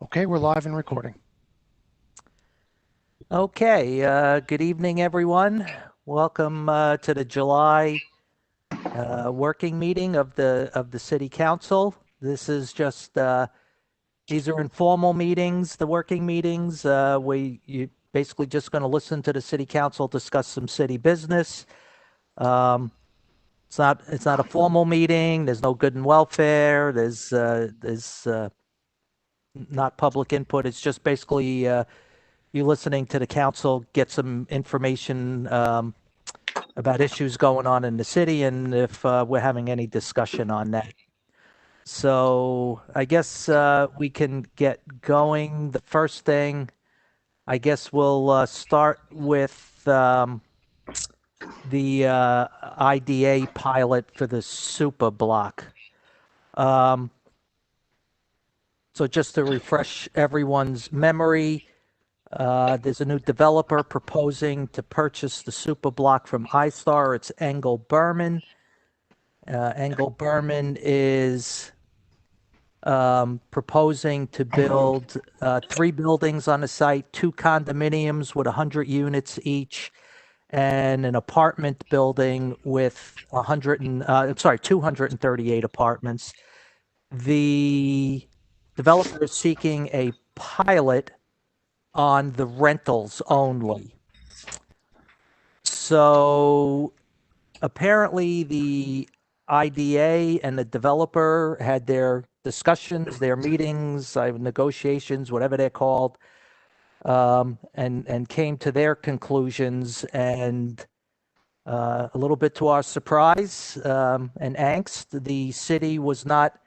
Okay, we're live and recording. Okay, good evening, everyone. Welcome to the July working meeting of the City Council. This is just these are informal meetings, the working meetings. You basically just going to listen to the City Council discuss some city business. Um, it's not a formal meeting. There's no good and welfare. There's not public input. It's just basically you listening to the council, get some information about issues going on in the city and if we're having any discussion on that. So I guess we can get going. The first thing, I guess we'll start with the IDA pilot for the super block. Um, so just to refresh everyone's memory, there's a new developer proposing to purchase the super block from iStar. It's Engel Berman. Engel Berman is proposing to build 3 buildings on the site, 2 condominiums with 100 units each, and an apartment building with 238 apartments. The developer is seeking a pilot on the rentals only. So apparently the IDA and the developer had their discussions, their meetings, negotiations, whatever they're called, and came to their conclusions. And a little bit to our surprise and angst, the city was not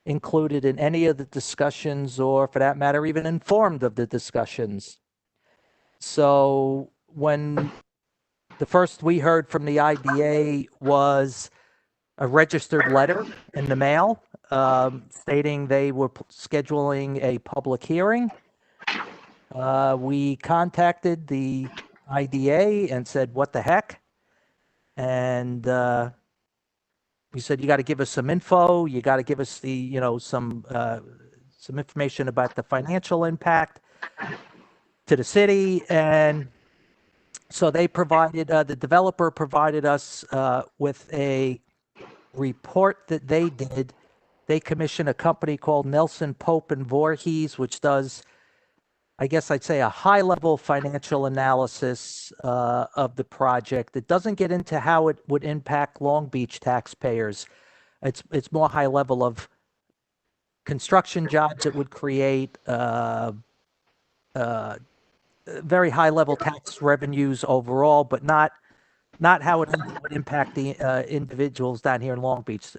included in any of the discussions, or for that matter, even informed of the discussions. So when the first we heard from the IDA was a registered letter in the mail stating they were scheduling a public hearing. We contacted the IDA and said, what the heck? And we said, you got to give us some info. You got to give us some information about the financial impact to the city. And so they provided, the developer provided us with a report that they did. They commissioned a company called Nelson Pope and Voorhees, which does, I guess I'd say, a high-level financial analysis of the project. It doesn't get into how it would impact Long Beach taxpayers. It's more high level of construction jobs it would create, very high level tax revenues overall, but not how it would impact the individuals down here in Long Beach.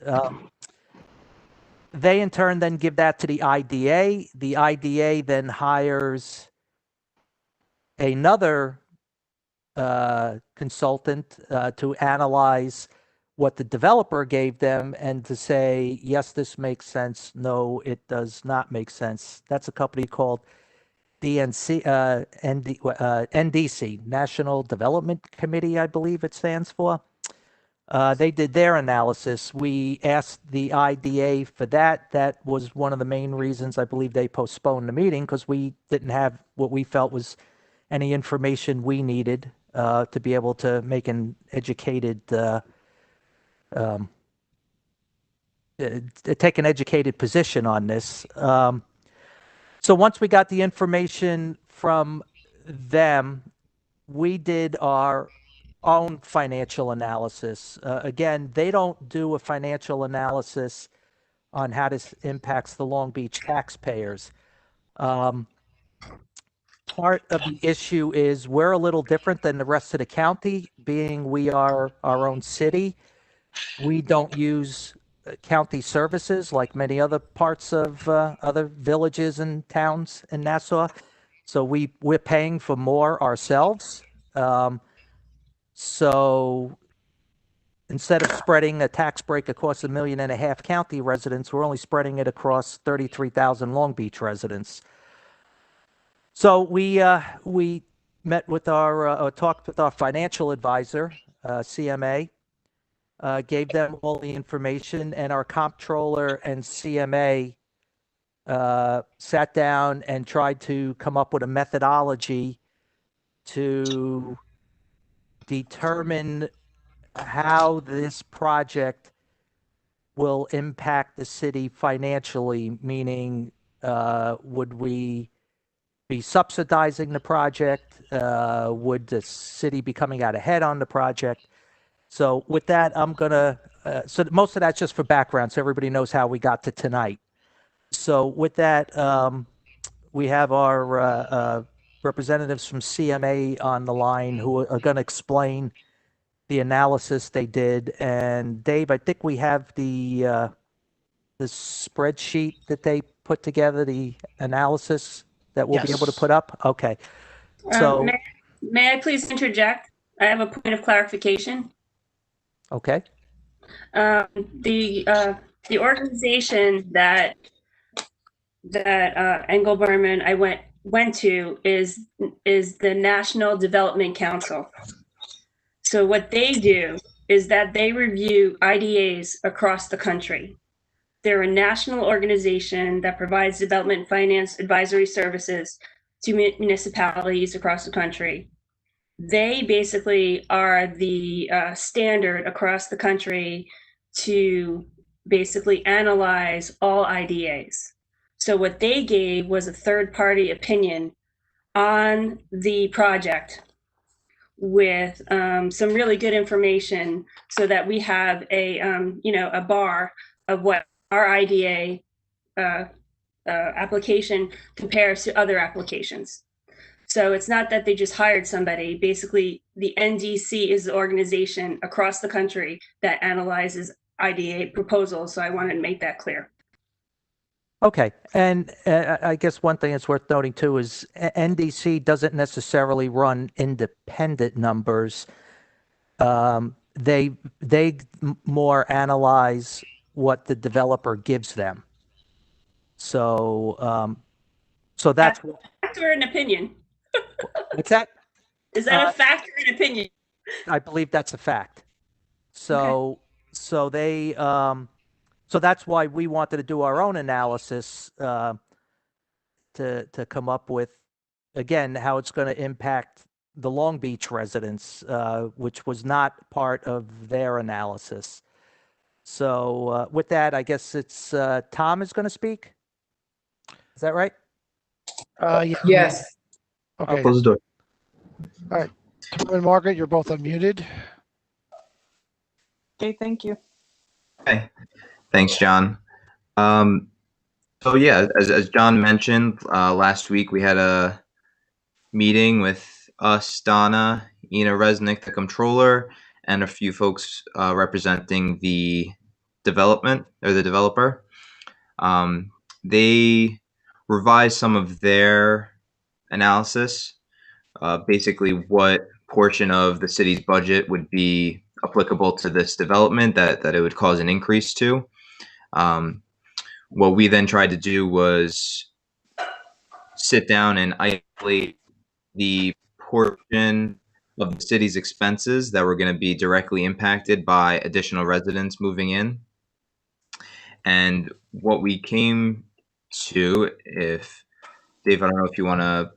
They in turn then give that to the IDA. The IDA then hires another consultant to analyze what the developer gave them and to say, yes, this makes sense. No, it does not make sense. That's a company called NDC, National Development Committee, I believe it stands for. They did their analysis. We asked the IDA for that. That was one of the main reasons I believe they postponed the meeting, because we didn't have what we felt was any information we needed to be able to make an educated, take an educated position on this. So once we got the information from them, we did our own financial analysis. Again, they don't do a financial analysis on how this impacts the Long Beach taxpayers. Part of the issue is we're a little different than the rest of the county, being we are our own city. We don't use county services like many other parts of other villages and towns in Nassau. So we're paying for more ourselves. So instead of spreading a tax break across 1.5 million county residents, we're only spreading it across 33,000 Long Beach residents. So we met with talked with our financial advisor, CMA, gave them all the information, and our comptroller and CMA sat down and tried to come up with a methodology to determine how this project will impact the city financially, meaning, would we be subsidizing the project? Would the city be coming out ahead on the project? So with that, so most of that's just for background, so everybody knows how we got to tonight. So with that, we have our representatives from CMA on the line who are going to explain the analysis they did. And Dave, I think we have the spreadsheet that they put together, the analysis that we'll be able to Yes. put up. Okay. So, May I please interject? I have a point of clarification. okay. The organization that Engelberman I went to is the National Development Council. So what they do is that they review IDAs across the country. They're a national organization that provides development finance advisory services to municipalities across the country. They basically are the standard across the country to basically analyze all IDAs. So what they gave was a third-party opinion on the project with some really good information, so that we have a bar of what our IDA application compares to other applications. So it's not that they just hired somebody. Basically, the NDC is the organization across the country that analyzes IDA proposals. So I wanted to make that clear. Okay. And I guess one thing that's worth noting too is NDC doesn't necessarily run independent numbers. They more analyze what the developer gives them. So, so that's Factor in opinion. what's that? Is that a factor in opinion? I believe that's a fact. So, so they, so that's why we wanted to do our own analysis, to come up with, again, how it's going to impact the Long Beach residents, which was not part of their analysis. So, with that, I guess it's, Tom is going to speak. Is that right? Yeah. Yes. Okay. Close the door. All right. Tom and Margaret, you're both unmuted. Okay, thank you. Hey, thanks, John. So yeah, as John mentioned, last week we had a meeting with us, Donna, Ina Resnick, the controller, and a few folks representing the development or the developer. They revised some of their analysis, basically what portion of the city's budget would be applicable to this development that it would cause an increase to. What we then tried to do was sit down and isolate the portion of the city's expenses that were going to be directly impacted by additional residents moving in. And what we came to, if Dave, I don't know if you want to,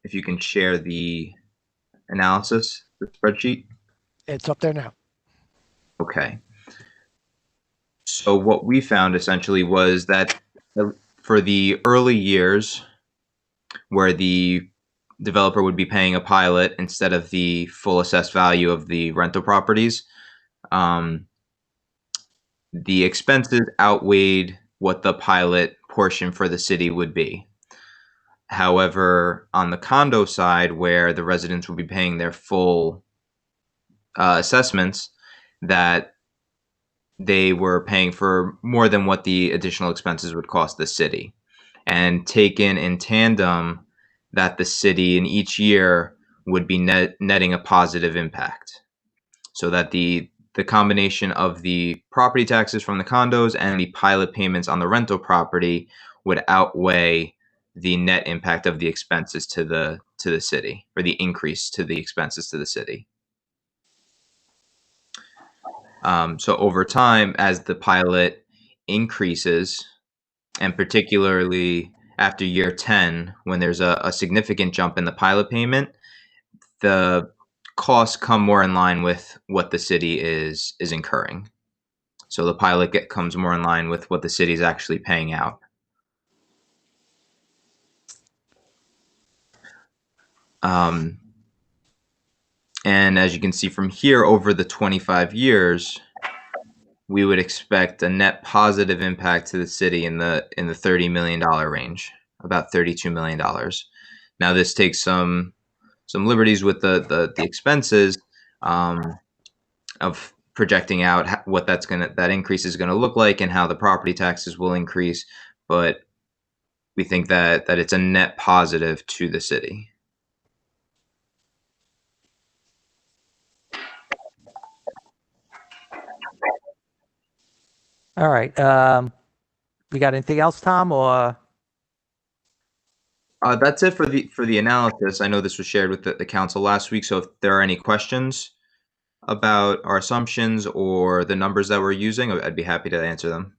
if you can share the analysis, the spreadsheet. It's up there now. Okay. So what we found essentially was that for the early years where the developer would be paying a pilot instead of the full assessed value of the rental properties, the expenses outweighed what the pilot portion for the city would be. However, on the condo side, where the residents would be paying their full assessments, that they were paying for more than what the additional expenses would cost the city. And taken in tandem, that the city in each year would be netting a positive impact. So that the combination of the property taxes from the condos and the pilot payments on the rental property would outweigh the net impact of the expenses to the city, or the increase to the expenses to the city. So over time, as the pilot increases, and particularly after year 10, when there's a significant jump in the pilot payment, the costs come more in line with what the city is incurring. So the pilot comes more in line with what the city is actually paying out. And as you can see from here, over the 25 years, we would expect a net positive impact to the city in the $30 million range, about $32 million. Now, this takes some liberties with the expenses of projecting out what that increase is gonna look like and how the property taxes will increase, but we think that it's a net positive to the city. All right. You got anything else, Tom, or? That's it for the analysis. I know this was shared with the council last week, so if there are any questions about our assumptions or the numbers that we're using, I'd be happy to answer them.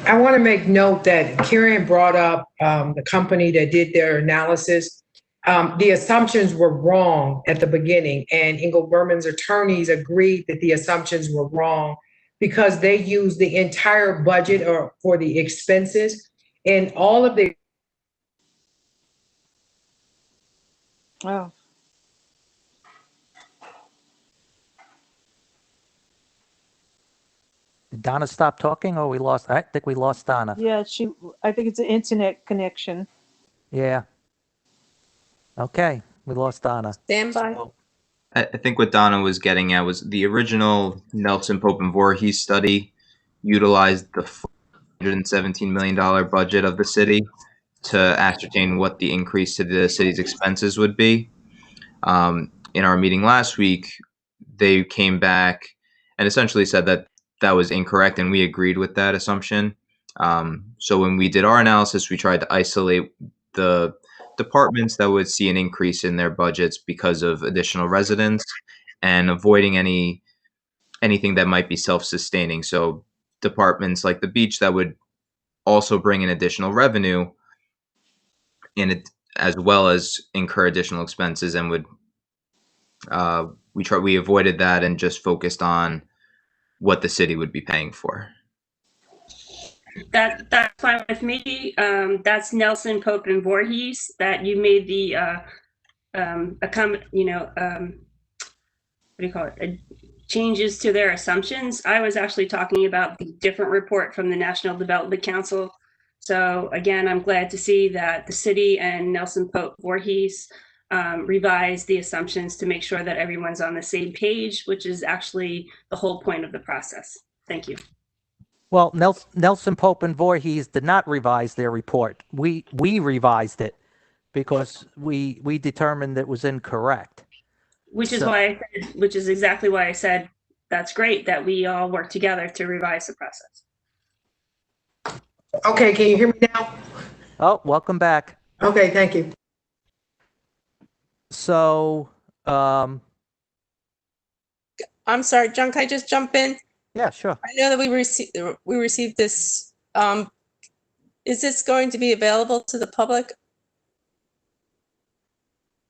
I want to make note that Karen brought up the company that did their analysis. The assumptions were wrong at the beginning, and Engel Berman's attorneys agreed that the assumptions were wrong because they used the entire budget for the expenses and all of the. Oh, Did Donna stop talking, or I think we lost Donna. yeah, I think it's an internet connection. Yeah. Okay, we lost Donna. Stand by. I think what Donna was getting at was the original Nelson Pope and Voorhees study utilized the $117 million budget of the city to ascertain what the increase to the city's expenses would be. In our meeting last week, they came back and essentially said that that was incorrect, and we agreed with that assumption. So when we did our analysis, we tried to isolate the departments that would see an increase in their budgets because of additional residents and avoiding anything that might be self-sustaining. So departments like the beach that would also bring in additional revenue in it, as well as incur additional expenses, and would we avoided that and just focused on what the city would be paying for. That's fine with me. That's Nelson, Pope, and Voorhees that you made the what do you call it? Changes to their assumptions. I was actually talking about the different report from the National Development Council. So again, I'm glad to see that the city and Nelson, Pope, Voorhees revised the assumptions to make sure that everyone's on the same page, which is actually the whole point of the process. Thank you. Well, Nelson Pope and Voorhees did not revise their report. We revised it because we determined it was incorrect. Which is exactly why I said that's great that we all work together to revise the process. Okay, can you hear me now? Oh, welcome back. Okay, thank you. So, I'm sorry, John, can I just jump in? yeah, sure. I know that we received this. Is this going to be available to the public?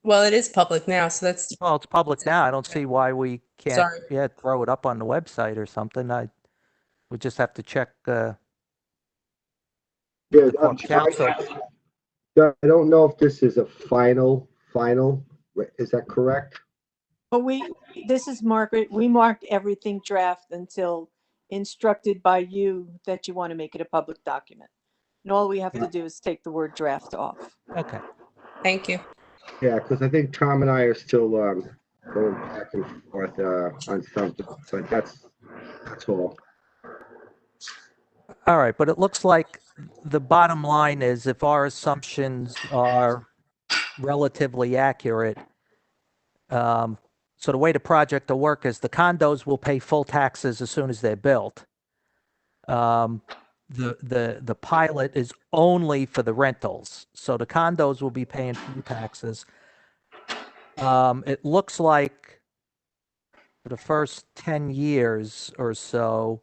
Well, it is public now, so that's. Well, it's public now. I don't see why we can't, Sorry. throw it up on the website or something. We just have to check. Yeah, Well, council. I don't know if this is a final. Is that correct? But this is Margaret. We marked everything draft until instructed by you that you want to make it a public document. And all we have to do is take the word draft off. Okay. Thank you. Yeah, because I think Tom and I are still going back and forth on something, but that's all. All right, but it looks like the bottom line is if our assumptions are relatively accurate, so the way the project will work is the condos will pay full taxes as soon as they're built. The pilot is only for the rentals, so the condos will be paying full taxes. It looks like for the first 10 years or so,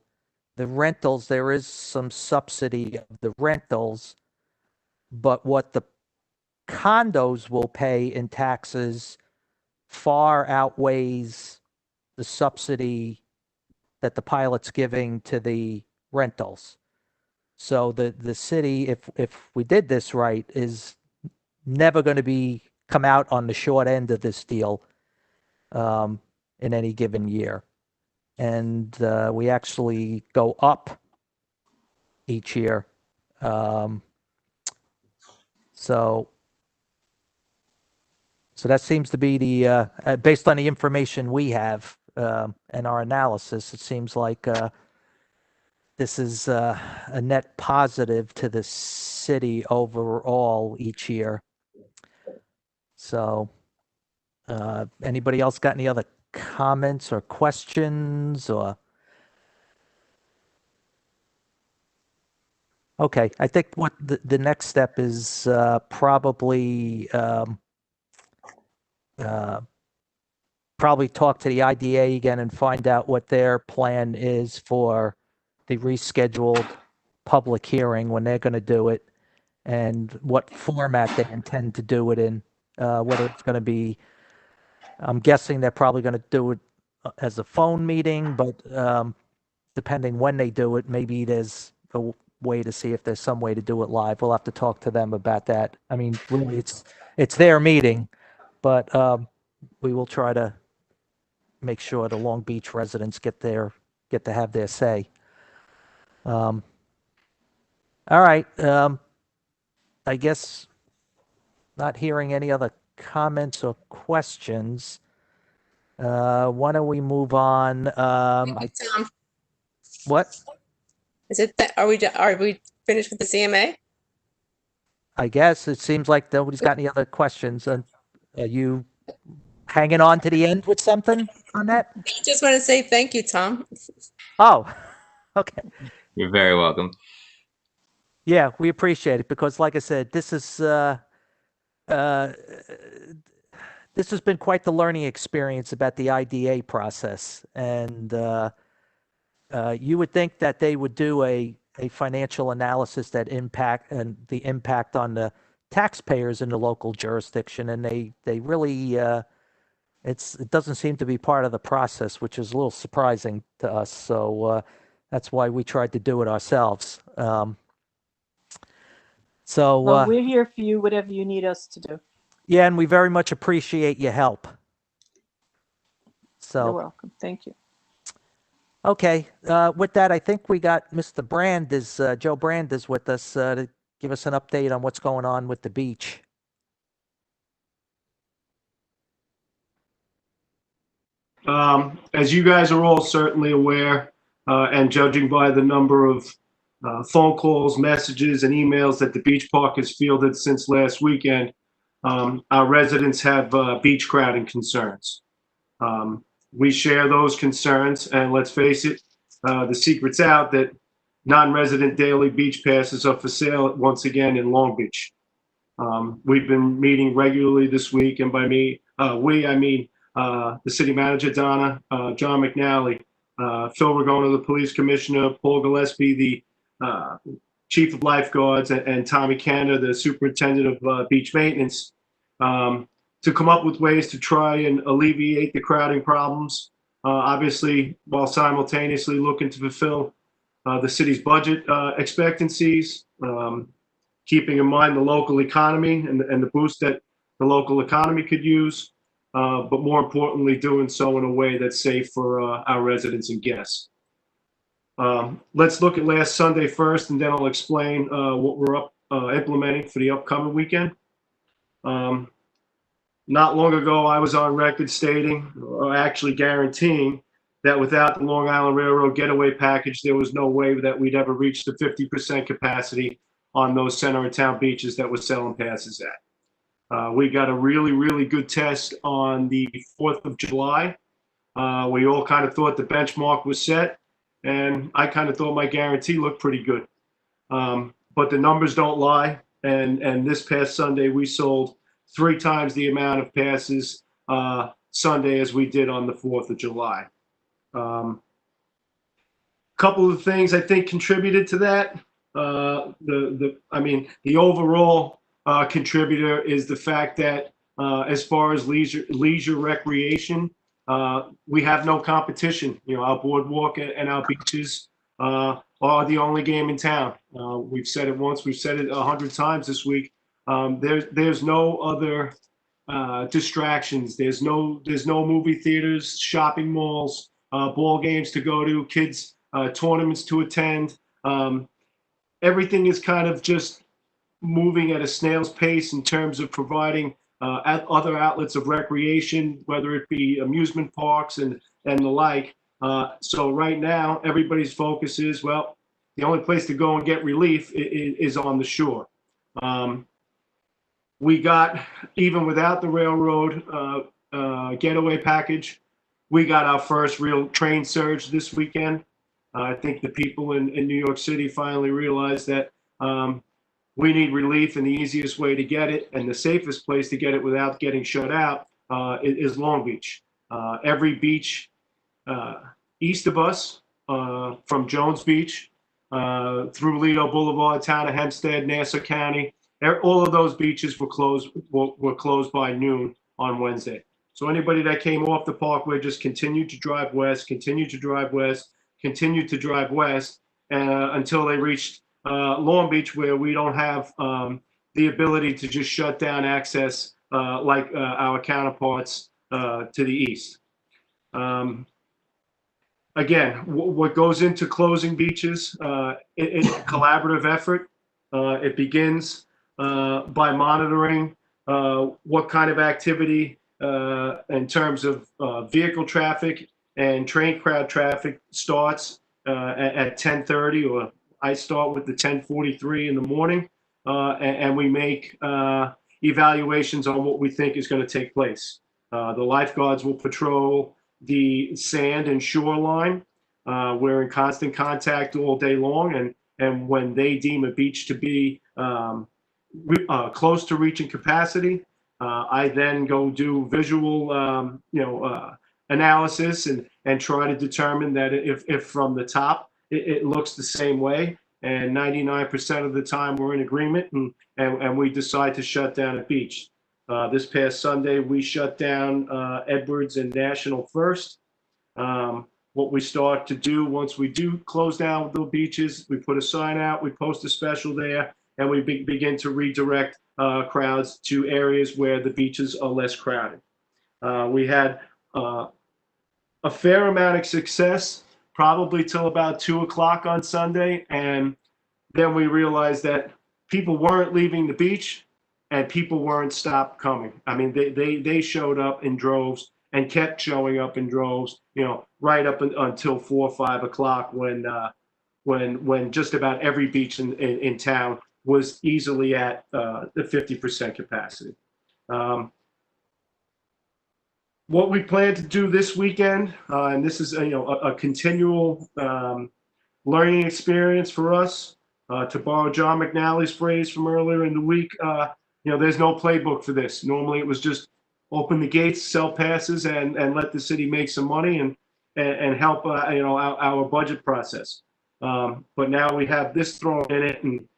the rentals, there is some subsidy of the rentals, but what the condos will pay in taxes far outweighs the subsidy that the pilot's giving to the rentals. So the city, if we did this right, is never going to come out on the short end of this deal in any given year. And we actually go up each year. So that seems to be the, based on the information we have and our analysis, it seems like this is a net positive to the city overall each year. So anybody else got any other comments or questions or? Okay, I think what the next step is probably probably talk to the IDA again and find out what their plan is for the rescheduled public hearing, when they're going to do it, and what format they intend to do it in, whether it's going to be, I'm guessing they're probably going to do it as a phone meeting, but depending when they do it, maybe there's a way to see if there's some way to do it live. We'll have to talk to them about that. I mean, really, it's their meeting, but we will try to make sure the Long Beach residents get to have their say. All right. I guess not hearing any other comments or questions. Why don't we move on? Tom, What? is it that, are we finished with the CMA? I guess it seems like nobody's got any other questions. Are you hanging on to the end with something on that? I just want to say thank you, Tom. Oh, okay. You're very welcome. Yeah, we appreciate it because, like I said, this has been quite the learning experience about the IDA process, and you would think that they would do a financial analysis that impact on the taxpayers in the local jurisdiction, and they really it doesn't seem to be part of the process, which is a little surprising to us. So that's why we tried to do it ourselves. Well, we're here for you, whatever you need us to do. Yeah, and we very much appreciate your help. So You're welcome. Thank you. okay, with that, I think we got Mr. Brand Joe Brand is with us to give us an update on what's going on with the beach. As you guys are all certainly aware, and judging by the number of phone calls, messages, and emails that the beach park has fielded since last weekend, our residents have beach crowding concerns. We share those concerns, and let's face it, the secret's out that non-resident daily beach passes are for sale once again in Long Beach. We've been meeting regularly this week, and by I mean the city manager, Donna, John McNally, Phil Ragona, the police commissioner, Paul Gillespie, the chief of lifeguards, and Tommy Cantor, the superintendent of beach maintenance, to come up with ways to try and alleviate the crowding problems, obviously, while simultaneously looking to fulfill the city's budget expectancies, keeping in mind the local economy and the boost that the local economy could use, but more importantly, doing so in a way that's safe for our residents and guests. Let's look at last Sunday first, and then I'll explain what we're implementing for the upcoming weekend. Not long ago, I was on record stating, or actually guaranteeing, that without the Long Island Railroad Getaway Package, there was no way that we'd ever reach the 50% capacity on those center of town beaches that we're selling passes at. We got a really, really good test on the 4th of July. We all kind of thought the benchmark was set, and I kind of thought my guarantee looked pretty good. But the numbers don't lie, and this past Sunday, we sold 3 times the amount of passes Sunday as we did on the 4th of July. couple of things I think contributed to that. The overall contributor is the fact that as far as leisure recreation, we have no competition. Our boardwalk and our beaches are the only game in town. We've said it once, we've said it 100 times this week. There's no other distractions. There's no movie theaters, shopping malls, ball games to go to, kids tournaments to attend. Everything is kind of just moving at a snail's pace in terms of providing other outlets of recreation, whether it be amusement parks and the like. So right now, everybody's focus is, well, the only place to go and get relief is on the shore. We got, even without the railroad getaway package, we got our first real train surge this weekend. I think the people in New York City finally realized that we need relief, and the easiest way to get it and the safest place to get it without getting shut out is Long Beach. Every beach east of us, from Jones Beach through Lido Boulevard, town of Hempstead, Nassau County, all of those beaches were closed by noon on Wednesday. So anybody that came off the Parkway just continued to drive west, continued to drive west until they reached Long Beach, where we don't have the ability to just shut down access like our counterparts to the east. Again, what goes into closing beaches, it's a collaborative effort. It begins by monitoring what kind of activity in terms of vehicle traffic and train crowd traffic starts at 10:30, or I start with the 10:43 in the morning, and we make evaluations on what we think is going to take place. The lifeguards will patrol the sand and shoreline. We're in constant contact all day long, and when they deem a beach to be close to reaching capacity, I then go do visual analysis and try to determine that if from the top it looks the same way, and 99% of the time we're in agreement, and we decide to shut down a beach. This past Sunday, we shut down Edwards and National first. What we start to do once we do close down the beaches, we put a sign out, we post a special there, and we begin to redirect crowds to areas where the beaches are less crowded. We had a fair amount of success, probably till about 2 o'clock on Sunday, and then we realized that people weren't leaving the beach and people weren't stopped coming. I mean, they showed up in droves and kept showing up in droves, right up until 4 or 5 o'clock, when just about every beach in town was easily at the 50% capacity. What we plan to do this weekend, and this is a continual learning experience for us, to borrow John McNally's phrase from earlier in the week, there's no playbook for this. Normally it was just open the gates, sell passes, and let the city make some money and help our budget process. But now we have this thrown in it, and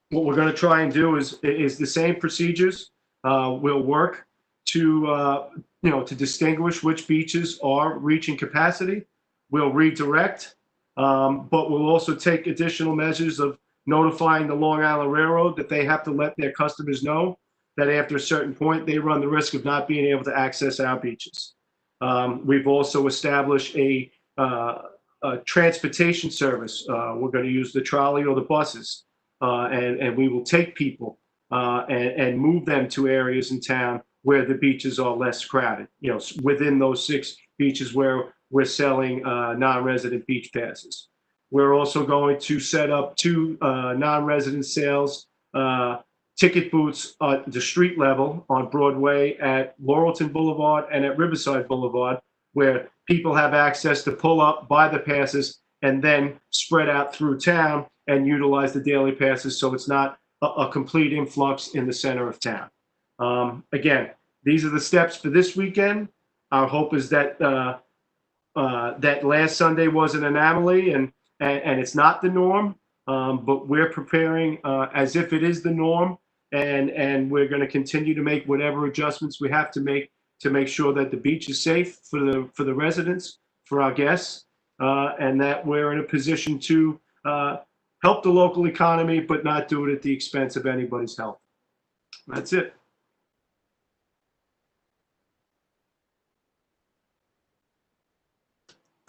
what we're going to try and do is the same procedures will work to distinguish which beaches are reaching capacity. We'll redirect, but we'll also take additional measures of notifying the Long Island Railroad that they have to let their customers know that after a certain point, they run the risk of not being able to access our beaches. We've also established a transportation service. We're going to use the trolley or the buses, and we will take people and move them to areas in town where the beaches are less crowded, within those 6 beaches where we're selling non-resident beach passes. We're also going to set up 2 non-resident sales ticket booths at the street level on Broadway at Laurelton Boulevard and at Riverside Boulevard, where people have access to pull up, buy the passes, and then spread out through town and utilize the daily passes, so it's not a complete influx in the center of town. Again, these are the steps for this weekend. Our hope is that that last Sunday was an anomaly and it's not the norm. But we're preparing as if it is the norm, and we're going to continue to make whatever adjustments we have to make sure that the beach is safe for the residents, for our guests, and that we're in a position to help the local economy, but not do it at the expense of anybody's health. That's it.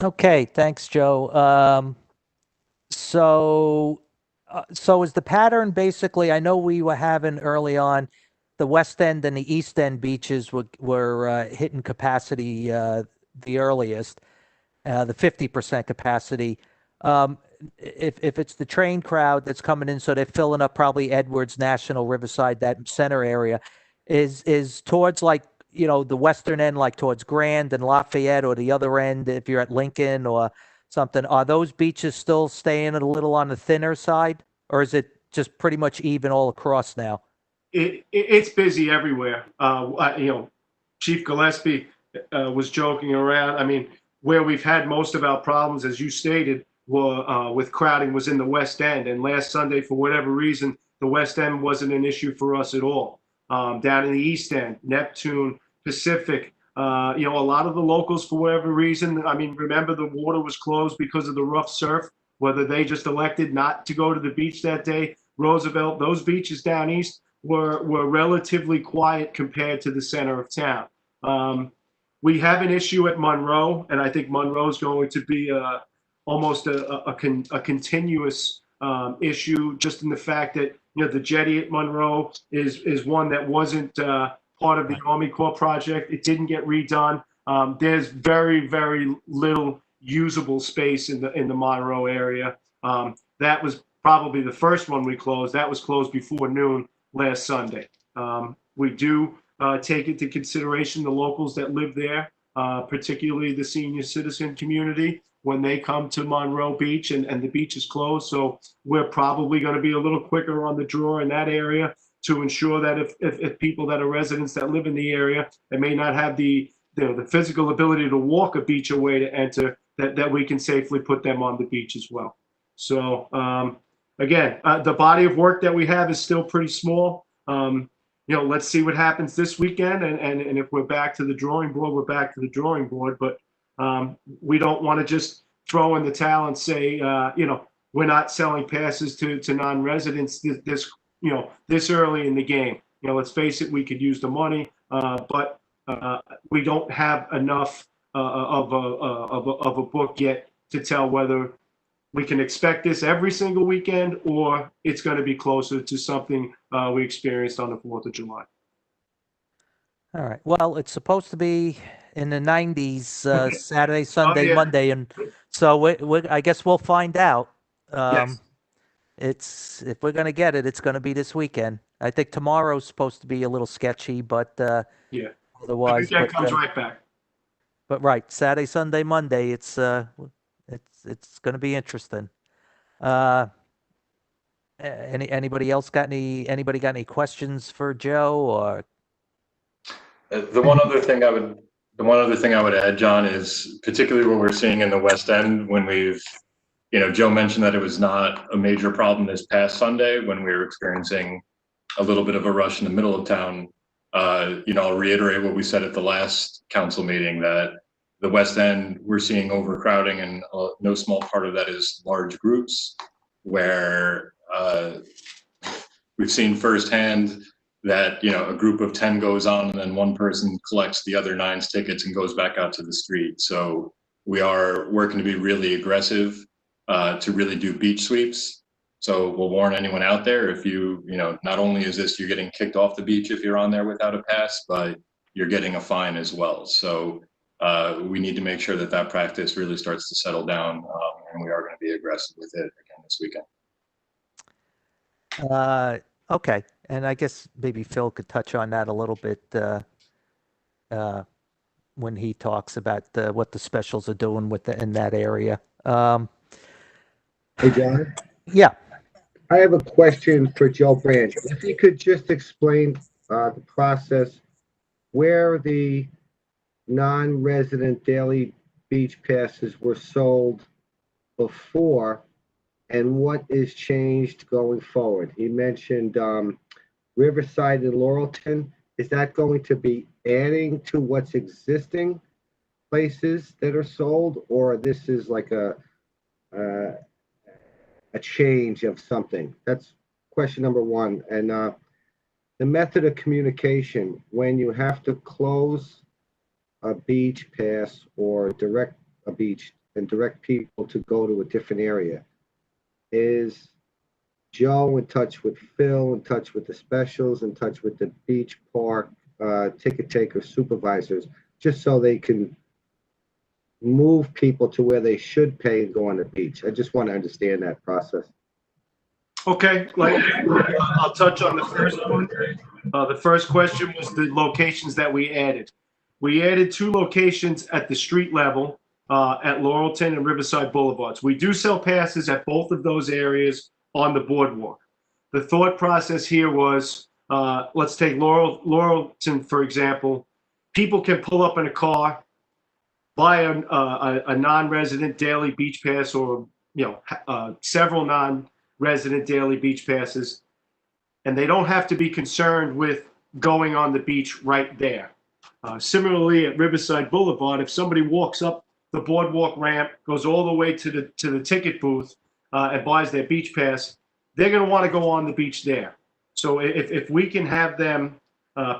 Okay, thanks, Joe. So is the pattern basically, I know we were having early on, the West End and the East End beaches were hitting capacity the earliest, the 50% capacity. If it's the train crowd that's coming in, so they're filling up probably Edwards, National, Riverside, that center area, is towards like, you know, the western end, like towards Grand and Lafayette, or the other end, if you're at Lincoln or something, are those beaches still staying a little on the thinner side, or is it just pretty much even all across now? It's busy everywhere. You know, Chief Gillespie was joking around. I mean, where we've had most of our problems, as you stated, were with crowding was in the West End. And last Sunday, for whatever reason, the West End wasn't an issue for us at all. Down in the East End, Neptune, Pacific, you know, a lot of the locals, for whatever reason, I mean, remember the water was closed because of the rough surf, whether they just elected not to go to the beach that day. Roosevelt, those beaches down east were relatively quiet compared to the center of town. We have an issue at Monroe, and I think Monroe is going to be almost a continuous issue, just in the fact that, you know, the jetty at Monroe is one that wasn't part of the Army Corps project. It didn't get redone. There's very, very little usable space in the Monroe area. That was probably the first one we closed. That was closed before noon last Sunday. We do take into consideration the locals that live there, particularly the senior citizen community, when they come to Monroe Beach and the beach is closed. So we're probably going to be a little quicker on the draw in that area to ensure that if people that are residents that live in the area that may not have the physical ability to walk a beach away to enter, that we can safely put them on the beach as well. So again, the body of work that we have is still pretty small. You know, let's see what happens this weekend, and if we're back to the drawing board, we're back to the drawing board. But we don't want to just throw in the towel and say, you know, we're not selling passes to non-residents this early in the game. You know, let's face it, we could use the money, but we don't have enough of a book yet to tell whether we can expect this every single weekend or it's going to be closer to something we experienced on the 4th of July. All right. Well, it's supposed to be in the 90s Saturday, Sunday, yeah. Monday, and so I guess we'll find out. Yes. If we're going to get it, it's going to be this weekend. I think tomorrow's supposed to be a little sketchy, but Yeah. otherwise, That comes right back. But right, Saturday, Sunday, Monday, it's going to be interesting. Anybody else got any questions for Joe? Or the one other thing I would add, John, is particularly what we're seeing in the West End when we've, you know, Joe mentioned that it was not a major problem this past Sunday when we were experiencing a little bit of a rush in the middle of town. You know, I'll reiterate what we said at the last council meeting, that the West End, we're seeing overcrowding, and no small part of that is large groups, where we've seen firsthand that, you know, a group of 10 goes on and then one person collects the other 9's tickets and goes back out to the street. So we are working to be really aggressive to really do beach sweeps. So we'll warn anyone out there, if you know, not only is this, you're getting kicked off the beach if you're on there without a pass, but you're getting a fine as well. So we need to make sure that that practice really starts to settle down, and we are going to be aggressive with it again this weekend. okay, and I guess maybe Phil could touch on that a little bit when he talks about what the specials are doing in that area. Hey, John, Yeah. I have a question for Joe Branch. If you could just explain the process where the non-resident daily beach passes were sold before, and what is changed going forward? He mentioned Riverside and Laurelton. Is that going to be adding to what's existing places that are sold, or this is like a change of something? That's question number one. And the method of communication when you have to close a beach pass or direct a beach and direct people to go to a different area. Is Joe in touch with Phil, in touch with the specials, in touch with the beach park ticket taker supervisors, just so they can move people to where they should pay and go on the beach? I just want to understand that process. Okay, like I'll touch on the first one. The first question was the locations that we added. We added 2 locations at the street level at Laurelton and Riverside Boulevards. We do sell passes at both of those areas on the boardwalk. The thought process here was, let's take Laurelton, for example. People can pull up in a car, buy a non-resident daily beach pass, or several non-resident daily beach passes, and they don't have to be concerned with going on the beach right there. Similarly, at Riverside Boulevard, if somebody walks up the boardwalk ramp, goes all the way to the ticket booth, and buys their beach pass, they're going to want to go on the beach there. So if we can have them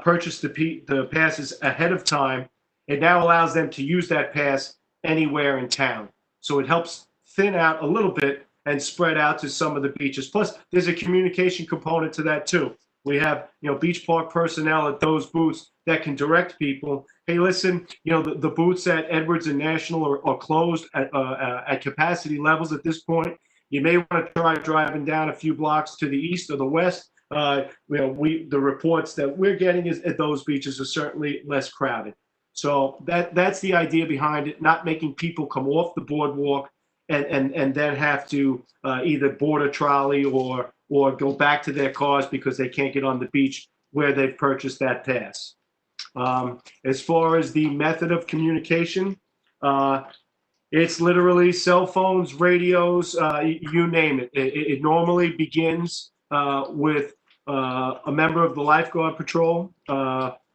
purchase the passes ahead of time, it now allows them to use that pass anywhere in town. So it helps thin out a little bit and spread out to some of the beaches. Plus, there's a communication component to that too. We have, beach park personnel at those booths that can direct people. Hey, listen, the booths at Edwards and National are closed at capacity levels at this point. You may want to try driving down a few blocks to the east or the west. The reports that we're getting is at those beaches are certainly less crowded. So that's the idea behind it, not making people come off the boardwalk and then have to either board a trolley or go back to their cars because they can't get on the beach where they've purchased that pass. As far as the method of communication, it's literally cell phones, radios, you name it. It normally begins with a member of the lifeguard patrol,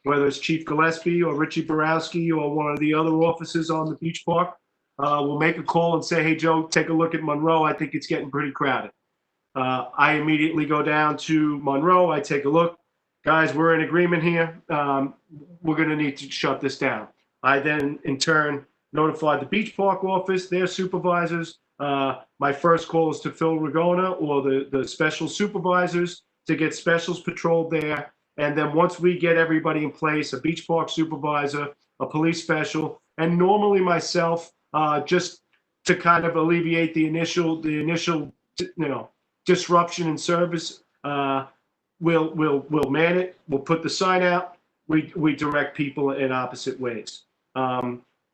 whether it's Chief Gillespie or Richie Borowski or one of the other officers on the beach park. We'll make a call and say, hey, Joe, take a look at Monroe. I think it's getting pretty crowded. I immediately go down to Monroe. I take a look. Guys, we're in agreement here. We're going to need to shut this down. I then, in turn, notify the beach park office, their supervisors. My first call is to Phil Ragona or the special supervisors to get specials patrolled there. And then once we get everybody in place, a beach park supervisor, a police special, and normally myself, just to kind of alleviate the initial disruption in service, we'll man it. We'll put the sign out. We direct people in opposite ways.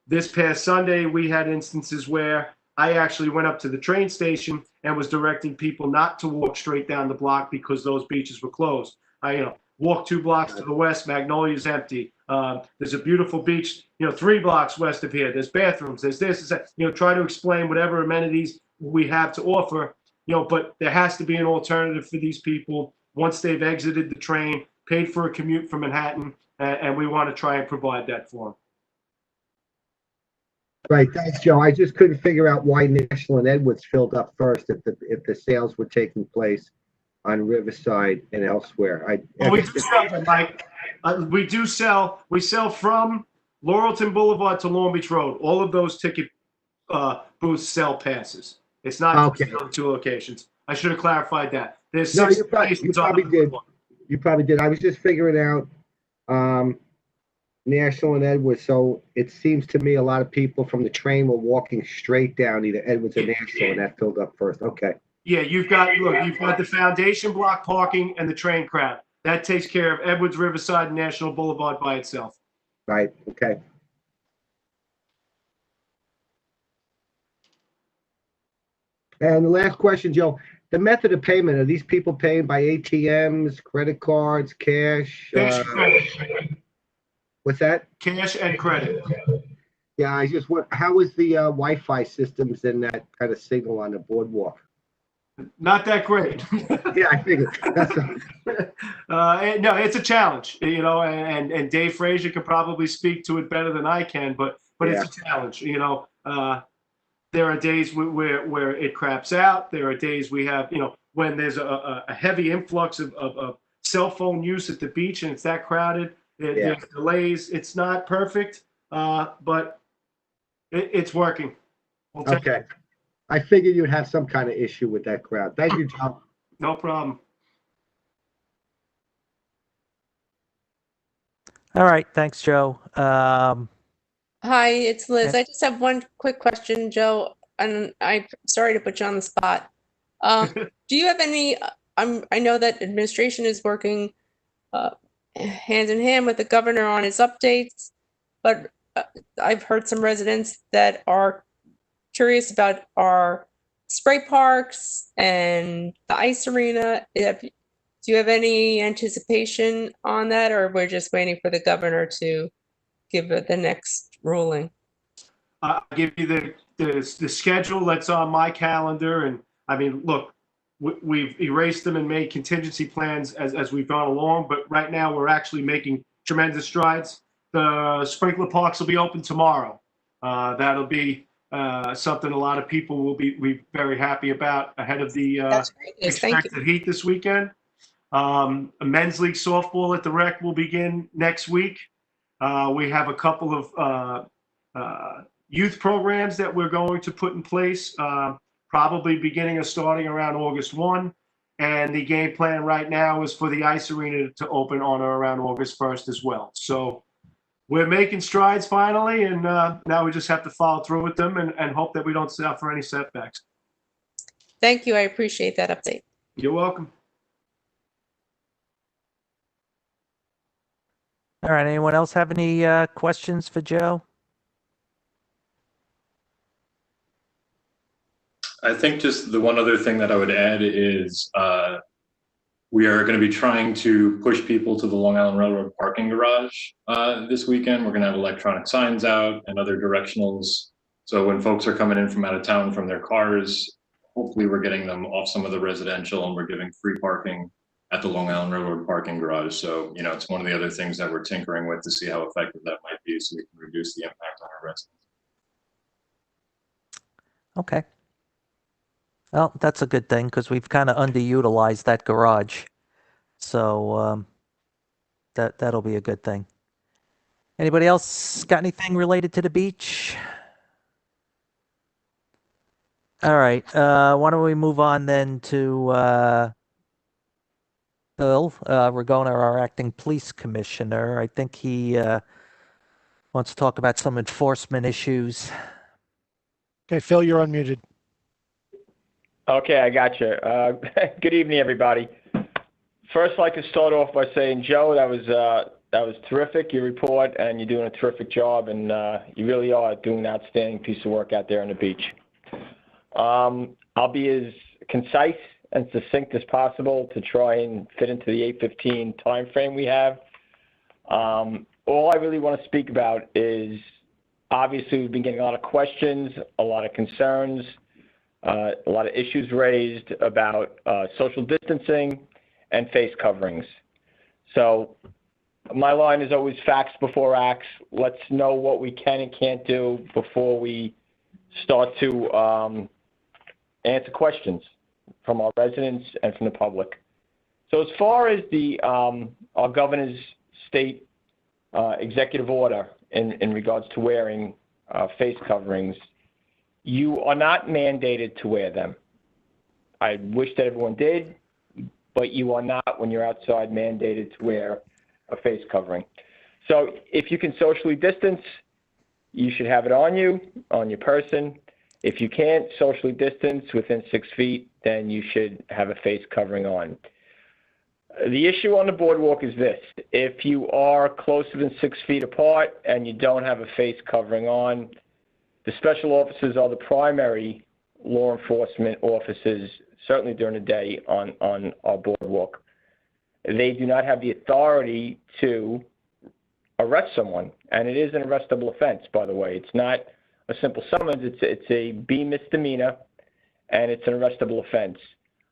This past Sunday, we had instances where I actually went up to the train station and was directing people not to walk straight down the block because those beaches were closed. I walk 2 blocks to the west, Magnolia's empty. There's a beautiful beach, 3 blocks west of here. There's bathrooms, there's this, that. Try to explain whatever amenities we have to offer, but there has to be an alternative for these people once they've exited the train, paid for a commute from Manhattan, and we want to try and provide that for them. Right, thanks, Joe. I just couldn't figure out why National and Edwards filled up first if the sales were taking place on Riverside and elsewhere. We do sell, Mike. We sell from Laurelton Boulevard to Long Beach Road. All of those ticket booths sell passes. It's not just the 2 locations. I should have clarified that. There's 6 you probably did. You probably did. I was just figuring out National and Edwards. So it seems to me a lot of people from the train were walking straight down either Edwards or National, and that filled up first. Okay. Yeah, you've got the foundation block parking and the train crowd. That takes care of Edwards, Riverside, and National Boulevard by itself. Right. Okay. And the last question, Joe, the method of payment, are these people paying by ATMs, credit cards, cash? Cash, credit. What's that? Cash and credit. Yeah, I just want, how is the Wi-Fi systems in that kind of signal on the boardwalk? Not that great. Yeah, I figured. That's No, it's a challenge, you know, and Dave Frazier could probably speak to it better than I can, but it's a challenge, you know. There are days where it craps out. There are days we have, you know, when there's a heavy influx of cell phone use at the beach and it's that crowded, there's delays. It's not perfect, but it's working. okay. I figured you'd have some kind of issue with that crowd. Thank you, Joe. No problem. All right, thanks, Joe. Hi, it's Liz. Okay. I just have one quick question, Joe, and I'm sorry to put you on the spot. Do you have any, I know that administration is working hand in hand with the governor on his updates, but I've heard some residents that are curious about our spray parks and the ice arena. Do you have any anticipation on that, or we're just waiting for the governor to give it the next ruling? I'll give you the schedule that's on my calendar. And I mean, look, we've erased them and made contingency plans as we've gone along. But right now we're actually making tremendous strides. The sprinkler parks will be open tomorrow. That'll be something a lot of people will be very happy about ahead of the expected heat this weekend. A men's league softball at the rec will begin next week. We have a couple of youth programs that we're going to put in place, probably beginning or starting around August 1. And the game plan right now is for the ice arena to open on or around August 1st as well. So we're making strides finally, and now we just have to follow through with them and hope that we don't suffer any setbacks. Thank you. I appreciate that update. You're welcome. All right, anyone else have any questions for Joe? I think just the one other thing that I would add is we are going to be trying to push people to the Long Island Railroad parking garage this weekend. We're going to have electronic signs out and other directionals. So when folks are coming in from out of town from their cars, hopefully we're getting them off some of the residential and we're giving free parking at the Long Island Railroad parking garage. So, you know, it's one of the other things that we're tinkering with to see how effective that might be so we can reduce the impact on our residents. Okay. Well, that's a good thing because we've kind of underutilized that garage. So that'll be a good thing. Anybody else got anything related to the beach? All right. Why don't we move on then to Bill Ragona, our acting police commissioner. I think he wants to talk about some enforcement issues. Okay, Phil, you're unmuted. Okay, I got you. Good evening, everybody. First, I'd like to start off by saying, Joe, that was terrific, your report, and you're doing a terrific job, and you really are doing an outstanding piece of work out there on the beach. I'll be as concise and succinct as possible to try and fit into the 8:15 time frame we have. All I really want to speak about is, obviously, we've been getting a lot of questions, a lot of concerns, a lot of issues raised about social distancing and face coverings. So my line is always facts before acts. Let's know what we can and can't do before we start to answer questions from our residents and from the public. So as far as the our governor's state executive order in regards to wearing face coverings, you are not mandated to wear them. I wish that everyone did, but you are not, when you're outside, mandated to wear a face covering. So if you can socially distance, you should have it on you, on your person. If you can't socially distance within 6 feet, then you should have a face covering on. The issue on the boardwalk is this: if you are closer than 6 feet apart and you don't have a face covering on, the special officers are the primary law enforcement officers, certainly during the day on our boardwalk. They do not have the authority to arrest someone. And it is an arrestable offense, by the way. It's not a simple summons. It's a B misdemeanor, and it's an arrestable offense.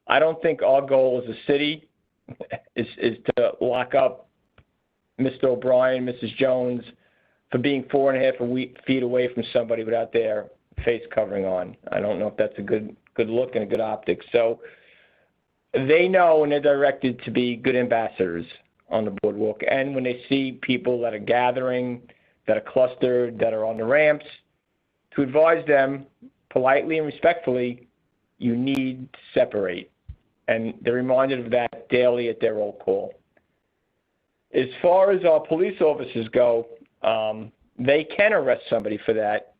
I don't think our goal as a city is to lock up Mr. O'Brien, Mrs. Jones, for being 4.5 feet away from somebody without their face covering on. I don't know if that's a good look and a good optic. So they know, and they're directed to be good ambassadors on the boardwalk. And when they see people that are gathering, that are clustered, that are on the ramps, to advise them politely and respectfully, you need to separate. And they're reminded of that daily at their roll call. As far as our police officers go, they can arrest somebody for that.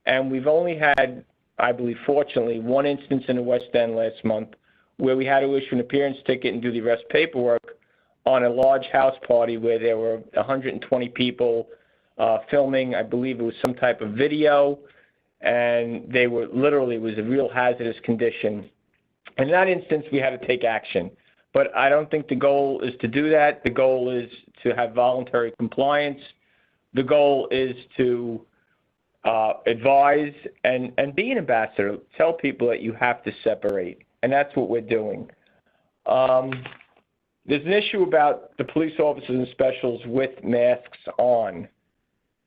And we've only had, I believe, fortunately, one instance in the West End last month where we had to issue an appearance ticket and do the arrest paperwork on a large house party where there were 120 people filming. I believe it was some type of video, and they were literally, it was a real hazardous condition. In that instance, we had to take action. But I don't think the goal is to do that. The goal is to have voluntary compliance. The goal is to advise and be an ambassador. Tell people that you have to separate. And that's what we're doing. There's an issue about the police officers and specials with masks on.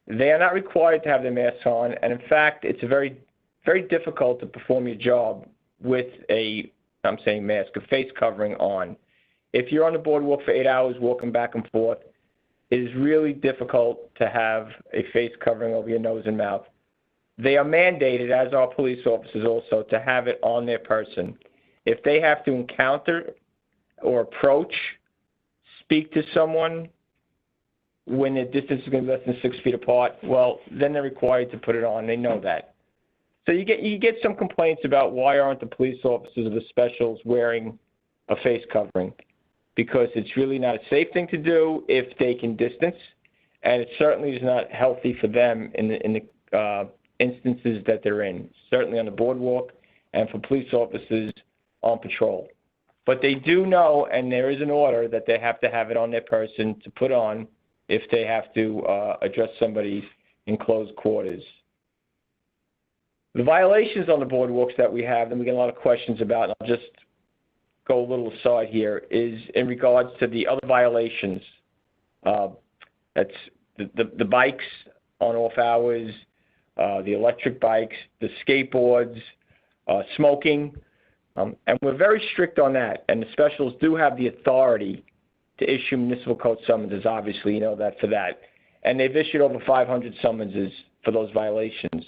They are not required to have their masks on. And in fact, it's very, very difficult to perform your job with a mask, a face covering on. If you're on the boardwalk for 8 hours walking back and forth, it is really difficult to have a face covering over your nose and mouth. They are mandated, as are police officers also, to have it on their person. If they have to encounter or approach, speak to someone when the distance is going to be less than 6 feet apart, well, then they're required to put it on. They know that. So you get some complaints about why aren't the police officers or the specials wearing a face covering? Because it's really not a safe thing to do if they can distance, and it certainly is not healthy for them in the instances that they're in, certainly on the boardwalk and for police officers on patrol. But they do know, and there is an order that they have to have it on their person to put on if they have to address somebody in closed quarters. The violations on the boardwalks that we have, and we get a lot of questions about, and I'll just go a little aside here, is in regards to the other violations. That's the bikes on off hours, the electric bikes, the skateboards, smoking, and we're very strict on that. And the specials do have the authority to issue municipal code summonses, obviously, you know that for that. And they've issued over 500 summonses for those violations.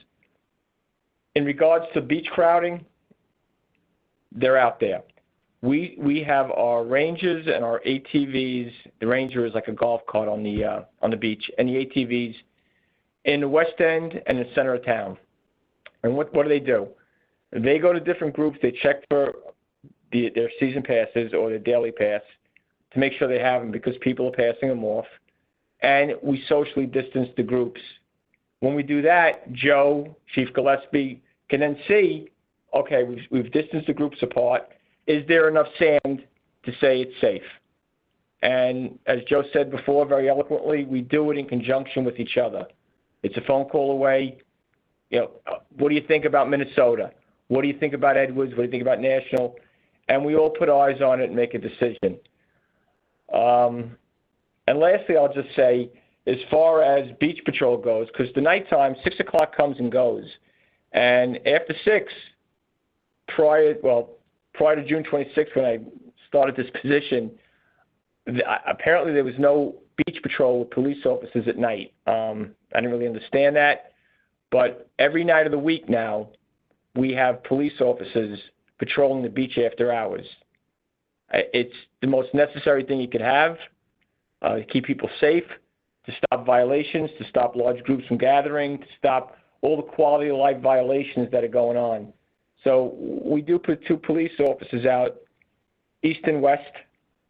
In regards to beach crowding, they're out there. We have our Rangers and our ATVs. The Ranger is like a golf cart on the beach, and the ATVs in the West End and the center of town. And what do? They go to different groups. They check for their season passes or their daily pass to make sure they have them, because people are passing them off. And we socially distance the groups. When we do that, Joe, Chief Gillespie, can then see, okay, we've distanced the groups apart. Is there enough sand to say it's safe? And as Joe said before very eloquently, we do it in conjunction with each other. It's a phone call away. You know, what do you think about Minnesota? What do you think about Edwards? What do you think about National? And we all put eyes on it and make a decision. And lastly, I'll just say, as far as beach patrol goes, because the nighttime, 6 o'clock comes and goes. And after 6, prior to June 26th, when I started this position, apparently there was no beach patrol with police officers at night. I didn't really understand that. But every night of the week now, we have police officers patrolling the beach after hours. It's the most necessary thing you could have to keep people safe, to stop violations, to stop large groups from gathering, to stop all the quality of life violations that are going on. So we do put 2 police officers out, east and west,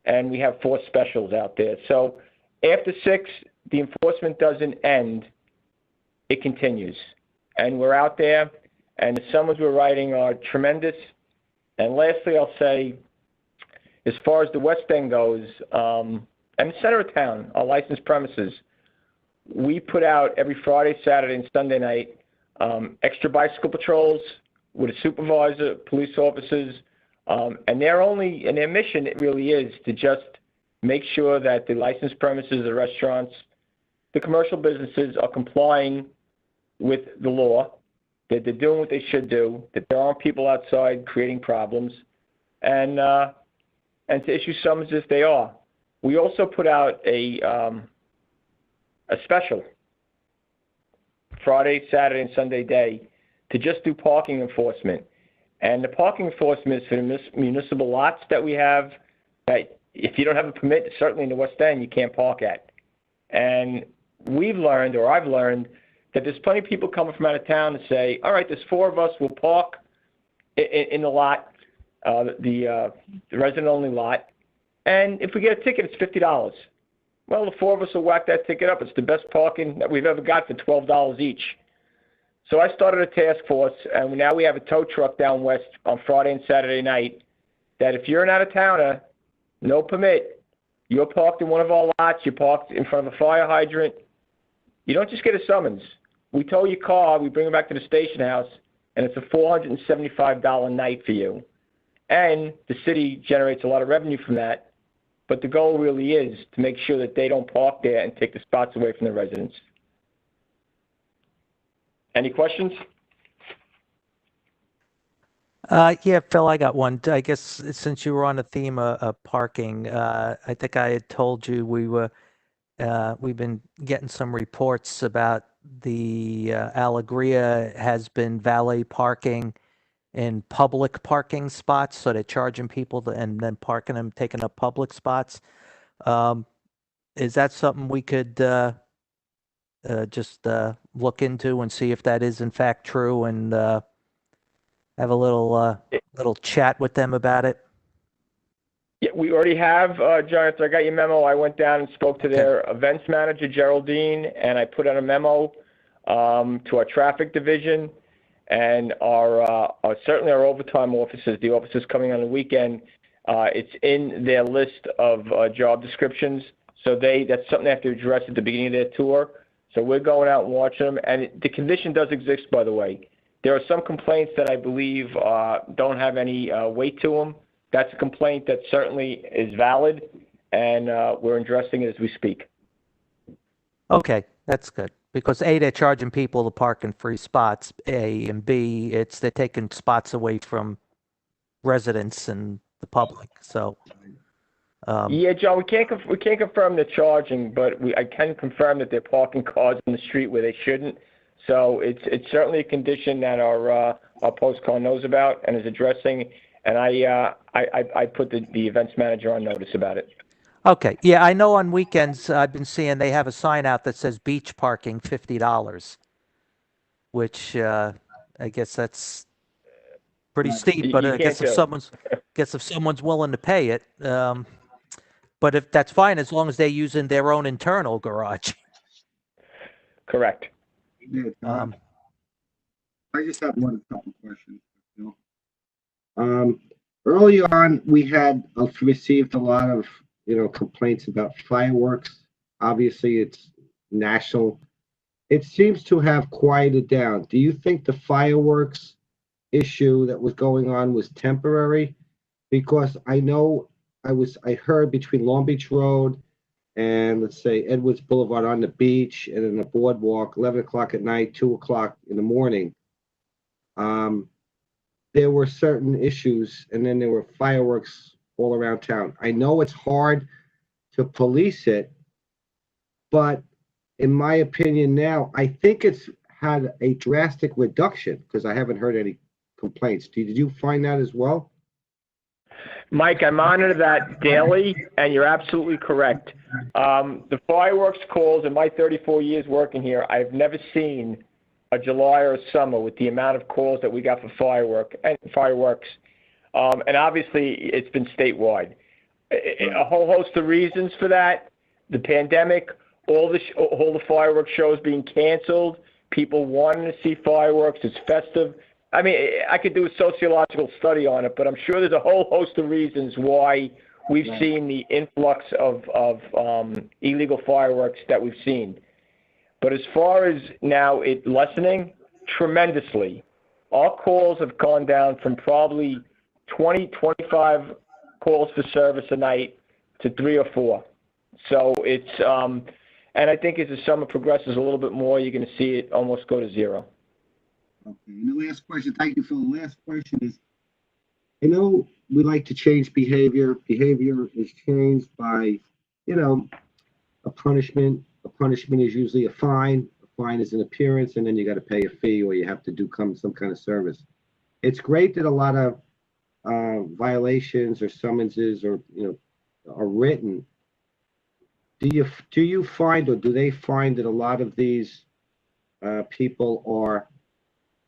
and we have 4 specials out there. So after 6, the enforcement doesn't end, it continues. And we're out there, and the summons we're writing are tremendous. And lastly, I'll say, as far as the West End goes, and the center of town, our licensed premises, we put out every Friday, Saturday, and Sunday night extra bicycle patrols with a supervisor, police officers, and their mission it really is to just make sure that the licensed premises, the restaurants, the commercial businesses are complying with the law, that they're doing what they should do, that there aren't people outside creating problems, and to issue summons if they are. We also put out a special Friday, Saturday, and Sunday day to just do parking enforcement. And the parking enforcement is for the municipal lots that we have that if you don't have a permit, certainly in the West End, you can't park at. And we've learned, or I've learned, that there's plenty of people coming from out of town to say, all right, there's 4 of us, we'll park in the lot, the resident-only lot, and if we get a ticket, it's $50. Well, the 4 of us will whack that ticket up. It's the best parking that we've ever got for $12 each. So I started a task force, and now we have a tow truck down west on Friday and Saturday night that if you're an out-of-towner, no permit, you're parked in one of our lots, you're parked in front of a fire hydrant, you don't just get a summons. We tow your car, we bring it back to the station house, and it's a $475 night for you. And the city generates a lot of revenue from that, but the goal really is to make sure that they don't park there and take the spots away from the residents. Any questions? Yeah, Phil, I got one. I guess since you were on the theme of parking, I think I had told you we've been getting some reports about the Alegria has been valet parking in public parking spots, so they're charging people and then parking them, taking up public spots. Is that something we could just look into and see if that is in fact true, and have a little chat with them about it? Yeah, we already have, Jonathan, I got your memo. I went down and spoke to their events manager, Geraldine, and I put out a memo to our traffic division and certainly our overtime officers, the officers coming on the weekend. It's in their list of job descriptions. So that's something they have to address at the beginning of their tour. So we're going out and watching them. And the condition does exist, by the way. There are some complaints that I believe don't have any weight to them. That's a complaint that certainly is valid, and we're addressing it as we speak. Okay, that's good. Because A, they're charging people to park in free spots, A, and B, they're taking spots away from residents and the public. So, yeah, John, we can't confirm they're charging, but I can confirm that they're parking cars in the street where they shouldn't. So it's certainly a condition that our postcard knows about and is addressing. And I put the events manager on notice about it. okay, yeah, I know on weekends I've been seeing they have a sign out that says beach parking $50, which I guess that's pretty steep. But I guess if someone's willing to pay it, but if that's fine as long as they're using their own internal garage. Correct. Yeah, I just have a couple questions. Early on, we had received a lot of complaints about fireworks. Obviously, it's national. It seems to have quieted down. Do you think the fireworks issue that was going on was temporary? Because I know I heard between Long Beach Road and let's say Edwards Boulevard on the beach and in the boardwalk, 11 o'clock at night, 2 o'clock in the morning, there were certain issues, and then there were fireworks all around town. I know it's hard to police it, but in my opinion now, I think it's had a drastic reduction because I haven't heard any complaints. Did you find that as well? Mike, I monitor that daily, and you're absolutely correct. The fireworks calls in my 34 years working here, I've never seen a July or a summer with the amount of calls that we got for fireworks. And obviously, it's been statewide. A whole host of reasons for that. The pandemic, all the fireworks shows being canceled, people wanting to see fireworks, it's festive. I mean, I could do a sociological study on it, but I'm sure there's a whole host of reasons why we've seen the influx of illegal fireworks that we've seen. But as far as now it lessening, tremendously. Our calls have gone down from probably 20, 25 calls for service a night to 3 or 4. So it's, and I think as the summer progresses a little bit more, you're going to see it almost go to 0. Okay, and the last question, thank you, Phil. The last question is, I know we like to change behavior. Behavior is changed by, you know, a punishment. A punishment is usually a fine. A fine is an appearance, and then you got to pay a fee or you have to do some kind of service. It's great that a lot of violations or summonses or, you know, are written. Do you find, or do they find that a lot of these people are,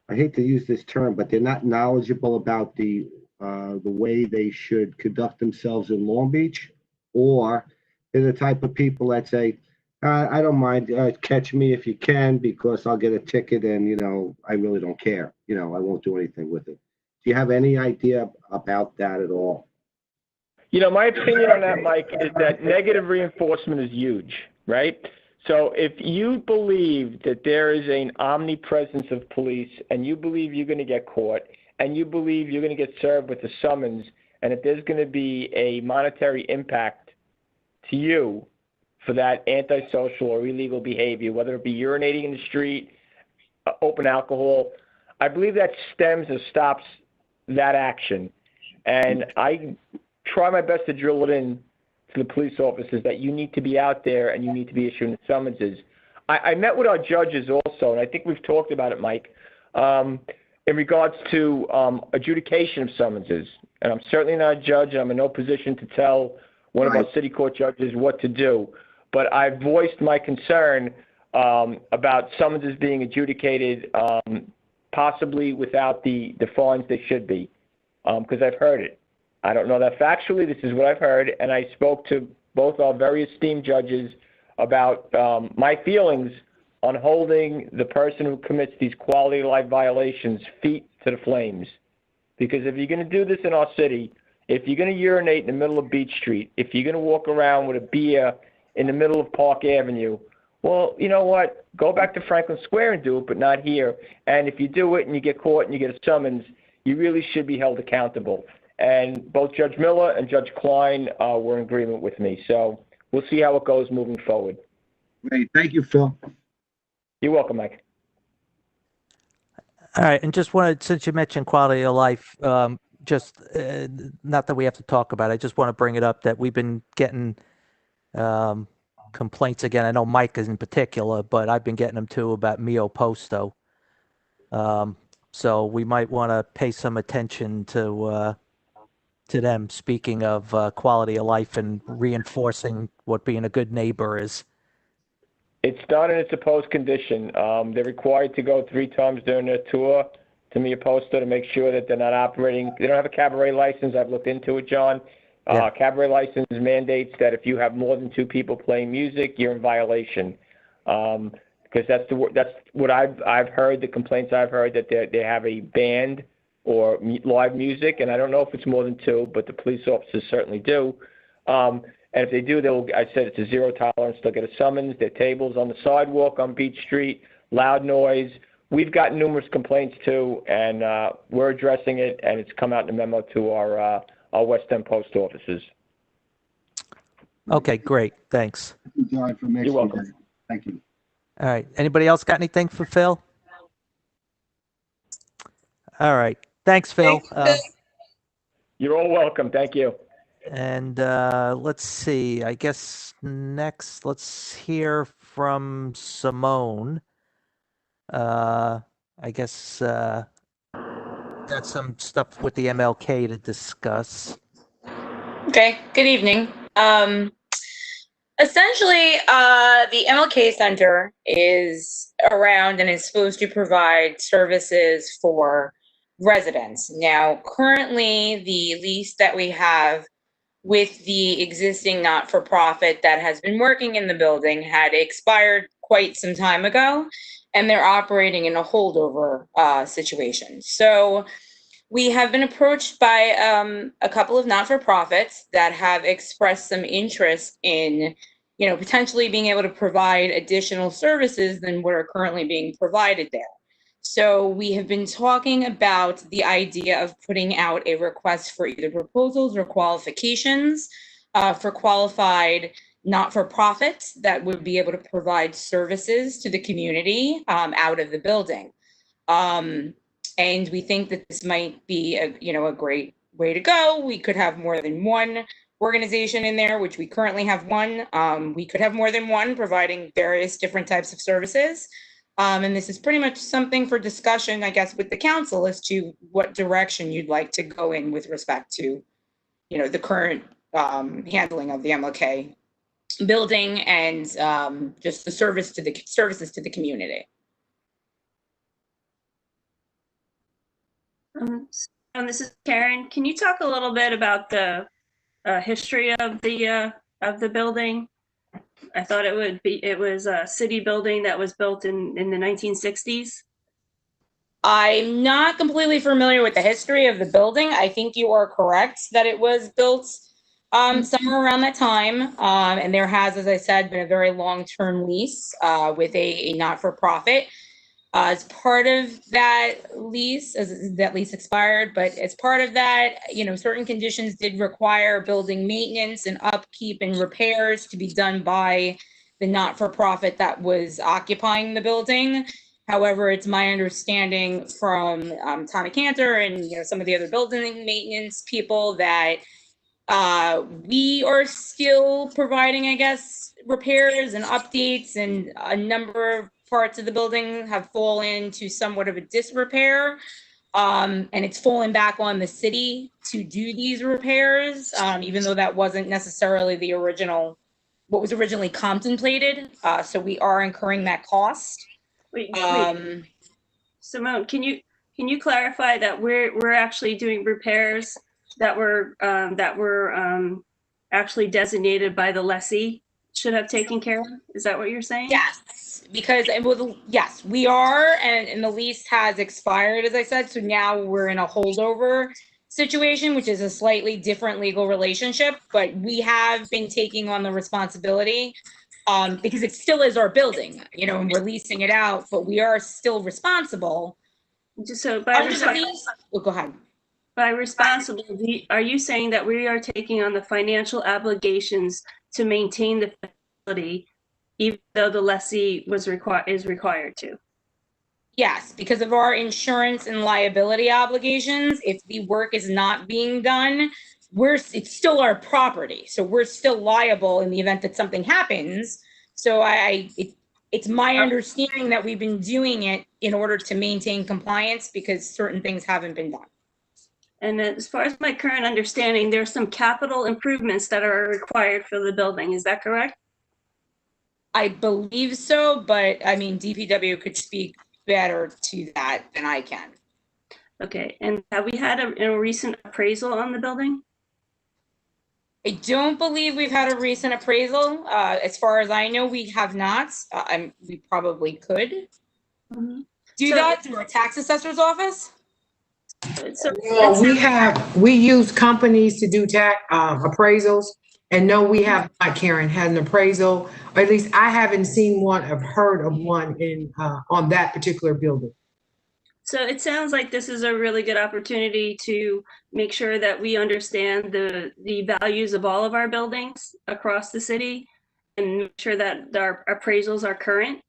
I hate to use this term, but they're not knowledgeable about the way they should conduct themselves in Long Beach? Or they're the type of people that say, I don't mind, catch me if you can, because I'll get a ticket and, you know, I really don't care. You know, I won't do anything with it. Do you have any idea about that at all? You know, my opinion on that, Mike, is that negative reinforcement is huge, right? So if you believe that there is an omnipresence of police and you believe you're going to get caught and you believe you're going to get served with a summons and that there's going to be a monetary impact to you for that antisocial or illegal behavior, whether it be urinating in the street, open alcohol, I believe that stems or stops that action. And I try my best to drill it in to the police officers that you need to be out there and you need to be issuing the summonses. I met with our judges also, and I think we've talked about it, Mike, in regards to adjudication of summonses. And I'm certainly not a judge, and I'm in no position to tell one of our city court judges what to do. But I've voiced my concern about summonses being adjudicated possibly without the fines they should be, because I've heard it. I don't know that factually. This is what I've heard, and I spoke to both our very esteemed judges about my feelings on holding the person who commits these quality of life violations feet to the flames. Because if you're going to do this in our city, if you're going to urinate in the middle of Beach Street, if you're going to walk around with a beer in the middle of Park Avenue, well, you know what? Go back to Franklin Square and do it, but not here. And if you do it and you get caught and you get a summons, you really should be held accountable. And both Judge Miller and Judge Klein were in agreement with me. So we'll see how it goes moving forward. Great. Thank you, Phil. You're welcome, Mike. All right, and just wanted, since you mentioned quality of life, just not that we have to talk about it, I just want to bring it up that we've been getting complaints again. I know Mike is in particular, but I've been getting them too about Mio Posto. So we might want to pay some attention to them. Speaking of quality of life and reinforcing what being a good neighbor is. It's done in its supposed condition. They're required to go 3 times during their tour to Mio Posto to make sure that they're not operating. They don't have a cabaret license. I've looked into it, John. Cabaret license mandates that if you have more than 2 people playing music, you're in violation. Because that's what I've heard. The complaints I've heard that they have a band or live music, and I don't know if it's more than 2, but the police officers certainly do. And if they do, I said it's a 0 tolerance. They'll get a summons. Their tables on the sidewalk on Beach Street, loud noise. We've gotten numerous complaints too, and we're addressing it, and it's come out in a memo to our West End post offices. Okay, great. Thanks. You're welcome. Thank you. All right. Anybody else got anything for Phil? All right. Thanks, Phil. You're all welcome. Thank you. And let's see. I guess next, let's hear from Simone. I guess got some stuff with the MLK to discuss. Okay. Good evening. Essentially, the MLK Center is around and is supposed to provide services for residents. Now, currently, the lease that we have with the existing not-for-profit that has been working in the building had expired quite some time ago, and they're operating in a holdover situation. So we have been approached by a couple of not-for-profits that have expressed some interest in, potentially being able to provide additional services than what are currently being provided there. So we have been talking about the idea of putting out a request for either proposals or qualifications for qualified not-for-profits that would be able to provide services to the community out of the building. And we think that this might be a great way to go. We could have more than one organization in there, which we currently have one. We could have more than one providing various different types of services. And this is pretty much something for discussion, I guess, with the council as to what direction you'd like to go in with respect to, the current handling of the MLK building and just the services to the community. This is Karen. Can you talk a little bit about the history of the building? I thought it was a city building that was built in the 1960s. I'm not completely familiar with the history of the building. I think you are correct that it was built somewhere around that time. And there has, as I said, been a very long-term lease with a not-for-profit. As part of that lease, as that lease expired, but as part of that, certain conditions did require building maintenance and upkeep and repairs to be done by the not-for-profit that was occupying the building. However, it's my understanding from Tommy Cantor and some of the other building maintenance people that we are still providing, I guess, repairs and updates, and a number of parts of the building have fallen to somewhat of a disrepair. And it's fallen back on the city to do these repairs, even though that wasn't necessarily what was originally contemplated. So we are incurring that cost. Wait. Simone, can you clarify that we're actually doing repairs that were actually designated by the lessee should have taken care of? Is that what you're saying? Yes, because yes, we are, and the lease has expired, as I said. So now we're in a holdover situation, which is a slightly different legal relationship. But we have been taking on the responsibility because it still is our building, and we're leasing it out, but we are still responsible. So go ahead. By responsible, are you saying that we are taking on the financial obligations to maintain the facility, even though the lessee is required to? Yes, because of our insurance and liability obligations. If the work is not being done, it's still our property, so we're still liable in the event that something happens. So it's my understanding that we've been doing it in order to maintain compliance because certain things haven't been done. And as far as my current understanding, there's some capital improvements that are required for the building. Is that correct? I believe so, but DPW could speak better to that than I can. Okay, and have we had a recent appraisal on the building? I don't believe we've had a recent appraisal. As far as I know, we have not. We probably could do that through our tax assessor's office. We use companies to do appraisals, and no, we have not, Karen, had an appraisal, or at least I haven't seen one. I've heard of one on that particular building. So it sounds like this is a really good opportunity to make sure that we understand the values of all of our buildings across the city and make sure that our appraisals are current,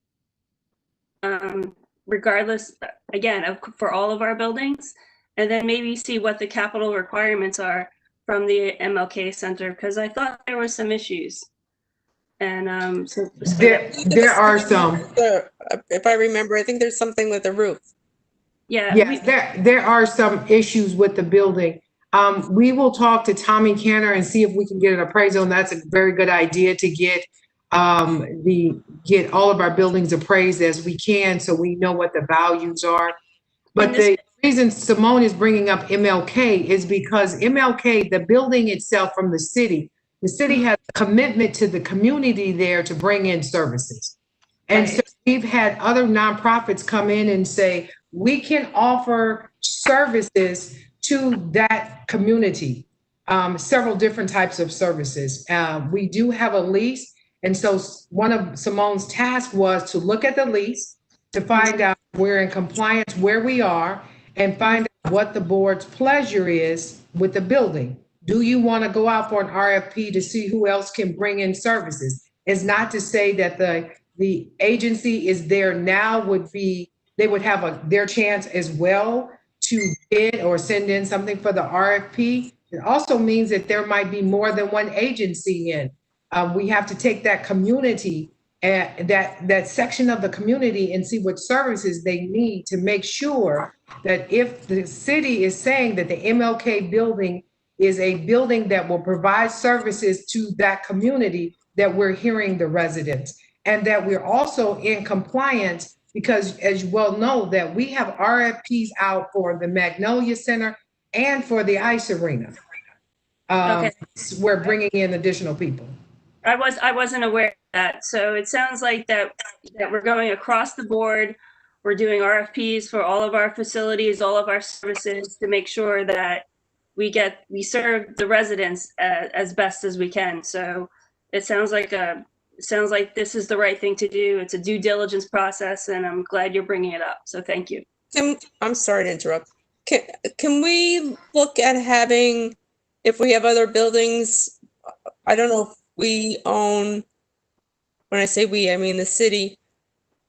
regardless, again, for all of our buildings. And then maybe see what the capital requirements are from the MLK Center, because I thought there were some issues. And there are some. If I remember, I think there's something with the roof. Yeah. Yes, there are some issues with the building. We will talk to Tommy Cantor and see if we can get an appraisal, and that's a very good idea to get all of our buildings appraised as we can, so we know what the values are. But the reason Simone is bringing up MLK is because MLK, the building itself from the city has a commitment to the community there to bring in services. And so we've had other nonprofits come in and say, we can offer services to that community, several different types of services. We do have a lease, And so one of Simone's tasks was to look at the lease, to find out we're in compliance where we are, and find out what the board's pleasure is with the building. Do you want to go out for an RFP to see who else can bring in services? It's not to say that the agency is there now they would have their chance as well to bid or send in something for the RFP. It also means that there might be more than one agency in. We have to take that community and that section of the community and see what services they need to make sure that if the city is saying that the MLK building is a building that will provide services to that community, that we're hearing the residents and that we're also in compliance, because as you well know that we have RFPs out for the Magnolia Center and for the ice arena. Okay. We're bringing in additional people. I wasn't aware of that. So it sounds like that we're going across the board. We're doing RFPs for all of our facilities, all of our services to make sure that we serve the residents as best as we can. So it sounds like this is the right thing to do. It's a due diligence process, and I'm glad you're bringing it up. So thank you. I'm sorry to interrupt. Can we look at having, if we have other buildings, I don't know if we own, when I say we, I mean the city,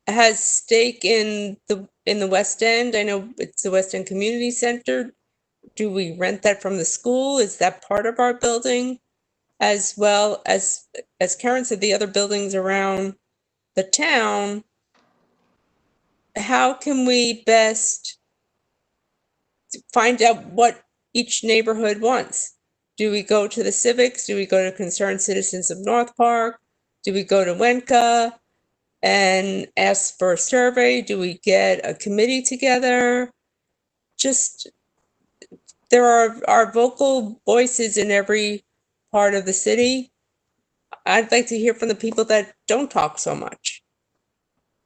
has stake in the West End. I know it's the West End Community Center. Do we rent that from the school? Is that part of our building? As well as Karen said, the other buildings around the town, how can we best find out what each neighborhood wants? Do we go to the civics? Do we go to Concerned Citizens of North Park? Do we go to WENCA and ask for a survey? Do we get a committee together? Just, there are vocal voices in every part of the city. I'd like to hear from the people that don't talk so much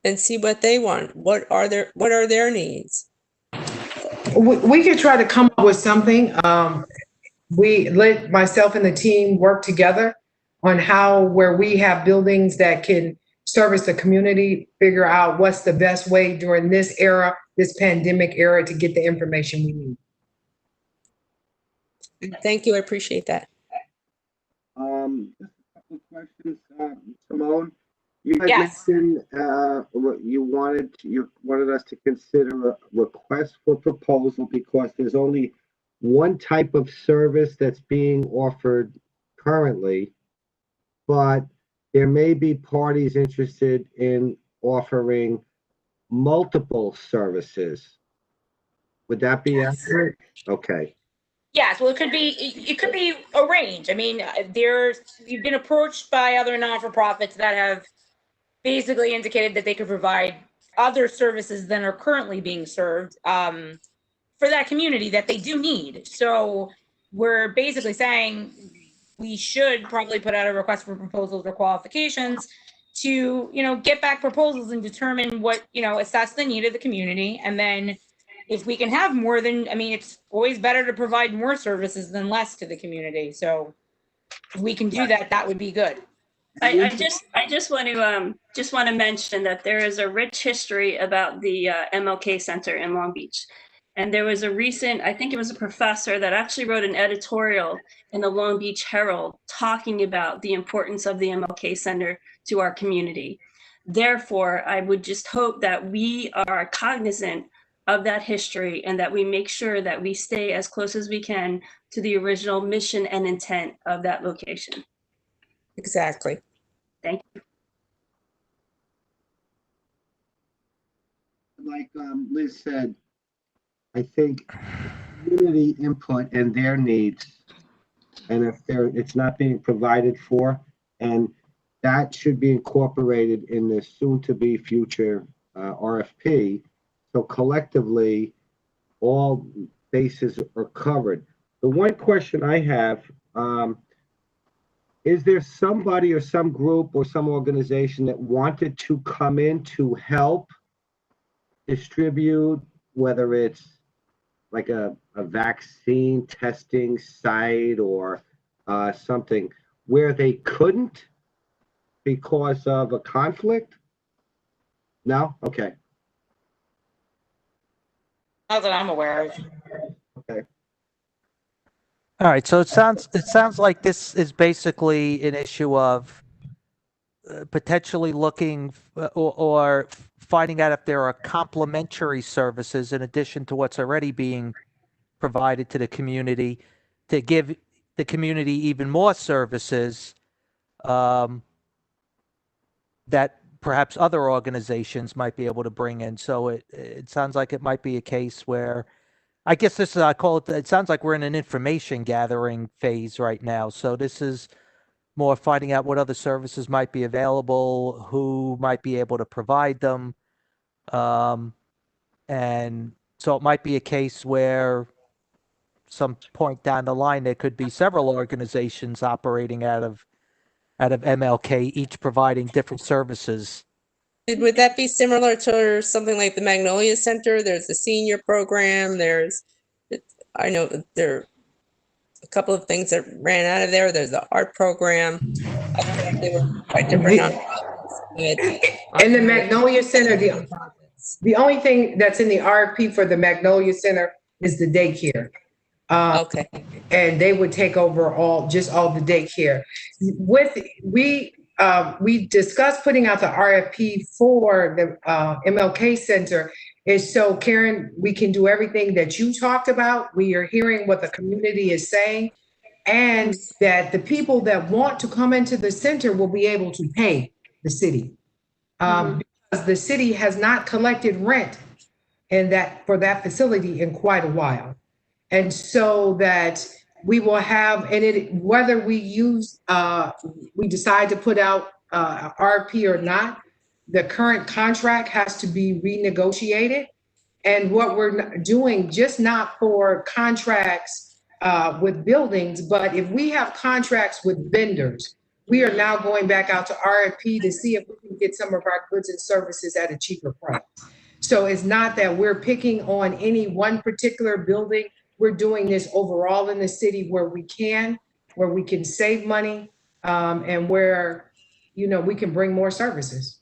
and see what they want. What are their needs? We could try to come up with something. We let myself and the team work together on where we have buildings that can service the community, figure out what's the best way during this era, this pandemic era, to get the information we need. Thank you. I appreciate that. Just a couple of questions, Simone. You had Yes. mentioned you wanted us to consider a request for proposal because there's only one type of service that's being offered currently, but there may be parties interested in offering multiple services. Would that be accurate? Okay. Yes, well, it could be arranged. I mean, you've been approached by other non-for-profits that have basically indicated that they could provide other services than are currently being served for that community that they do need. So we're basically saying we should probably put out a request for proposals or qualifications to, get back proposals and determine what, assess the need of the community. And then if we can have more than, it's always better to provide more services than less to the community. So if we can do that, that would be good. I just want to mention that there is a rich history about the MLK Center in Long Beach. And there was I think it was a professor that actually wrote an editorial in the Long Beach Herald talking about the importance of the MLK Center to our community. Therefore, I would just hope that we are cognizant of that history and that we make sure that we stay as close as we can to the original mission and intent of that location. Exactly. Thank you. Like Liz said, I think community input and their needs, and if it's not being provided for, and that should be incorporated in the soon-to-be future RFP. So collectively, all bases are covered. The one question I have, is there somebody or some group or some organization that wanted to come in to help distribute, whether it's like a vaccine testing site or something where they couldn't because of a conflict? No? Okay, Not that I'm aware of. okay. All right, so it sounds like this is basically an issue of potentially looking or finding out if there are complementary services in addition to what's already being provided to the community to give the community even more services that perhaps other organizations might be able to bring in. So it sounds like it might be a case where, I guess this is, I call it, it sounds like we're in an information gathering phase right now. So this is more finding out what other services might be available, who might be able to provide them. And so it might be a case where some point down the line, there could be several organizations operating out of MLK, each providing different services. Would that be similar to something like the Magnolia Center? There's a senior program. I know that there are a couple of things that ran out of there. There's the art program. I don't know if they were quite different nonprofits. And the Magnolia Center, the only thing that's in the RFP for the Magnolia Center is the daycare. Okay. And they would take over all the daycare. We discussed putting out the RFP for the MLK Center is so, Karen, we can do everything that you talked about. We are hearing what the community is saying, and that the people that want to come into the center will be able to pay the city. Because the city has not collected rent for that facility in quite a while. And so that we will have, whether we decide to put out RFP or not, the current contract has to be renegotiated. And what we're doing, just not for contracts with buildings, but if we have contracts with vendors, we are now going back out to RFP to see if we can get some of our goods and services at a cheaper price. So it's not that we're picking on any one particular building. We're doing this overall in the city where we can save money, and where, we can bring more services.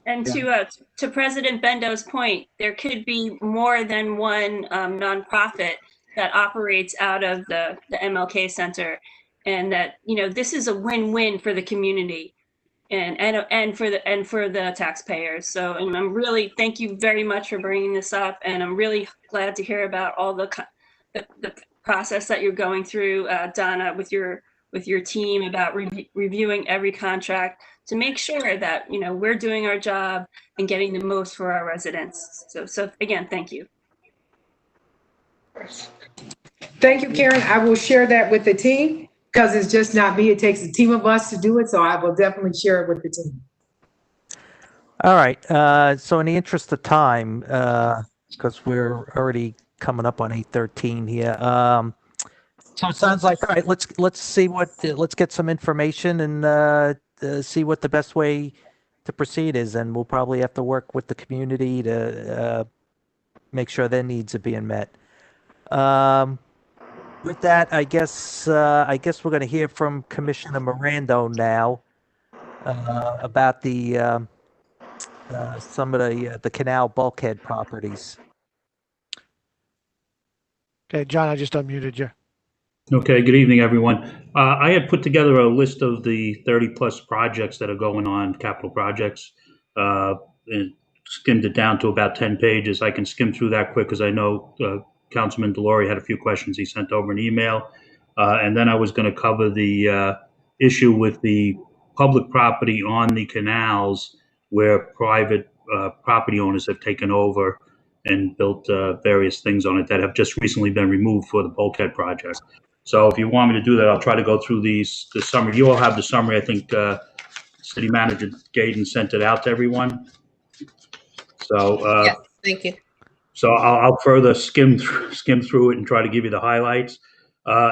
And to President Bendo's point, there could be more than one nonprofit that operates out of the MLK Center, and that this is a win-win for the community and for the taxpayers. So, and I'm really, thank you very much for bringing this up, and I'm really glad to hear about all the process that you're going through, Donna, with your team about reviewing every contract to make sure that we're doing our job and getting the most for our residents. So again, thank you. Thank you, Karen. I will share that with the team, because it's just not me. It takes a team of us to do it. So I will definitely share it with the team. All right. So in the interest of time, because we're already coming up on 8:13 here. So it sounds like, all right, let's get some information and see what the best way to proceed is. And we'll probably have to work with the community to make sure their needs are being met. With that, I guess we're going to hear from Commissioner Mirando now about some of the canal bulkhead properties. Okay, John, I just unmuted you. Okay, good evening, everyone. I had put together a list of the 30-plus projects that are going on, capital projects, and skimmed it down to about 10 pages. I can skim through that quick because I know Councilman Delory had a few questions he sent over an email. And then I was going to cover the issue with the public property on the canals where private property owners have taken over and built various things on it that have just recently been removed for the bulkhead project. So if you want me to do that, I'll try to go through the summary. You all have the summary. I think City Manager Gaydon sent it out to everyone. So Yes, thank you. So I'll further skim through it and try to give you the highlights.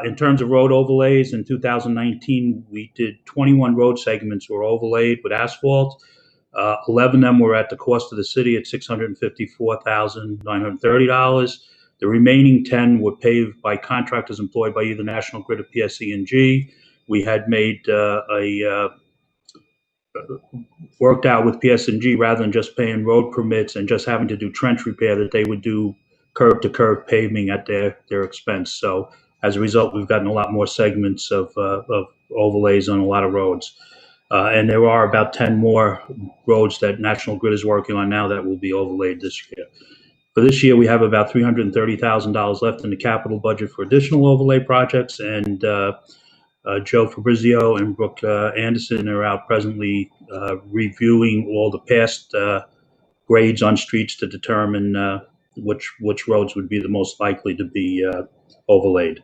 In terms of road overlays, in 2019, we did 21 road segments were overlaid with asphalt. 11 of them were at the cost of the city at $654,930. The remaining 10 were paved by contractors employed by either National Grid or PSE&G. We had made a worked out with PS&G, rather than just paying road permits and just having to do trench repair, that they would do curb to curb paving at their expense. So as a result, we've gotten a lot more segments of overlays on a lot of roads. And there are about 10 more roads that National Grid is working on now that will be overlaid this year. For this year, we have about $330,000 left in the capital budget for additional overlay projects, and Joe Fabrizio and Brooke Anderson are out presently reviewing all the past grades on streets to determine which roads would be the most likely to be overlaid.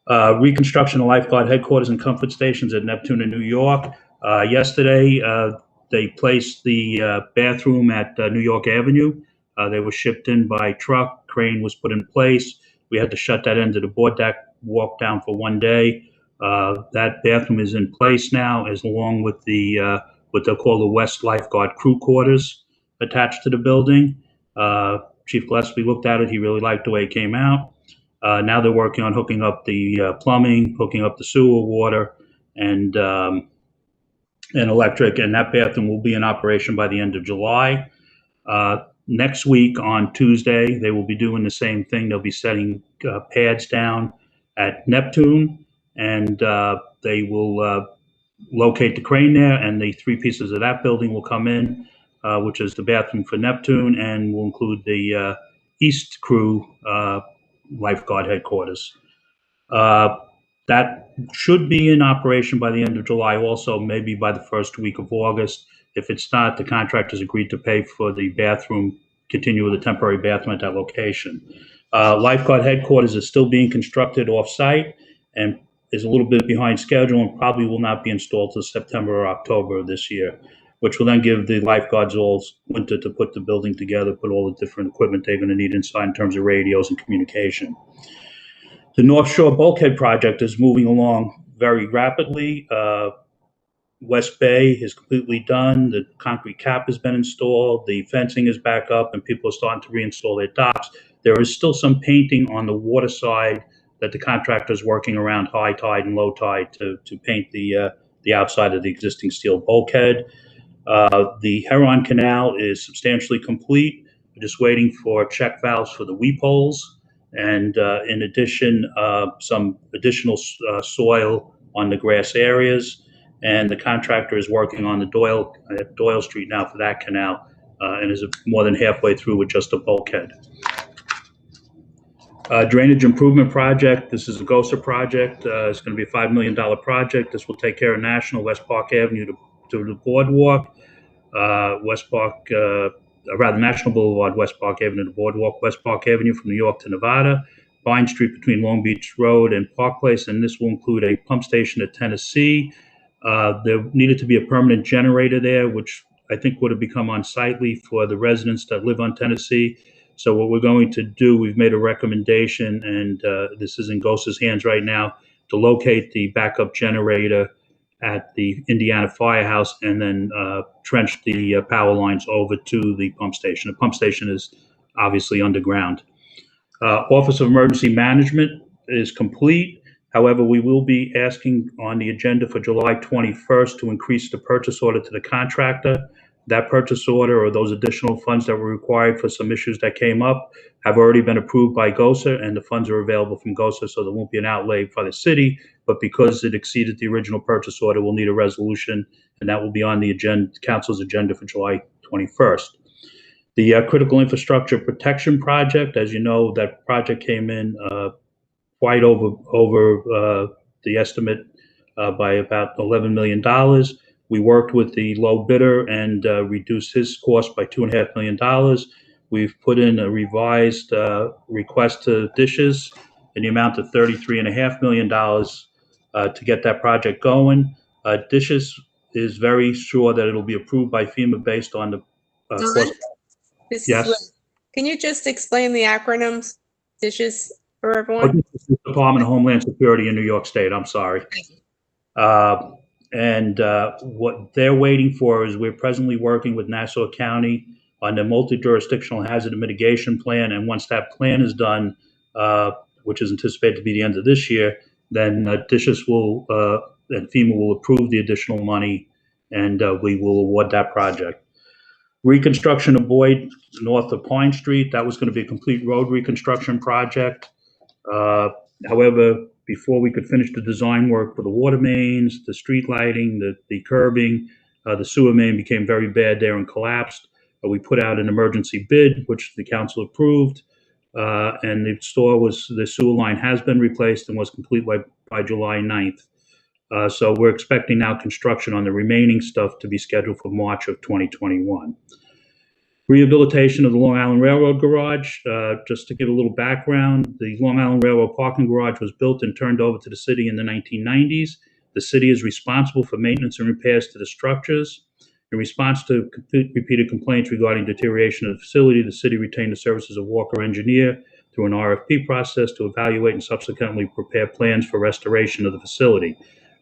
Reconstruction of lifeguard headquarters and comfort stations at Neptune in New York. Yesterday, they placed the bathroom at New York Avenue. They were shipped in by truck. Crane was put in place. We had to shut that end of the board deck walk down for one day. That bathroom is in place now, as along with the what they'll call the West Lifeguard crew quarters attached to the building. Chief Gillespie looked at it. He really liked the way it came out. Now they're working on hooking up the plumbing, hooking up the sewer water, and electric, and that bathroom will be in operation by the end of July. Next week on Tuesday, they will be doing the same thing. They'll be setting pads down at Neptune, and they will locate the crane there, and the three pieces of that building will come in, which is the bathroom for Neptune, and will include the East Crew lifeguard headquarters. That should be in operation by the end of July, also maybe by the first week of August. If it's not, the contractors agreed to pay for the bathroom, continue with the temporary bathroom at that location. Lifeguard headquarters is still being constructed off-site and is a little bit behind schedule and probably will not be installed till September or October of this year, which will then give the lifeguards all winter to put the building together, put all the different equipment they're going to need inside in terms of radios and communication. The North Shore Bulkhead project is moving along very rapidly. West Bay is completely done. The concrete cap has been installed. The fencing is back up, and people are starting to reinstall their docks. There is still some painting on the water side that the contractor is working around high tide and low tide to paint the outside of the existing steel bulkhead. The Heron Canal is substantially complete. We're just waiting for check valves for the weep holes, and in addition, some additional soil on the grass areas. And the contractor is working on the Doyle Street now for that canal, and is more than halfway through with just a bulkhead. Drainage improvement project. This is a GOSA project. It's going to be a $5 million project. This will take care of National, West Park Avenue to the boardwalk, National Boulevard, West Park Avenue to Boardwalk, West Park Avenue from New York to Nevada, Vine Street between Long Beach Road and Park Place, and this will include a pump station at Tennessee. There needed to be a permanent generator there, which I think would have become unsightly for the residents that live on Tennessee. So what we're going to do, we've made a recommendation, and this is in GOSA's hands right now, to locate the backup generator at the Indiana Firehouse and then trench the power lines over to the pump station. The pump station is obviously underground. Office of Emergency Management is complete. However, we will be asking on the agenda for July 21st to increase the purchase order to the contractor. That purchase order, or those additional funds that were required for some issues that came up, have already been approved by GOSA, and the funds are available from GOSA, so there won't be an outlay for the city. But because it exceeded the original purchase order, we'll need a resolution, and that will be on the agenda, council's agenda for July 21st. The Critical Infrastructure Protection Project, as you know, that project came in quite over the estimate by about $11 million. We worked with the low bidder and reduced his cost by $2.5 million. We've put in a revised request to Dishes in the amount of $33.5 million to get that project going. Dishes is very sure that it'll be approved by FEMA based on the cost. Yes. Can you just explain the acronyms, Dishes, for everyone? Department of Homeland Security in New York State. I'm sorry. And what they're waiting for is we're presently working with Nassau County on the multi-jurisdictional hazard mitigation plan. And once that plan is done, which is anticipated to be the end of this year, then Dishes will and FEMA will approve the additional money and we will award that project. Reconstruction of Boyd north of Pine Street, that was going to be a complete road reconstruction project. However, before we could finish the design work for the water mains, the street lighting, the curbing, the sewer main became very bad there and collapsed. We put out an emergency bid, which the council approved, and the sewer line has been replaced and was complete by July 9th. So we're expecting now construction on the remaining stuff to be scheduled for March of 2021. Rehabilitation of the Long Island Railroad Garage. Just to give a little background, the Long Island Railroad parking garage was built and turned over to the city in the 1990s. The city is responsible for maintenance and repairs to the structures. In response to repeated complaints regarding deterioration of the facility, the city retained the services of Walker Engineer through an RFP process to evaluate and subsequently prepare plans for restoration of the facility.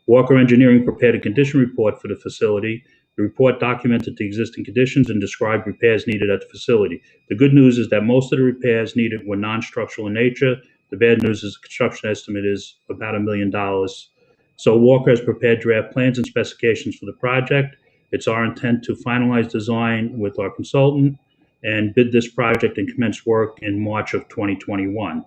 Walker Engineering prepared a condition report for the facility. The report documented the existing conditions and described repairs needed at the facility. The good news is that most of the repairs needed were non-structural in nature. The bad news is the construction estimate is about $1 million. So Walker has prepared draft plans and specifications for the project. It's our intent to finalize design with our consultant and bid this project and commence work in March of 2021.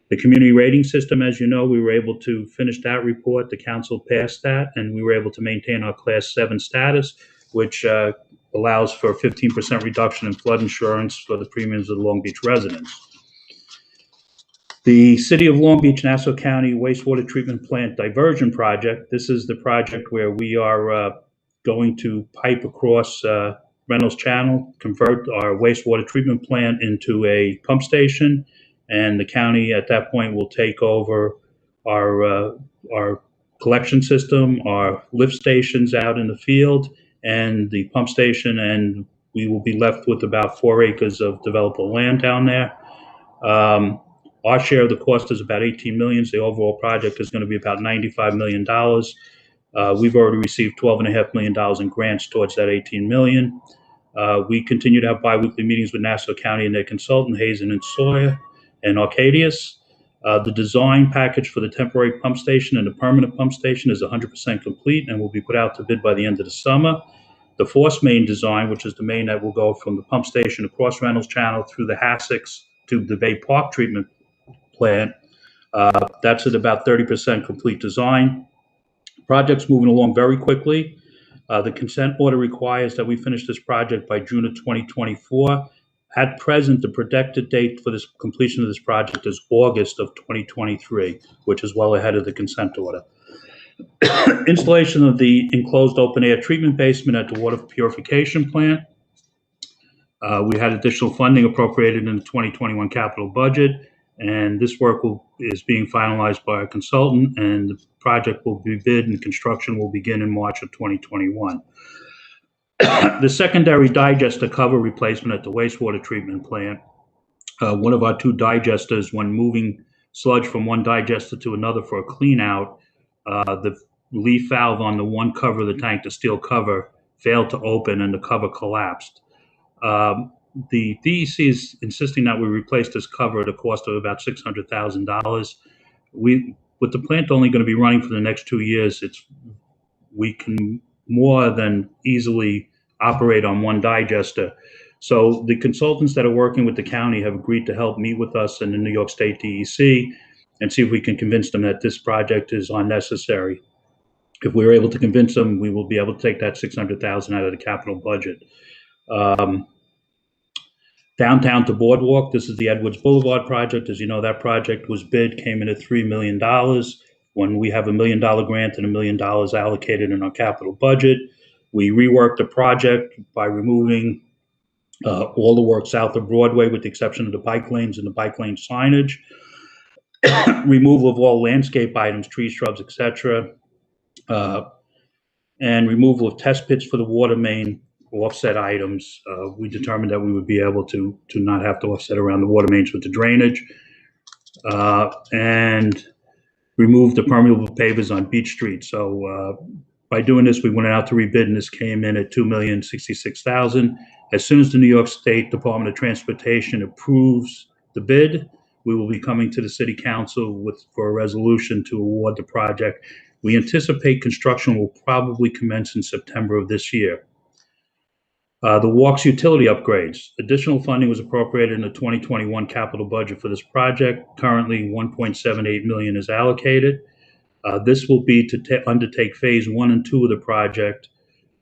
The community rating system, as you know, we were able to finish that report. The council passed that, and we were able to maintain our Class 7 status, which allows for a 15% reduction in flood insurance for the premiums of the Long Beach residents. The City of Long Beach, Nassau County Wastewater Treatment Plant Diversion Project. This is the project where we are going to pipe across Reynolds Channel, convert our wastewater treatment plant into a pump station, and the county at that point will take over our collection system, our lift stations out in the field, and the pump station, and we will be left with about 4 acres of developable land down there. Our share of the cost is about $18 million. The overall project is going to be about $95 million. We've already received $12.5 million in grants towards that $18 million. We continue to have biweekly meetings with Nassau County and their consultant, Hazen and Sawyer and Arcadius. The design package for the temporary pump station and the permanent pump station is 100% complete and will be put out to bid by the end of the summer. The force main design, which is the main that will go from the pump station across Reynolds Channel through the Hassocks to the Bay Park treatment plant, that's at about 30% complete design. Project's moving along very quickly. The consent order requires that we finish this project by June of 2024. At present, the projected date for this completion of this project is August of 2023, which is well ahead of the consent order. Installation of the enclosed open-air treatment basement at the water purification plant. We had additional funding appropriated in the 2021 capital budget, and this work is being finalized by our consultant, and the project will be bid and construction will begin in March of 2021. The secondary digester cover replacement at the wastewater treatment plant. One of our 2 digesters, when moving sludge from one digester to another for a clean out, the relief valve on the one cover of the tank, the steel cover, failed to open and the cover collapsed. The DEC is insisting that we replace this cover at a cost of about $600,000. With the plant only going to be running for the next 2 years, we can more than easily operate on one digester. So the consultants that are working with the county have agreed to help meet with us and the New York State DEC and see if we can convince them that this project is unnecessary. If we're able to convince them, we will be able to take that $600,000 out of the capital budget. Downtown to Boardwalk, this is the Edwards Boulevard project. As you know, that project was bid, came in at $3 million. When we have $1 million grant and $1 million allocated in our capital budget, we reworked the project by removing all the work south of Broadway with the exception of the bike lanes and the bike lane signage, removal of all landscape items, trees, shrubs, etc., and removal of test pits for the water main offset items. We determined that we would be able to not have to offset around the water mains with the drainage, and remove the permeable pavers on Beach Street. So by doing this, we went out to rebid, and this came in at $2,066,000. As soon as the New York State Department of Transportation approves the bid, we will be coming to the City Council for a resolution to award the project. We anticipate construction will probably commence in September of this year. The walks utility upgrades. Additional funding was appropriated in the 2021 capital budget for this project. Currently, $1.78 million is allocated. This will be to undertake phase 1 and 2 of the project,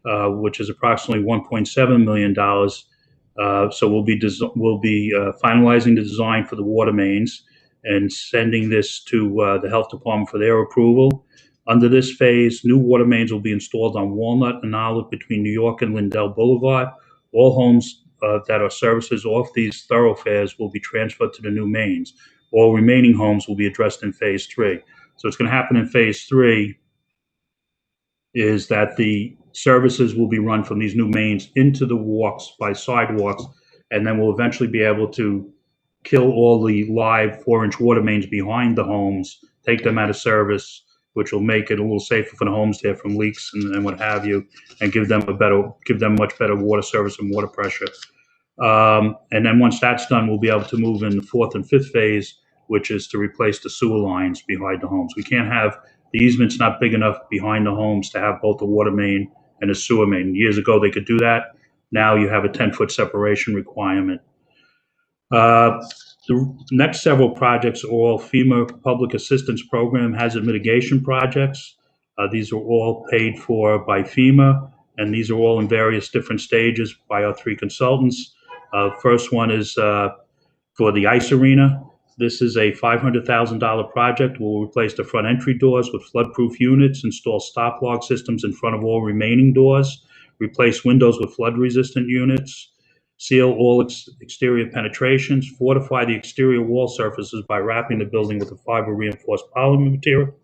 which is approximately $1.7 million. So we'll be finalizing the design for the water mains and sending this to the health department for their approval. Under this phase, new water mains will be installed on Walnut and Olive between New York and Lindell Boulevard. All homes that are services off these thoroughfares will be transferred to the new mains. All remaining homes will be addressed in phase 3. So what's going to happen in phase 3 is that the services will be run from these new mains into the walks by sidewalks, and then we'll eventually be able to kill all the live 4-inch water mains behind the homes, take them out of service, which will make it a little safer for the homes there from leaks and what have you, and give them much better water service and water pressure. And then once that's done, we'll be able to move in the 4th and 5th phase, which is to replace the sewer lines behind the homes. We can't have the easement's not big enough behind the homes to have both the water main and a sewer main. Years ago, they could do that. Now you have a 10-foot separation requirement. The next several projects are all FEMA Public Assistance Program hazard mitigation projects. These are all paid for by FEMA, and these are all in various different stages by our 3 consultants. First one is for the ice arena. This is a $500,000 project. We'll replace the front entry doors with flood-proof units, install stop log systems in front of all remaining doors, replace windows with flood-resistant units, seal all exterior penetrations, fortify the exterior wall surfaces by wrapping the building with a fiber-reinforced polymer material.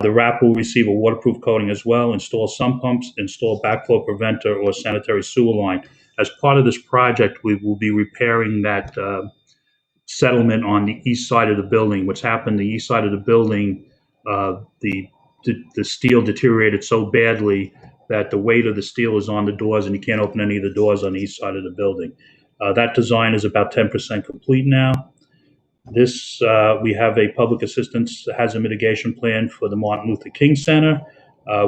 The wrap will receive a waterproof coating as well, install sump pumps, install backflow preventer or sanitary sewer line. As part of this project, we will be repairing that settlement on the east side of the building. What's happened, the east side of the building, the steel deteriorated so badly that the weight of the steel is on the doors and you can't open any of the doors on the east side of the building. That design is about 10% complete now. This, we have a public assistance hazard mitigation plan for the Martin Luther King Center.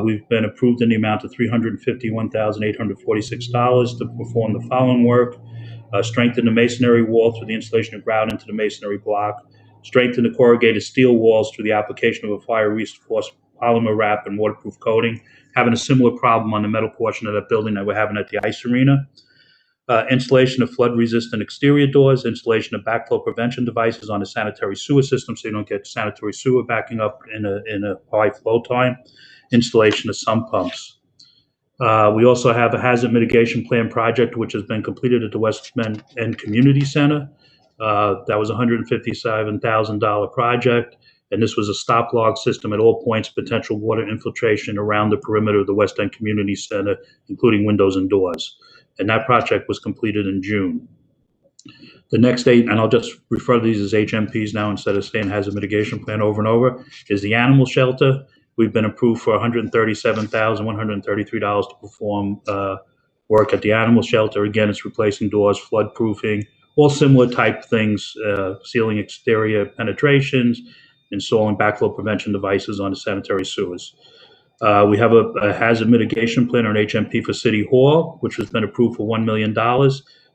We've been approved in the amount of $351,846 to perform the following work. Strengthen the masonry wall through the installation of grout into the masonry block. Strengthen the corrugated steel walls through the application of a fire-reinforced polymer wrap and waterproof coating. Having a similar problem on the metal portion of that building that we're having at the ice arena. Installation of flood-resistant exterior doors. Installation of backflow prevention devices on the sanitary sewer system so you don't get sanitary sewer backing up in a high flow time. Installation of sump pumps. We also have a hazard mitigation plan project, which has been completed at the West End Community Center. That was a $157,000 project, and this was a stop log system at all points, potential water infiltration around the perimeter of the West End Community Center, including windows and doors. And that project was completed in June. The next 8, and I'll just refer to these as HMPs now instead of saying hazard mitigation plan over and over, is the animal shelter. We've been approved for $137,133 to perform work at the animal shelter. Again, it's replacing doors, flood proofing, all similar type things, sealing exterior penetrations, installing backflow prevention devices on the sanitary sewers. We have a hazard mitigation plan or an HMP for City Hall, which has been approved for $1 million.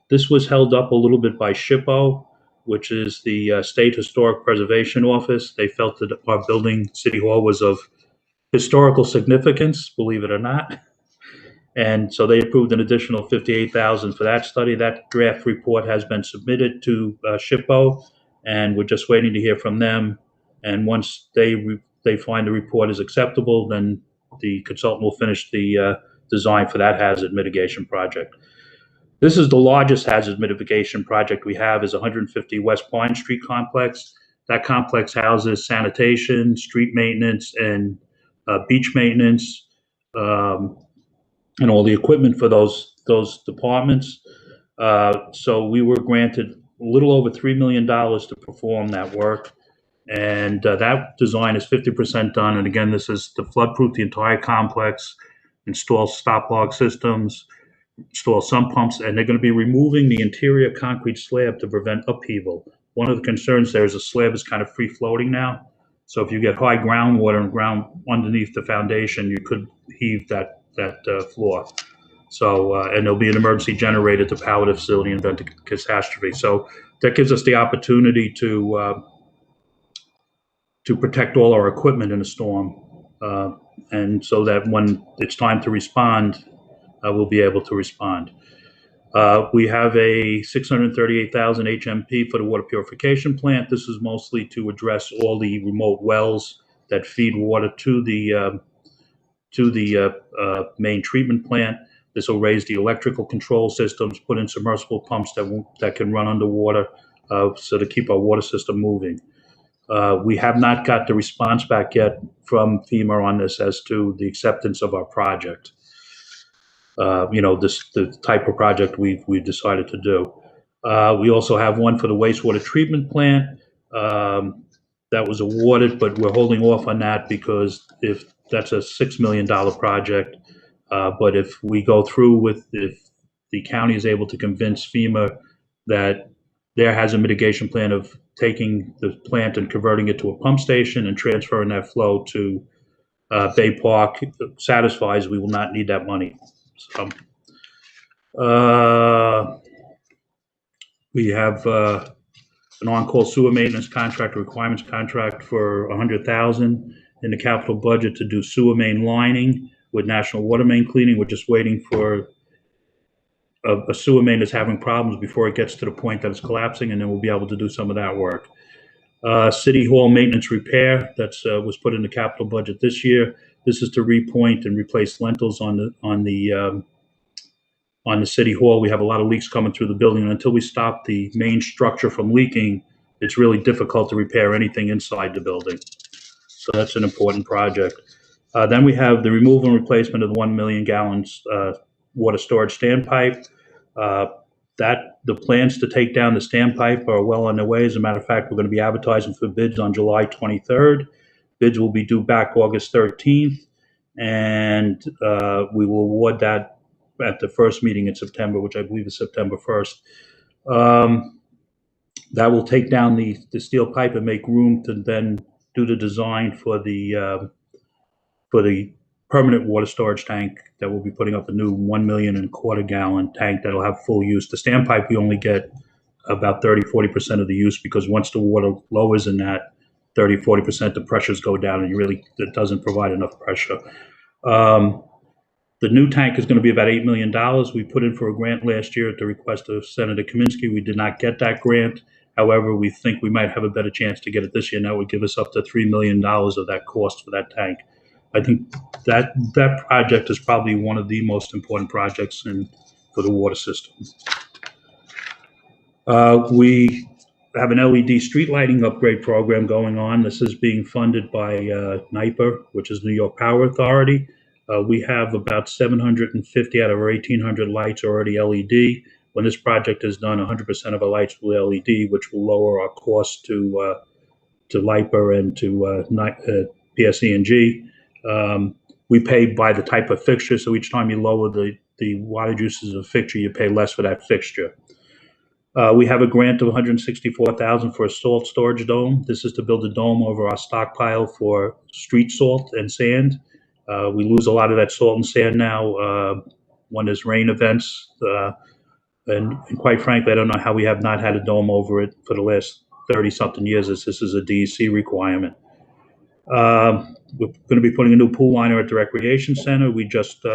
This was held up a little bit by SHPO, which is the State Historic Preservation Office. They felt that our building, City Hall, was of historical significance, believe it or not. And so they approved an additional $58,000 for that study. That draft report has been submitted to SHPO, and we're just waiting to hear from them. And once they find the report is acceptable, then the consultant will finish the design for that hazard mitigation project. This is the largest hazard mitigation project we have, is 150 West Pine Street complex. That complex houses sanitation, street maintenance, and beach maintenance, and all the equipment for those departments. So we were granted a little over $3 million to perform that work. And that design is 50% done. And again, this is to flood-proof the entire complex, install stop log systems, install sump pumps, and they're going to be removing the interior concrete slab to prevent upheaval. One of the concerns there is the slab is kind of free-floating now. So if you get high groundwater and ground underneath the foundation, you could heave that floor. So, and there'll be an emergency generator to power the facility in event of catastrophe. So that gives us the opportunity to protect all our equipment in a storm. And so that when it's time to respond, we'll be able to respond. We have a $638,000 HMP for the water purification plant. This is mostly to address all the remote wells that feed water to the main treatment plant. This will raise the electrical control systems, put in submersible pumps that can run underwater, so to keep our water system moving. We have not got the response back yet from FEMA on this as to the acceptance of our project. The type of project we've decided to do. We also have one for the wastewater treatment plant that was awarded, but we're holding off on that because if that's a $6 million project. But if we go through if the county is able to convince FEMA that there has a mitigation plan of taking the plant and converting it to a pump station and transferring that flow to Bay Park satisfies, we will not need that money. So, we have an on-call sewer maintenance contract, requirements contract for $100,000 in the capital budget to do sewer main lining with National Water Main Cleaning. We're just waiting for a sewer main that's having problems before it gets to the point that it's collapsing, and then we'll be able to do some of that work. City Hall maintenance repair that's was put in the capital budget this year. This is to repoint and replace lentils on the City Hall. We have a lot of leaks coming through the building, and until we stop the main structure from leaking, it's really difficult to repair anything inside the building. So that's an important project. Then we have the removal and replacement of the 1 million gallons water storage standpipe. The plans to take down the standpipe are well on their way. As a matter of fact, we're going to be advertising for bids on July 23rd. Bids will be due back August 13th, and we will award that at the first meeting in September, which I believe is September 1st. That will take down the steel pipe and make room to then do the design for the permanent water storage tank that will be putting up a new 1.25 million gallon tank that'll have full use. The standpipe, we only get about 30–40% of the use because once the water lowers in that 30–40%, the pressures go down and it doesn't provide enough pressure. The new tank is going to be about $8 million. We put in for a grant last year at the request of Senator Kaminsky. We did not get that grant. However, we think we might have a better chance to get it this year. Now would give us up to $3 million of that cost for that tank. I think that project is probably one of the most important projects for the water system. We have an LED street lighting upgrade program going on. This is being funded by NYPA, which is New York Power Authority. We have about 750 out of our 1,800 lights already LED. When this project is done, 100% of our lights will LED, which will lower our cost to LIPA and to PSE&G. We pay by the type of fixture, so each time you lower the wattage uses of a fixture, you pay less for that fixture. We have a grant of $164,000 for a salt storage dome. This is to build a dome over our stockpile for street salt and sand. We lose a lot of that salt and sand now when there's rain events. And quite frankly, I don't know how we have not had a dome over it for the last 30-something years, as this is a DEC requirement. We're going to be putting a new pool liner at the recreation center. We just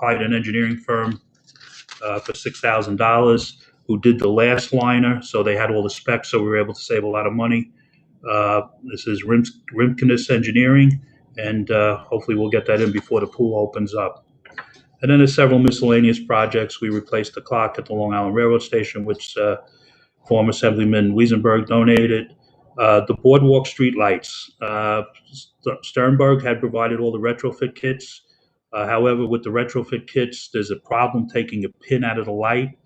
hired an engineering firm for $6,000 who did the last liner, so they had all the specs, so we were able to save a lot of money. This is Rimkiness Engineering, and hopefully we'll get that in before the pool opens up. And then there's several miscellaneous projects. We replaced the clock at the Long Island Railroad Station, which former Assemblyman Wiesenberg donated. The boardwalk street lights. Sternberg had provided all the retrofit kits. However, with the retrofit kits, there's a problem taking a pin out of the light.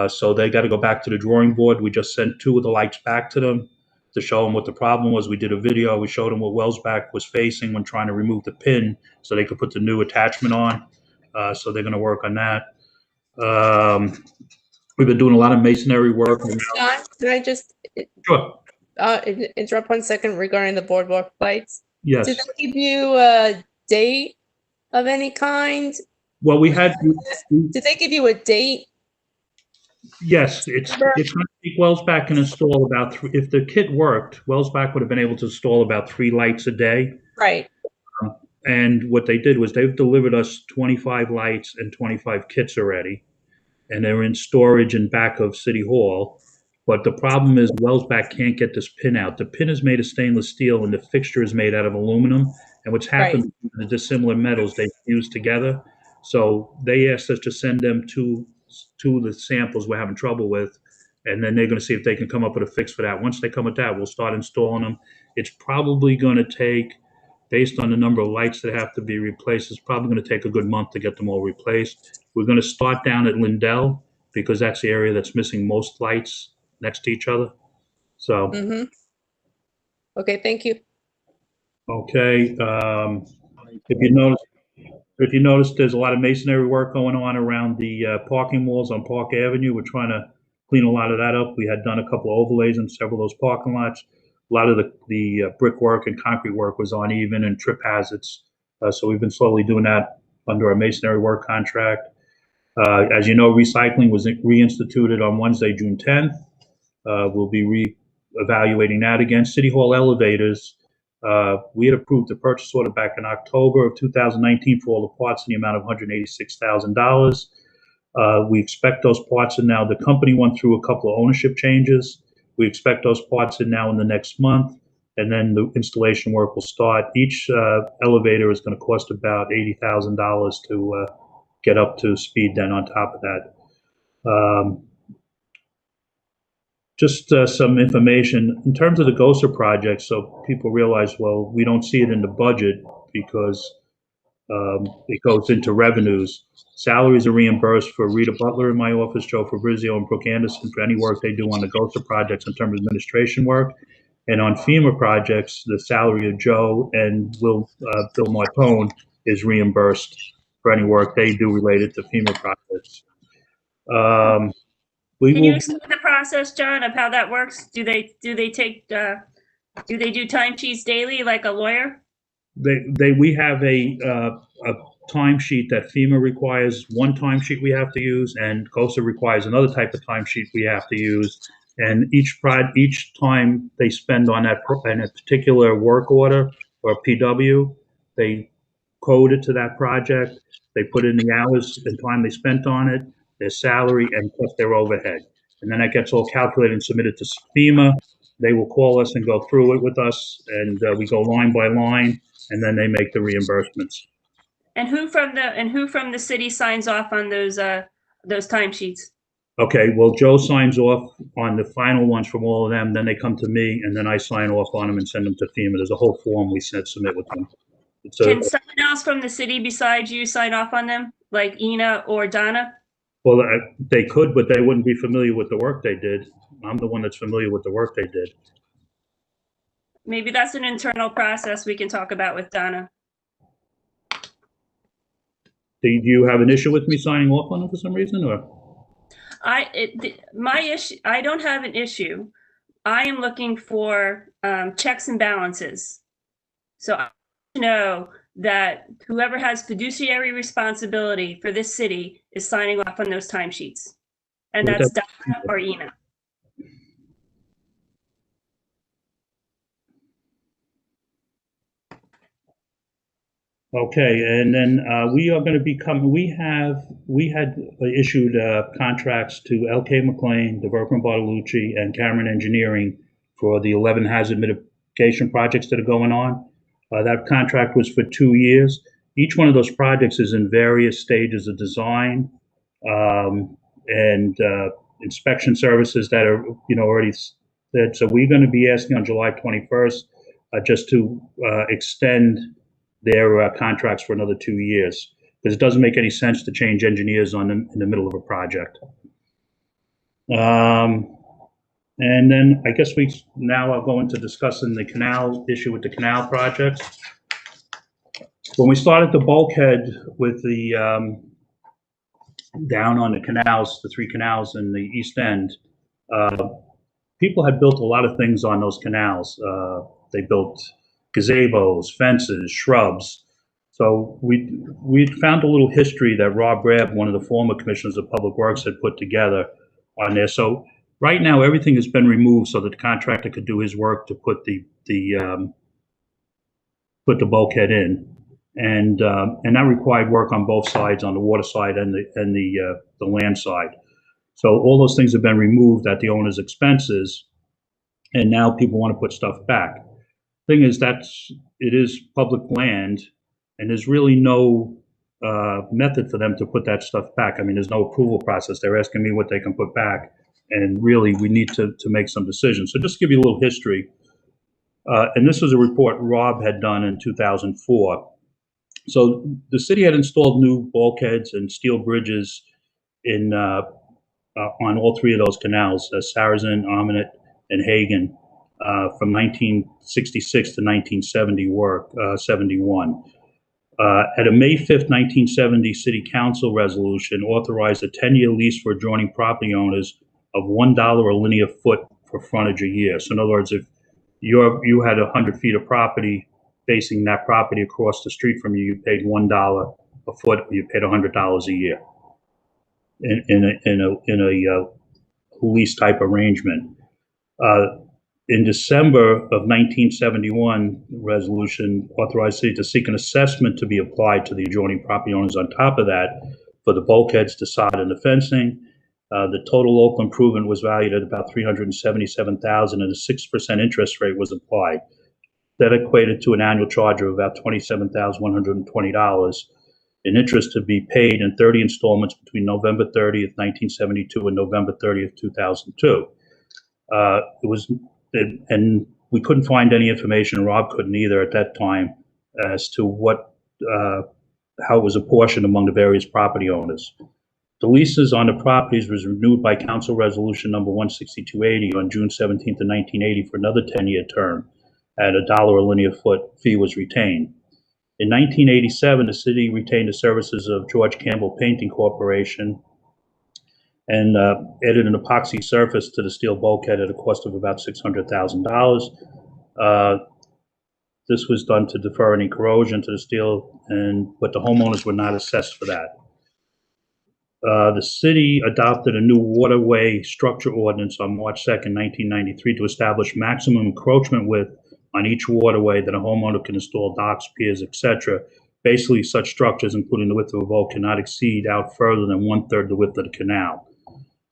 So they got to go back to the drawing board. We just sent 2 of the lights back to them to show them what the problem was. We did a video. We showed them what Wellsback was facing when trying to remove the pin so they could put the new attachment on. So they're going to work on that. We've been doing a lot of masonry work. John, can I just? Sure. interrupt 1 second regarding the boardwalk lights. Yes. Did they give you a date of any kind? Well, we had, Did they give you a date? yes, it's going to take Wellsback can install about if the kit worked, Wellsback would have been able to install about 3 lights a day. Right. And what they did was they've delivered us 25 lights and 25 kits already. And they're in storage in back of City Hall. But the problem is Wellsback can't get this pin out. The pin is made of stainless steel and the fixture is made out of aluminum. And what's happened, the dissimilar metals, they fuse together. So they asked us to send them to the samples we're having trouble with. And then they're going to see if they can come up with a fix for that. Once they come with that, we'll start installing them. It's probably going to take, based on the number of lights that have to be replaced, it's probably going to take a good month to get them all replaced. We're going to start down at Lindell because that's the area that's missing most lights next to each other. So, Okay, thank you. okay. If you notice, there's a lot of masonry work going on around the parking walls on Park Avenue. We're trying to clean a lot of that up. We had done a couple of overlays in several of those parking lots. A lot of the brickwork and concrete work was uneven and trip hazards. So we've been slowly doing that under our masonry work contract. As you know, recycling was reinstituted on Wednesday, June 10th. We'll be re-evaluating that again. City Hall elevators, we had approved the purchase order back in October of 2019 for all the parts in the amount of $186,000. We expect those parts in now. The company went through a couple of ownership changes. We expect those parts in now in the next month, and then the installation work will start. Each elevator is going to cost about $80,000 to get up to speed then on top of that. Just some information in terms of the GOSA project, so people realize, well, we don't see it in the budget because it goes into revenues. Salaries are reimbursed for Rita Butler in my office, Joe Fabrizio, and Brooke Anderson for any work they do on the GOSA projects in terms of administration work. And on FEMA projects, the salary of Joe and Bill Martone is reimbursed for any work they do related to FEMA projects. Can you explain the process, John, of how that works? Do they do timesheets daily like a lawyer? We have a timesheet that FEMA requires, one timesheet we have to use, and GOSA requires another type of timesheet we have to use. And each time they spend on that in a particular work order or PW, they code it to that project. They put in the hours and time they spent on it, their salary, and plus their overhead. And then that gets all calculated and submitted to FEMA. They will call us and go through it with us, and we go line by line, and then they make the reimbursements. And who from the city signs off on those timesheets? Okay, well, Joe signs off on the final ones from all of them, then they come to me, and then I sign off on them and send them to FEMA. There's a whole form we submit with them. Can someone else from the city besides you sign off on them, like Ina or Donna? Well, they could, but they wouldn't be familiar with the work they did. I'm the one that's familiar with the work they did. Maybe that's an internal process we can talk about with Donna. Do you have an issue with me signing off on it for some reason, or? My issue, I don't have an issue. I am looking for checks and balances. So I know that whoever has fiduciary responsibility for this city is signing off on those timesheets. And that's Donna or Ina. Okay, and then we are going to become, we had issued contracts to LK McLean, DeVerker & Bartolucci, and Cameron Engineering for the 11 hazard mitigation projects that are going on. That contract was for 2 years. Each one of those projects is in various stages of design and inspection services that are, already said. So we're going to be asking on July 21st just to extend their contracts for another 2 years, because it doesn't make any sense to change engineers in the middle of a project. And then I guess now I'll go into discussing the canal issue with the canal projects. When we started the bulkhead with the down on the canals, the 3 canals in the east end, people had built a lot of things on those canals. They built gazebos, fences, shrubs. So we found a little history that Rob Rabb, one of the former commissioners of Public Works, had put together on there. So right now, everything has been removed so that the contractor could do his work to put the bulkhead in, and that required work on both sides, on the water side and the land side. So all those things have been removed at the owner's expenses, and now people want to put stuff back. Thing is, it is public land, and there's really no method for them to put that stuff back. I mean, there's no approval process. They're asking me what they can put back, and really we need to make some decisions. So just to give you a little history, and this was a report Rob had done in 2004. So the city had installed new bulkheads and steel bridges in on all three of those canals, Sarrazin, Arminet, and Hagen, from 1966 to 1971. At a May 5th, 1970 City Council resolution authorized a 10-year lease for adjoining property owners of $1 a linear foot for frontage a year. So in other words, if you had 100 feet of property facing that property across the street from you, you paid $1 a foot, or you paid $100 a year in a lease type arrangement. In December of 1971, resolution authorized city to seek an assessment to be applied to the adjoining property owners on top of that for the bulkheads, the sod, and the fencing. The total local improvement was valued at about $377,000, and a 6% interest rate was applied. That equated to an annual charge of about $27,120, and interest to be paid in 30 installments between November 30th, 1972 and November 30th, 2002. And we couldn't find any information, Rob couldn't either at that time, as to how it was apportioned among the various property owners. The leases on the properties was renewed by Council Resolution number 16280 on June 17th of 1980 for another 10-year term at $1 a linear foot fee was retained. In 1987, the city retained the services of George Campbell Painting Corporation and added an epoxy surface to the steel bulkhead at a cost of about $600,000. This was done to defer any corrosion to the steel, but the homeowners were not assessed for that. The city adopted a new waterway structure ordinance on March 2nd, 1993 to establish maximum encroachment width on each waterway that a homeowner can install docks, piers, etc. Basically, such structures, including the width of a boat, cannot exceed out further than 1/3 the width of the canal.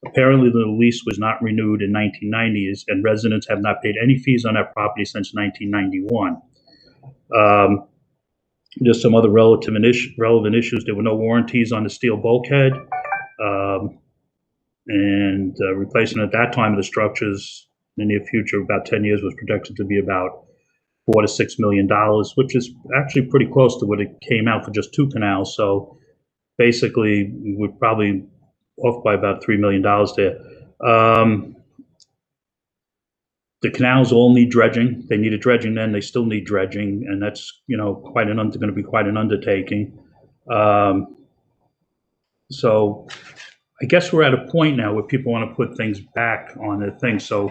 Apparently, the lease was not renewed in 1990s, and residents have not paid any fees on that property since 1991. Just some other relevant issues. There were no warranties on the steel bulkhead, and replacement at that time of the structures in the near future, about 10 years, was projected to be about $4 to $6 million, which is actually pretty close to what it came out for just two canals. So basically, we're probably off by about $3 million there. The canals all need dredging. They needed dredging then. They still need dredging, and that's going to be quite an undertaking. So I guess we're at a point now where people want to put things back on their things. So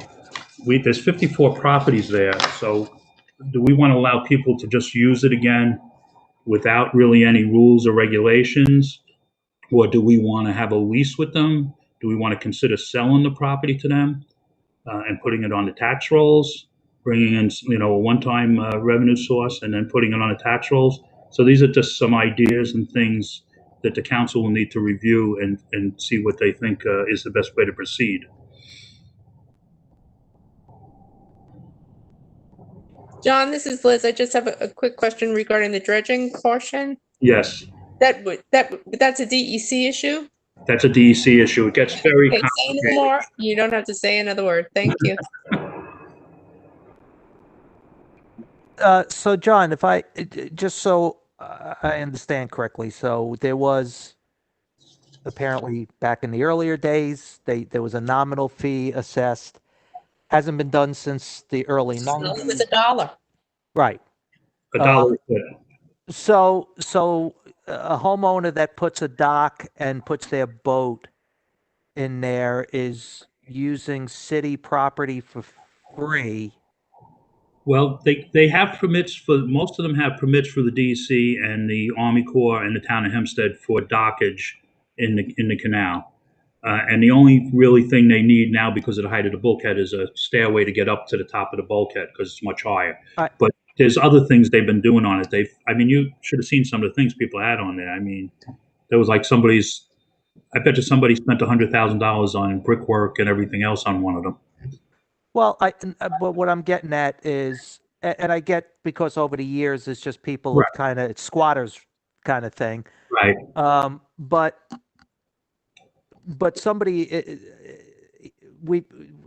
there's 54 properties there. So do we want to allow people to just use it again without really any rules or regulations? Or do we want to have a lease with them? Do we want to consider selling the property to them and putting it on the tax rolls, bringing in a one-time revenue source and then putting it on the tax rolls? So these are just some ideas and things that the council will need to review and see what they think is the best way to proceed. John, this is Liz. I just have a quick question regarding the dredging portion. Yes. That's a DEC issue? That's a DEC issue. It gets very Okay, complicated. say no more. You don't have to say another word. Thank you. So John, if just so I understand correctly, so there was apparently back in the earlier days, there was a nominal fee assessed. Hasn't been done since the early 90s. It was $1. Right. $1. So a homeowner that puts a dock and puts their boat in there is using city property for free. Well, they have permits for, most of them have permits for the DEC and the Army Corps and the town of Hempstead for dockage in the canal. And the only really thing they need now because of the height of the bulkhead is a stairway to get up to the top of the bulkhead because it's much higher. But there's other things they've been doing on it. I mean, you should have seen some of the things people had on there. I mean, there was like I bet you somebody spent $100,000 on brickwork and everything else on one of them. Well, but what I'm getting at is, and I get because over the years it's just people Right. have kind of, it's squatters kind of thing. Right. But somebody,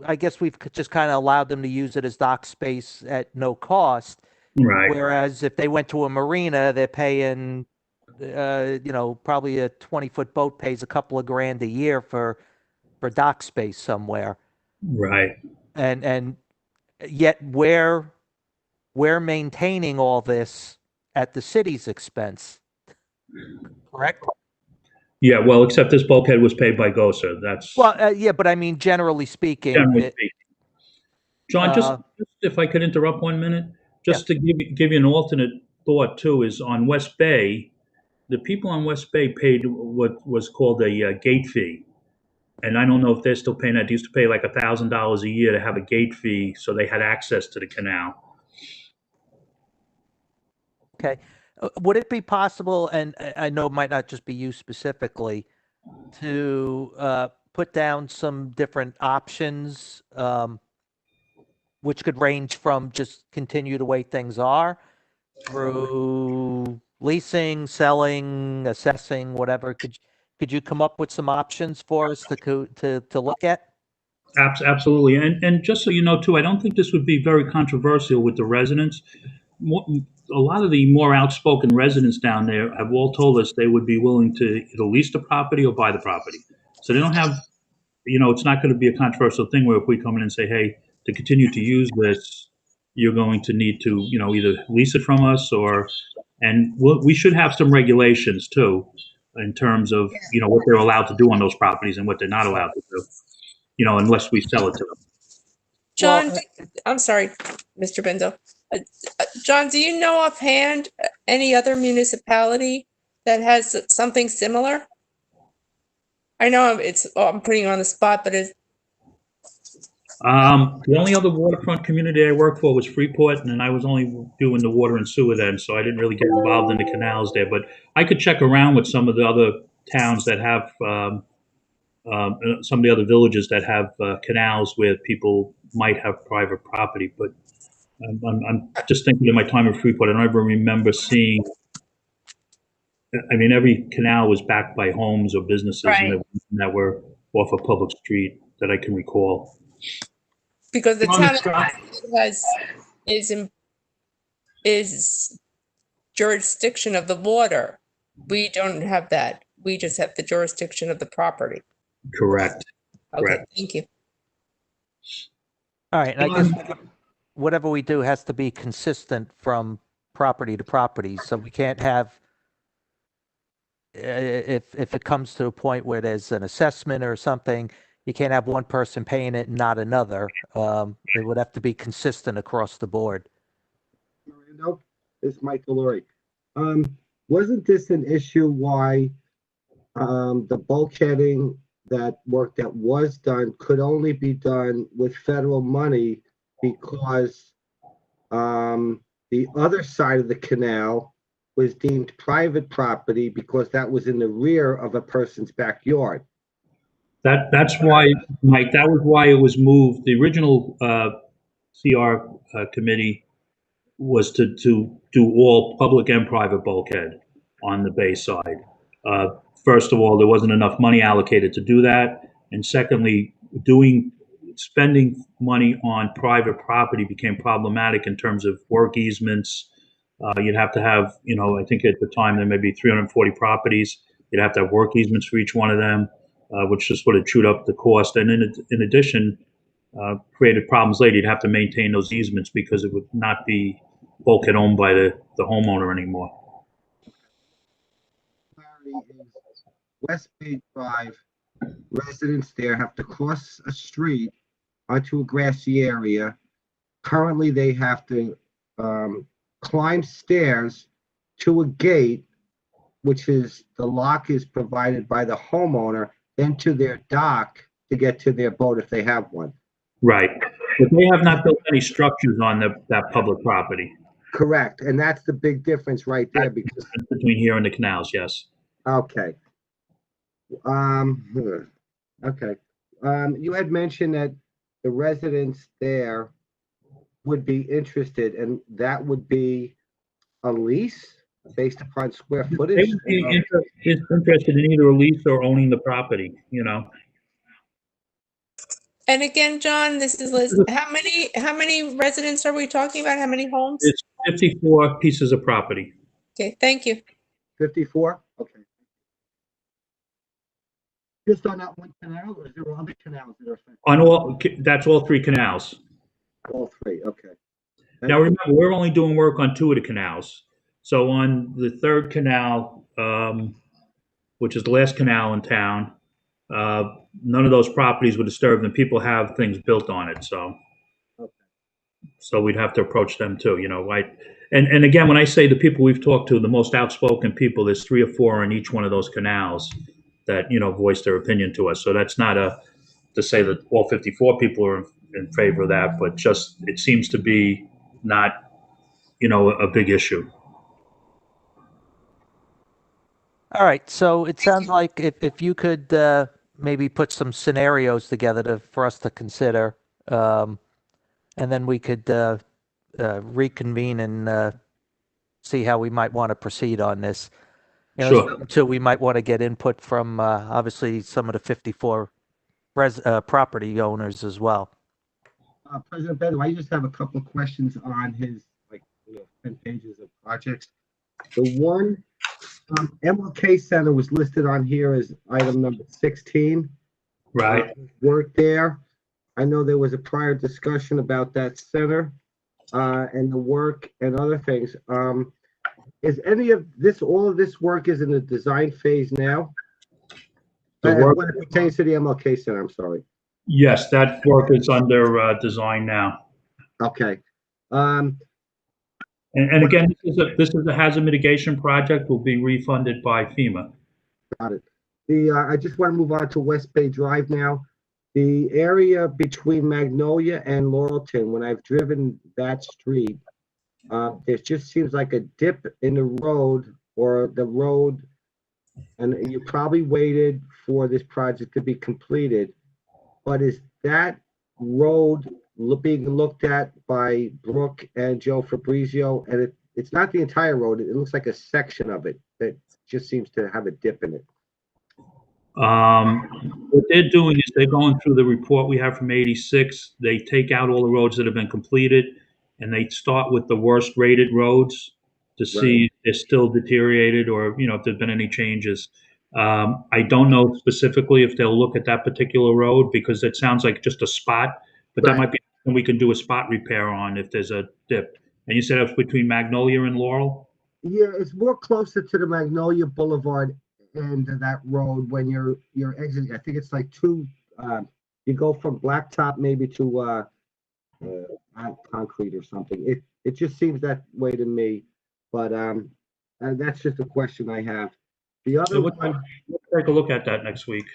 I guess we've just kind of allowed them to use it as dock space at no cost. Right. Whereas if they went to a marina, they're paying, probably a 20-foot boat pays a couple of grand a year for dock space somewhere. Right. And yet we're maintaining all this at the city's expense, correct? Yeah, well, except this bulkhead was paid by GOSA. That's Yeah, but I mean, generally speaking. John, just if I could interrupt 1 minute, just to give you an alternate thought too, is on West Bay, the people on West Bay paid what was called a gate fee. And I don't know if they're still paying that. They used to pay like $1,000 a year to have a gate fee so they had access to the canal. Okay. Would it be possible, and I know it might not just be you specifically, to put down some different options, which could range from just continue the way things are through leasing, selling, assessing, whatever? Could you come up with some options for us to look at? Absolutely. And just so you know too, I don't think this would be very controversial with the residents. A lot of the more outspoken residents down there have all told us they would be willing to either lease the property or buy the property. So they don't have, it's not going to be a controversial thing where if we come in and say, hey, to continue to use this, you're going to need to, either lease it from us and we should have some regulations too, in terms of, what they're allowed to do on those properties and what they're not allowed to do, unless we sell it to them. John, I'm sorry, Mr. Benzo. John, do you know offhand any other municipality that has something similar? I know I'm putting you on the spot, but the only other waterfront community I worked for was Freeport, and I was only doing the water and sewer then, so I didn't really get involved in the canals there. But I could check around with some of the other towns that have, some of the other villages that have canals where people might have private property. But I'm just thinking of my time in Freeport. I don't ever remember seeing. I mean, every canal was backed by homes or businesses that were off a public street that I can recall. Because the town is jurisdiction of the water. We don't have that. We just have the jurisdiction of the property. Correct. Okay, Correct. Thank you. All right, and I guess whatever we do has to be consistent from property to property. So we can't have, if it comes to a point where there's an assessment or something, you can't have one person paying it and not another. It would have to be consistent across the board. Nope, this is Mike Delory. Wasn't this an issue why the bulkheading that was done could only be done with federal money because the other side of the canal was deemed private property because that was in the rear of a person's backyard? That's why, Mike, that was why it was moved. The original CR committee was to do all public and private bulkhead on the bay side. First of all, there wasn't enough money allocated to do that. And secondly, spending money on private property became problematic in terms of work easements. You'd have to have, I think at the time there may be 340 properties. You'd have to have work easements for each one of them, which just would have chewed up the cost. And in addition, created problems later. You'd have to maintain those easements because it would not be bulkhead owned by the homeowner anymore. West Bay Drive residents there have to cross a street onto a grassy area. Currently, they have to climb stairs to a gate, which is the lock is provided by the homeowner, then to their dock to get to their boat if they have one. Right. But they have not built any structures on that public property. Correct, and that's the big difference right there because, Between here and the canals, yes. okay. Okay. You had mentioned that the residents there would be interested, and that would be a lease based upon square They footage? would be interested in either a lease or owning the property, you know. And again, John, this is Liz. How many residents are we talking about? How many homes? It's 54 pieces of property. Okay, thank you. 54? Okay. Just on that one canal, or is there other canals that are affected? On all, that's all 3 canals. All 3, okay. Now, remember, we're only doing work on 2 of the canals. So on the 3rd canal, which is the last canal in town, none of those properties were disturbed, and people have things built on it, so. Okay. So we'd have to approach them too, you know, and again, when I say the people we've talked to, the most outspoken people, there's 3 or 4 on each one of those canals that, you know, voice their opinion to us. So that's not to say that all 54 people are in favor of that, but just, it seems to be not, you know, a big issue. All right, so it sounds like if you could maybe put some scenarios together for us to consider, and then we could reconvene and see how we might want to proceed on this. You know, Sure. so we might want to get input from obviously some of the 54 property owners as well. President Bender, I just have a couple of questions on his, 10 pages of projects. The one, MLK Center was listed on here as item number 16. Right. Work there. I know there was a prior discussion about that center and the work and other things. Is any of this, all of this work is in the design phase now? The work, When it pertains to the MLK Center, I'm sorry. yes, that work is under design now. Okay. And again, this is a hazard mitigation project, will be refunded by FEMA. Got it. I just want to move on to West Bay Drive now. The area between Magnolia and Laurelton, when I've driven that street, it just seems like a dip in the road or the road, and you probably waited for this project to be completed. But is that road being looked at by Brooke and Joe Fabrizio? And it's not the entire road. It looks like a section of it that just seems to have a dip in it. What they're doing is they're going through the report we have from 86. They take out all the roads that have been completed, and they start with the worst rated roads to see if they're still deteriorated or, you know, if there's been any changes. I don't know specifically if they'll look at that particular road because it sounds like just a spot, but that might be something we can do a spot repair on if there's a dip. And you said it's between Magnolia and Laurel? Yeah, it's more closer to the Magnolia Boulevard end of that road when you're exiting. I think it's like you go from blacktop maybe to concrete or something. It just seems that way to me, but and that's just a question I have. The other one, we'll take a look at that next week.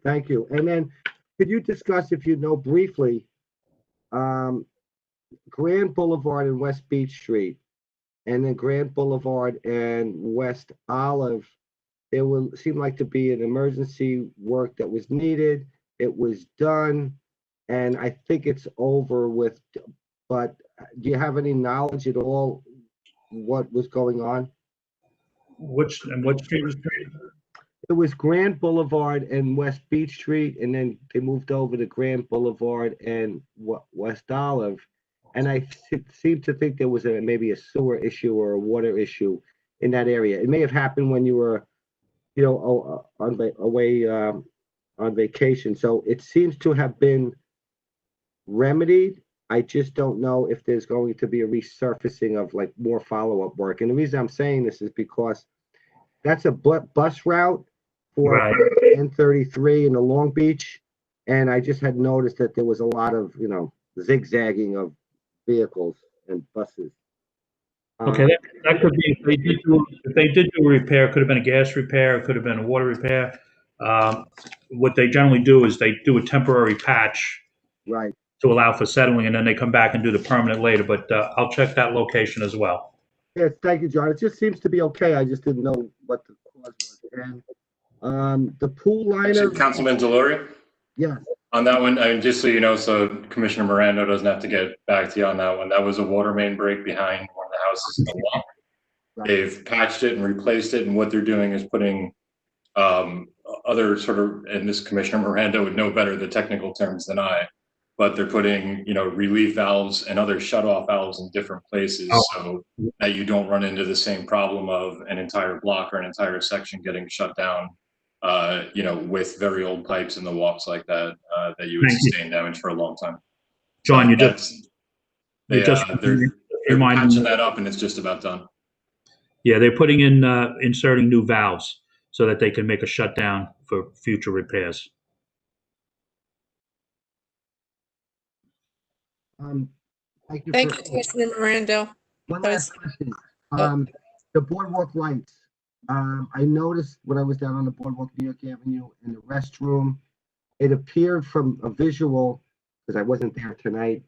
Thank you. And then could you discuss, if you know briefly, Grand Boulevard and West Beach Street, and then Grand Boulevard and West Olive? There will seem like to be an emergency work that was needed. It was done, and I think it's over with. But do you have any knowledge at all what was going on? What street was it? It was Grand Boulevard and West Beach Street, and then they moved over to Grand Boulevard and West Olive. And I seem to think there was maybe a sewer issue or a water issue in that area. It may have happened when you were, you know, away on vacation. So it seems to have been remedied. I just don't know if there's going to be a resurfacing of like more follow-up work. And the reason I'm saying this is because that's a bus route for Right. N33 in the Long Beach. And I just had noticed that there was a lot of, zigzagging of vehicles and buses. Okay, that could be, if they did do a repair, it could have been a gas repair, it could have been a water repair. What they generally do is they do a temporary patch Right. to allow for settling, and then they come back and do the permanent later, but I'll check that location as well. Yes, thank you, John. It just seems to be okay. I just didn't know what the cause was. And the pool liner. Actually, Councilman Delory? Yeah. On that one, just so you know, so Commissioner Miranda doesn't have to get back to you on that one. That was a water main break behind one of the houses in the lot. Right. They've patched it and replaced it, and what they're doing is putting other sort of, and this Commissioner Miranda would know better the technical terms than I, but they're putting, relief valves and other shut-off valves in different places so that you don't run into the same problem of an entire block or an entire section getting shut down, with very old pipes in the walks like that, that you would sustain damage for a long time. John, So they're patching that up and it's just about done. Yeah, they're putting in, inserting new valves so that they can make a shutdown for future repairs. Thank you. Thank you, Commissioner Miranda. One last question. The boardwalk lights. I noticed when I was down on the boardwalk, New York Avenue, in the restroom, it appeared from a visual, because I wasn't there tonight,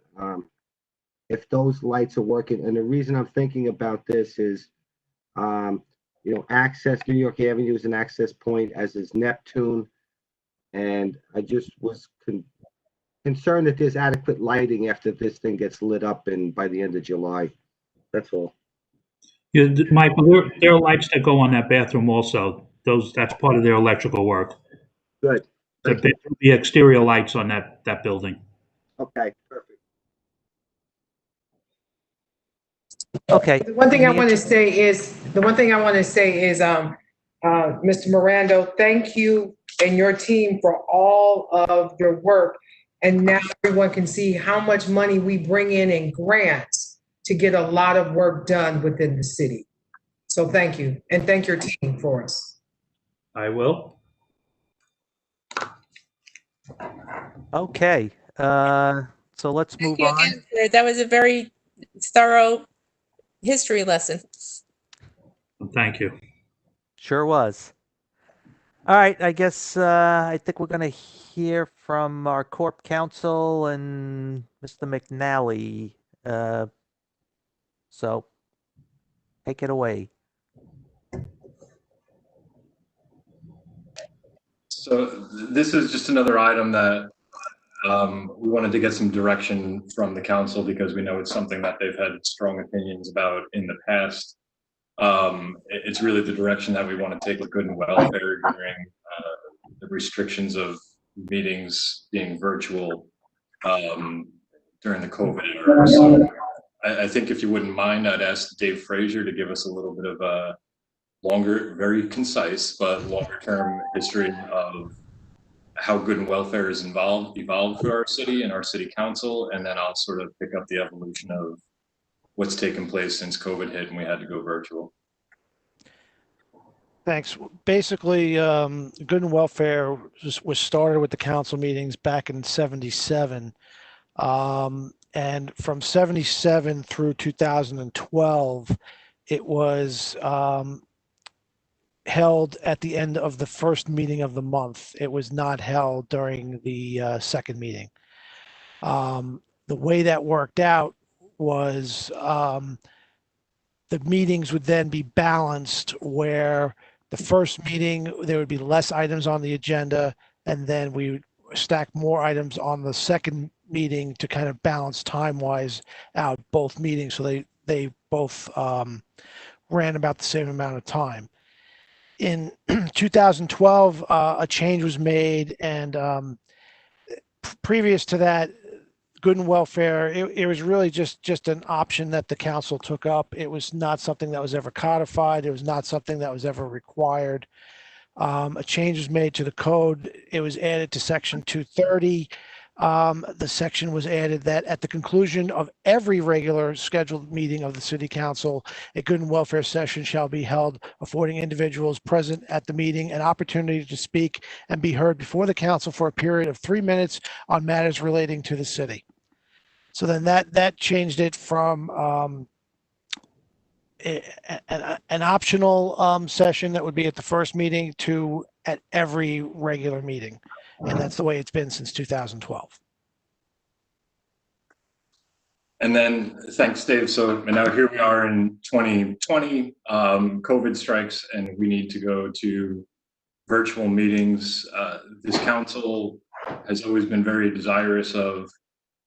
if those lights are working. And the reason I'm thinking about this is, access, New York Avenue is an access point, as is Neptune. And I just was concerned that there's adequate lighting after this thing gets lit up by the end of July. That's all. Yeah, Michael, there are lights that go on that bathroom also. That's part of their electrical work. Good. The exterior lights on that building. Okay, perfect. Okay. The one thing I want to say is, Mr. Miranda, thank you and your team for all of your work. And now everyone can see how much money we bring in grants to get a lot of work done within the city. So thank you, and thank your team for us. I will. Okay, so let's move on. That was a very thorough history lesson. Thank you. Sure was. All right, I guess I think we're going to hear from our Corp Counsel and Mr. McNally. So take it away. So this is just another item that we wanted to get some direction from the council because we know it's something that they've had strong opinions about in the past. It's really the direction that we want to take with Good and Welfare during the restrictions of meetings being virtual during the COVID era. So I think if you wouldn't mind, I'd ask Dave Frazier to give us a little bit of a longer, very concise, but longer term history of how Good and Welfare is evolved for our city and our city council. And then I'll sort of pick up the evolution of what's taken place since COVID hit and we had to go virtual. Thanks. Basically, Good and Welfare was started with the council meetings back in '77. And from 77 through 2012, it was held at the end of the first meeting of the month. It was not held during the second meeting. The way that worked out was the meetings would then be balanced, where the first meeting, there would be less items on the agenda, and then we would stack more items on the second meeting to kind of balance time-wise out both meetings, so they both ran about the same amount of time. In 2012, a change was made, and previous to that, Good and Welfare, it was really just an option that the council took up. It was not something that was ever codified. It was not something that was ever required. A change was made to the code. It was added to section 230. the section was added that at the conclusion of every regular scheduled meeting of the city council, a good and welfare session shall be held, affording individuals present at the meeting an opportunity to speak and be heard before the council for a period of 3 minutes on matters relating to the city. So then that changed it from an optional session that would be at the first meeting to at every regular meeting. And that's the way it's been since 2012. And then, thanks, Dave. So now here we are in 2020, COVID strikes, and we need to go to virtual meetings. This council has always been very desirous of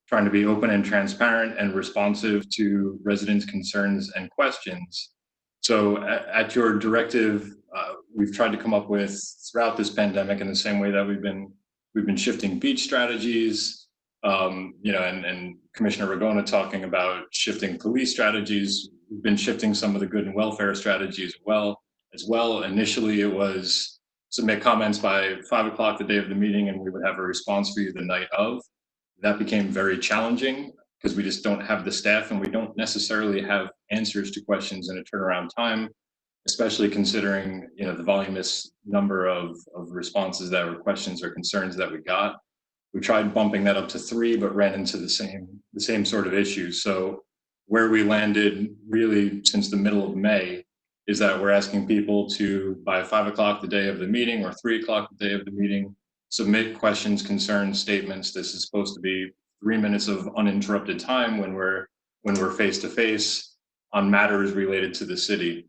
trying to be open and transparent and responsive to residents' concerns and questions. So at your directive, we've tried to come up with throughout this pandemic, in the same way that we've been shifting beach strategies, and Commissioner Ragona talking about shifting police strategies. We've been shifting some of the good and welfare strategies as well. Initially, it was submit comments by 5 o'clock the day of the meeting, and we would have a response for you the night of. That became very challenging because we just don't have the staff, and we don't necessarily have answers to questions in a turnaround time, especially considering the voluminous number of responses that were questions or concerns that we got. We tried bumping that up to 3, but ran into the same sort of issues. So where we landed really since the middle of May is that we're asking people to, by 5 o'clock the day of the meeting or 3 o'clock the day of the meeting, submit questions, concerns, statements. This is supposed to be 3 minutes of uninterrupted time when we're face to face on matters related to the city.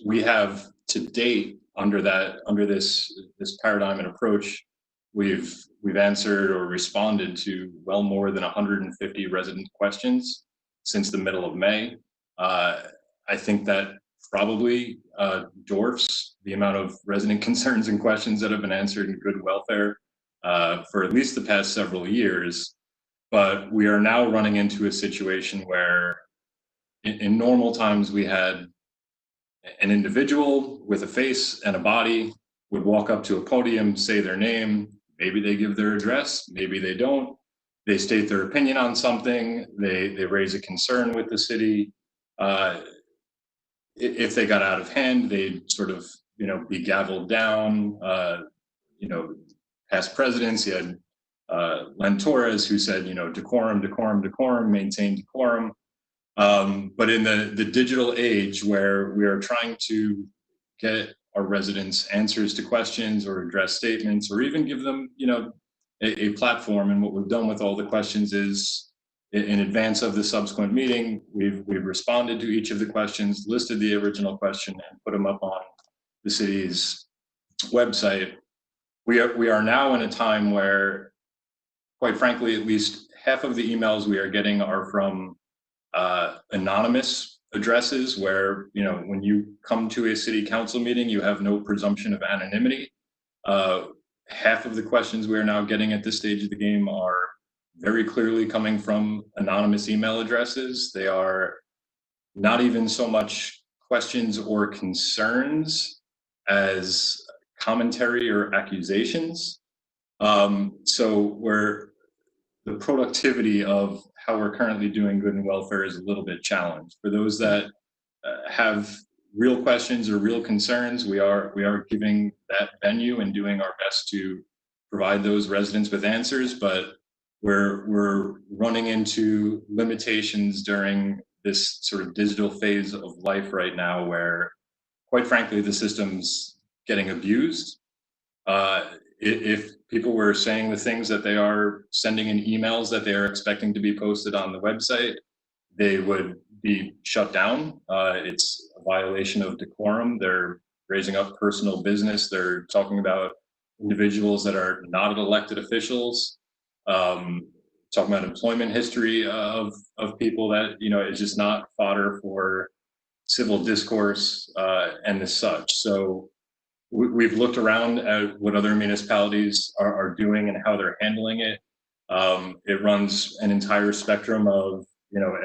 We have to date under this paradigm and approach, we've answered or responded to well more than 150 resident questions since the middle of May. I think that probably dwarfs the amount of resident concerns and questions that have been answered in good welfare for at least the past several years. But we are now running into a situation where in normal times we had an individual with a face and a body would walk up to a podium, say their name, maybe they give their address, maybe they don't. They state their opinion on something, they raise a concern with the city. If they got out of hand, they'd sort of, be gavelled down. Past presidents, you had Len Torres, who said, decorum, decorum, decorum, maintain decorum. But in the digital age where we are trying to get our residents answers to questions or address statements or even give them, a platform, and what we've done with all the questions is in advance of the subsequent meeting, we've responded to each of the questions, listed the original question, and put them up on the city's website. We are now in a time where, quite frankly, at least half of the emails we are getting are from anonymous addresses where, when you come to a city council meeting, you have no presumption of anonymity. Half of the questions we are now getting at this stage of the game are very clearly coming from anonymous email addresses. They are not even so much questions or concerns as commentary or accusations. So where the productivity of how we're currently doing good and welfare is a little bit challenged. For those that have real questions or real concerns, we are giving that venue and doing our best to provide those residents with answers, but we're running into limitations during this sort of digital phase of life right now where, quite frankly, the system's getting abused. If people were saying the things that they are sending in emails that they are expecting to be posted on the website, they would be shut down. It's a violation of decorum. They're raising up personal business. They're talking about individuals that are not elected officials, talking about employment history of people that, is just not fodder for civil discourse and as such. So we've looked around at what other municipalities are doing and how they're handling it. It runs an entire spectrum of,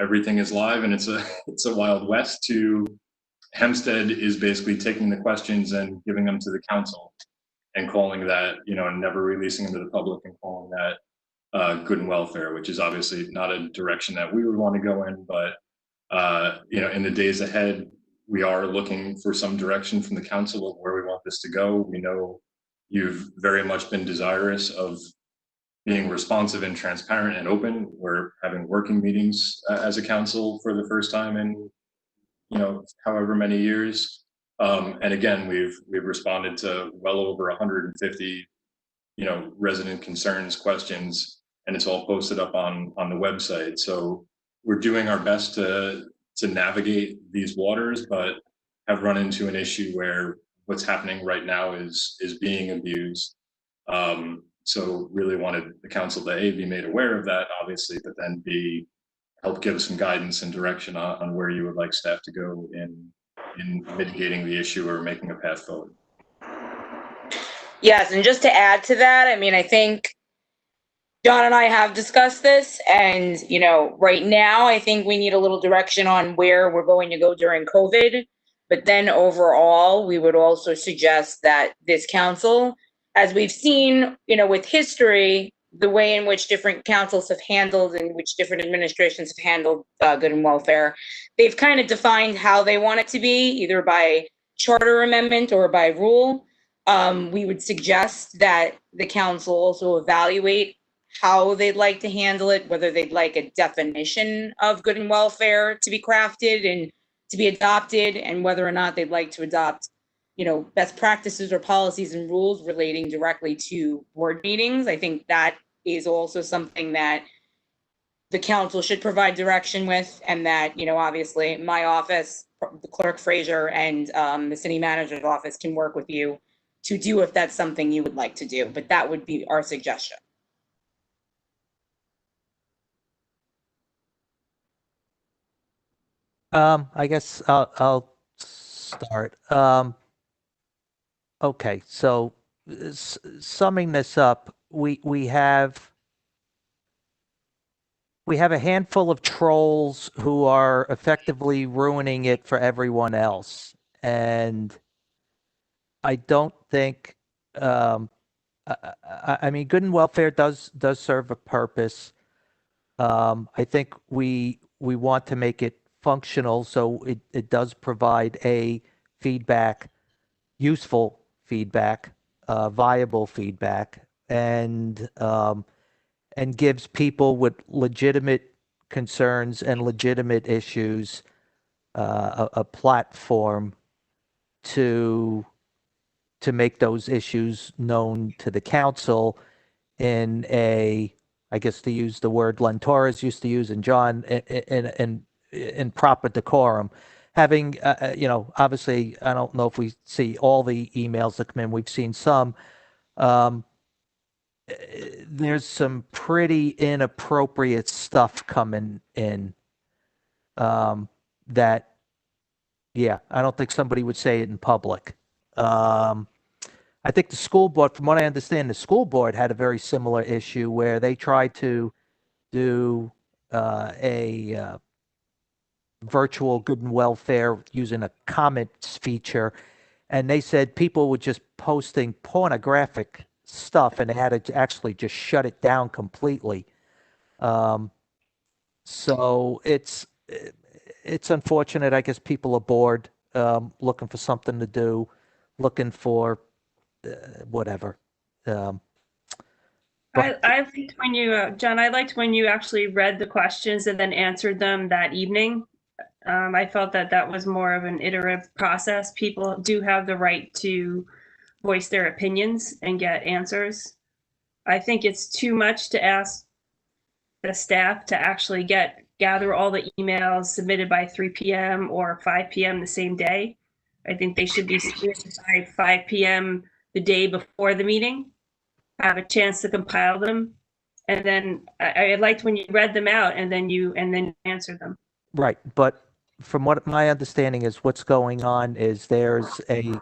everything is live and it's a Wild West, to Hempstead is basically taking the questions and giving them to the council and calling that, and never releasing them to the public and calling that good and welfare, which is obviously not a direction that we would want to go in, but in the days ahead, we are looking for some direction from the council of where we want this to go. We know you've very much been desirous of being responsive and transparent and open. We're having working meetings as a council for the first time in, however many years. And again, we've responded to well over 150, resident concerns, questions, and it's all posted up on the website. So we're doing our best to navigate these waters, but have run into an issue where what's happening right now is being abused. So really wanted the council to A, be made aware of that, obviously, but then B, help give some guidance and direction on where you would like staff to go in mitigating the issue or making a path forward. Yes, and just to add to that, I mean, I think John and I have discussed this, and, right now, I think we need a little direction on where we're going to go during COVID. But then overall, we would also suggest that this council, as we've seen, with history, the way in which different councils have handled and which different administrations have handled good and welfare, they've kind of defined how they want it to be, either by charter amendment or by rule. We would suggest that the council also evaluate how they'd like to handle it, whether they'd like a definition of good and welfare to be crafted and to be adopted, and whether or not they'd like to adopt, best practices or policies and rules relating directly to board meetings. I think that is also something that the council should provide direction with, and that, obviously my office, the clerk Fraser, and the city manager's office can work with you to do if that's something you would like to do. But that would be our suggestion. I guess I'll start. Okay, so summing this up, we have a handful of trolls who are effectively ruining it for everyone else, and I don't think. I mean, good and welfare does serve a purpose. I think we want to make it functional, so it does provide a feedback, useful feedback, viable feedback, and gives people with legitimate concerns and legitimate issues a platform to make those issues known to the council in a, I guess to use the word Len Torres used to use and John, in proper decorum. Having, obviously, I don't know if we see all the emails that come in. We've seen some. There's some pretty inappropriate stuff coming in that, yeah, I don't think somebody would say it in public. I think the school board, from what I understand, the school board had a very similar issue where they tried to do a virtual good and welfare using a comments feature, and they said people were just posting pornographic stuff, and they had to actually just shut it down completely. So it's unfortunate. I guess people are bored, looking for something to do, looking for whatever. I liked when you, John, I liked when you actually read the questions and then answered them that evening. I felt that was more of an iterative process. People do have the right to voice their opinions and get answers. I think it's too much to ask the staff to actually gather all the emails submitted by 3 p.m. or 5 p.m. the same day. I think they should be submitted by 5 p.m. the day before the meeting, have a chance to compile them, and then I liked when you read them out and then you answer them. Right, but from what my understanding is, what's going on is there's a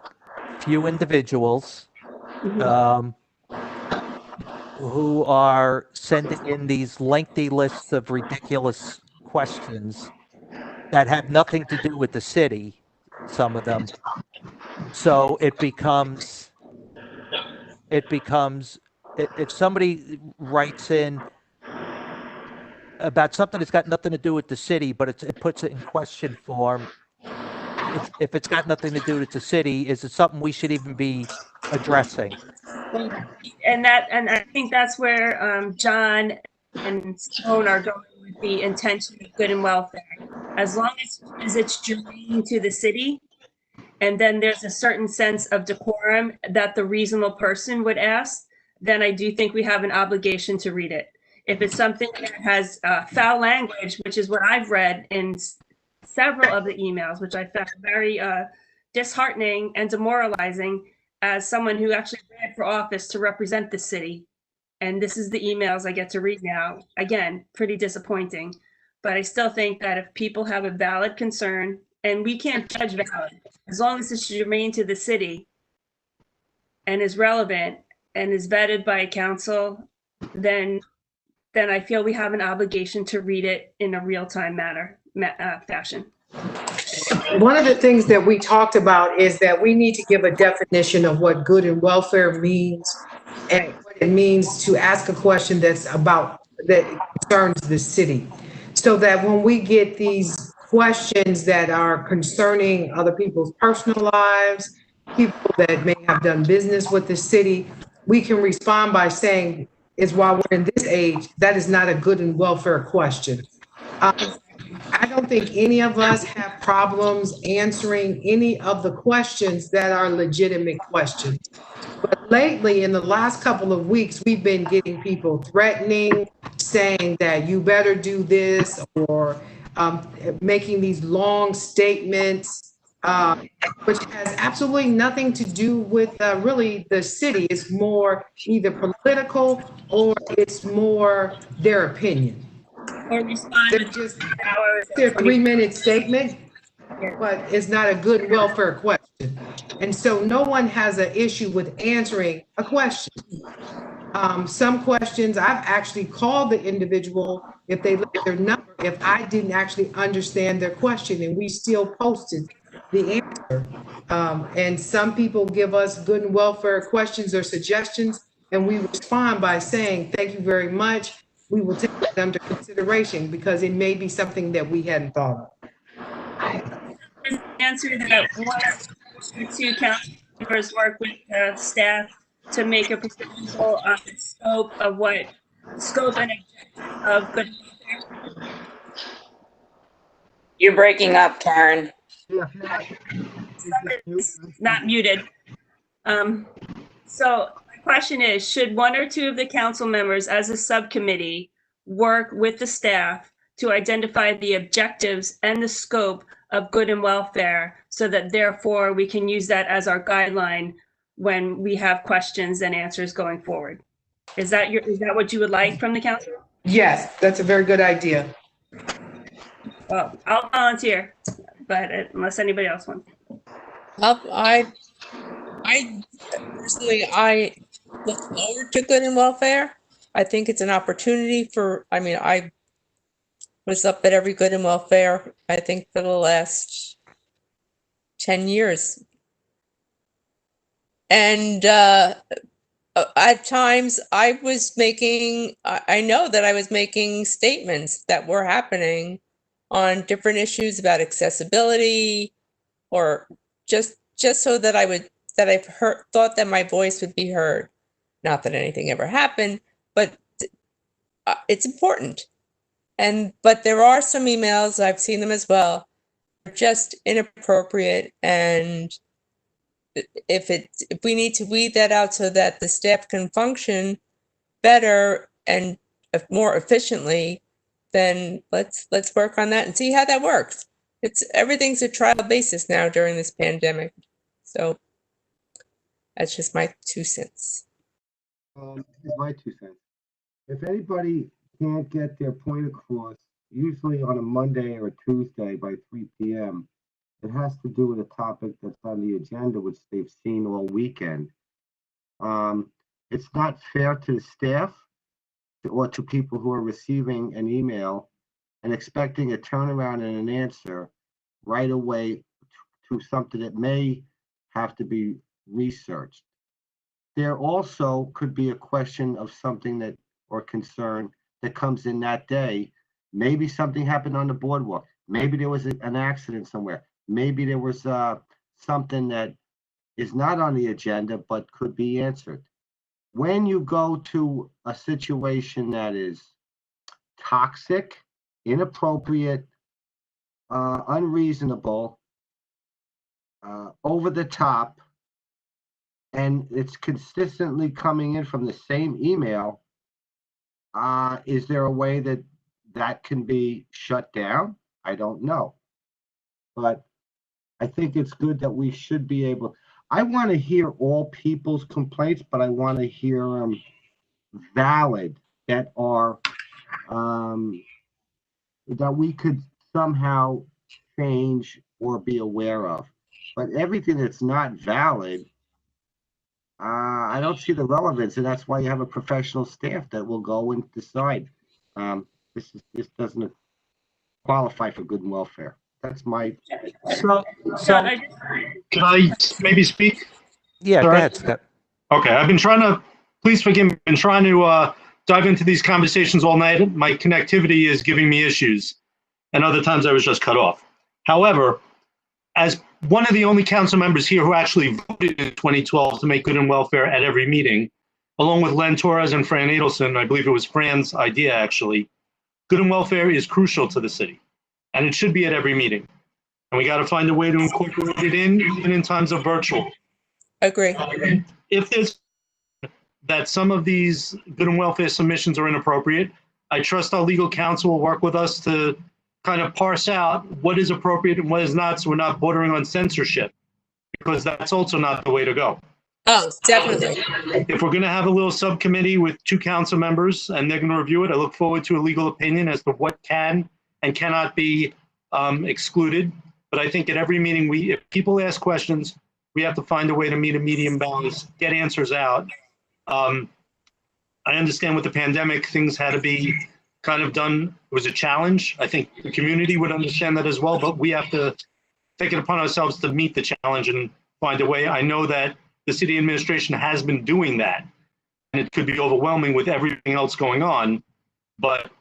few individuals who are sending in these lengthy lists of ridiculous questions that have nothing to do with the city, some of them. So it becomes if somebody writes in, about something that's got nothing to do with the city, but it puts it in question form. If it's got nothing to do with the city, is it something we should even be addressing? And I think that's where John and Stone are going with the intention of good and welfare. As long as it's germane to the city, and then there's a certain sense of decorum that the reasonable person would ask, then I do think we have an obligation to read it. If it's something that has foul language, which is what I've read in several of the emails, which I found very disheartening and demoralizing as someone who actually ran for office to represent the city. And this is the emails I get to read now. Again, pretty disappointing. But I still think that if people have a valid concern, and we can't judge valid, as long as it's germane to the city and is relevant and is vetted by a council, then I feel we have an obligation to read it in a real-time fashion. One of the things that we talked about is that we need to give a definition of what good and welfare means and what it means to ask a question that concerns the city. So that when we get these questions that are concerning other people's personal lives, people that may have done business with the city, we can respond by saying, is while we're in this age, that is not a good and welfare question. I don't think any of us have problems answering any of the questions that are legitimate questions. But lately, in the last couple of weeks, we've been getting people threatening, saying that you better do this, or making these long statements, which has absolutely nothing to do with really the city. It's more either political or it's more their opinion. Or respond They're just their 3-minute statement, but it's not a good welfare question. And so no one has an issue with answering a question. Some questions, I've actually called the individual if they left their number, if I didn't actually understand their question, and we still posted the answer. And some people give us good and welfare questions or suggestions, and we respond by saying, thank you very much. We will take them under consideration because it may be something that we hadn't thought of. Answer that one or two council members work with staff to make a proposal on the scope and objective of good welfare. You're breaking up, Karen. Not muted. So my question is, should one or two of the council members as a subcommittee work with the staff to identify the objectives and the scope of good and welfare so that therefore we can use that as our guideline when we have questions and answers going forward? Is that what you would like from the council? Yes, that's a very good idea. Well, I'll volunteer, but unless anybody else wants. I personally, I look forward to good and welfare. I think it's an opportunity I was up at every good and welfare, I think, for the last 10 years. And at times I know that I was making statements that were happening on different issues about accessibility, or just so that I've thought that my voice would be heard. Not that anything ever happened, but it's important. But there are some emails, I've seen them as well, just inappropriate. And if we need to weed that out so that the staff can function better and more efficiently, then let's work on that and see how that works. Everything's a trial basis now during this pandemic. So that's just my 2 cents. Here's my 2 cents. If anybody can't get their point across, usually on a Monday or Tuesday by 3 p.m., it has to do with a topic that's on the agenda, which they've seen all weekend. It's not fair to the staff or to people who are receiving an email and expecting a turnaround and an answer right away to something that may have to be researched. There also could be a question of something or concern that comes in that day Maybe something happened on the boardwalk. Maybe there was an accident somewhere. Maybe there was something that is not on the agenda but could be answered. When you go to a situation that is toxic, inappropriate, unreasonable, over the top, and it's consistently coming in from the same email, is there a way that that can be shut down? I don't know. But I think it's good that we should be able, I want to hear all people's complaints, but I want to hear them valid, that are, that we could somehow change or be aware of. But everything that's not valid, I don't see the relevance, and that's why you have a professional staff that will go and decide. This doesn't qualify for good and welfare. That's my. So Can I maybe speak? yeah, go Sorry. ahead, Scott. Okay, I've been trying to, please forgive me, been trying to dive into these conversations all night. My connectivity is giving me issues, and other times I was just cut off. However, as one of the only council members here who actually voted in 2012 to make good and welfare at every meeting, along with Len Torres and Fran Adelson, I believe it was Fran's idea actually, good and welfare is crucial to the city, and it should be at every meeting. And we got to find a way to incorporate it in, even in times of virtual. Agree. If there's that some of these good and welfare submissions are inappropriate, I trust our legal counsel will work with us to kind of parse out what is appropriate and what is not, so we're not bordering on censorship, because that's also not the way to go. Oh, definitely. If we're going to have a little subcommittee with 2 council members and they're going to review it, I look forward to a legal opinion as to what can and cannot be excluded. But I think at every meeting, if people ask questions, we have to find a way to meet a medium balance, get answers out. I understand with the pandemic, things had to be kind of done. It was a challenge. I think the community would understand that as well, but we have to take it upon ourselves to meet the challenge and find a way. I know that the city administration has been doing that, and it could be overwhelming with everything else going on, but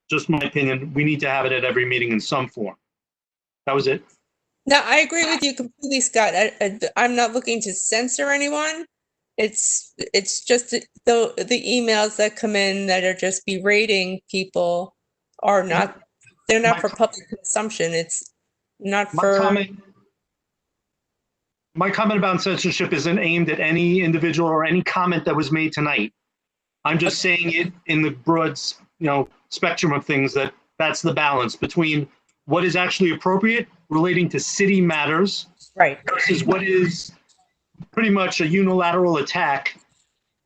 just my opinion, we need to have it at every meeting in some form. That was it. No, I agree with you completely, Scott. I'm not looking to censor anyone. It's just the emails that come in that are just berating people are not, they're not for public consumption. It's not for. My comment about censorship isn't aimed at any individual or any comment that was made tonight. I'm just saying it in the broad, spectrum of things, that's the balance between what is actually appropriate relating to city matters, right, versus what is pretty much a unilateral attack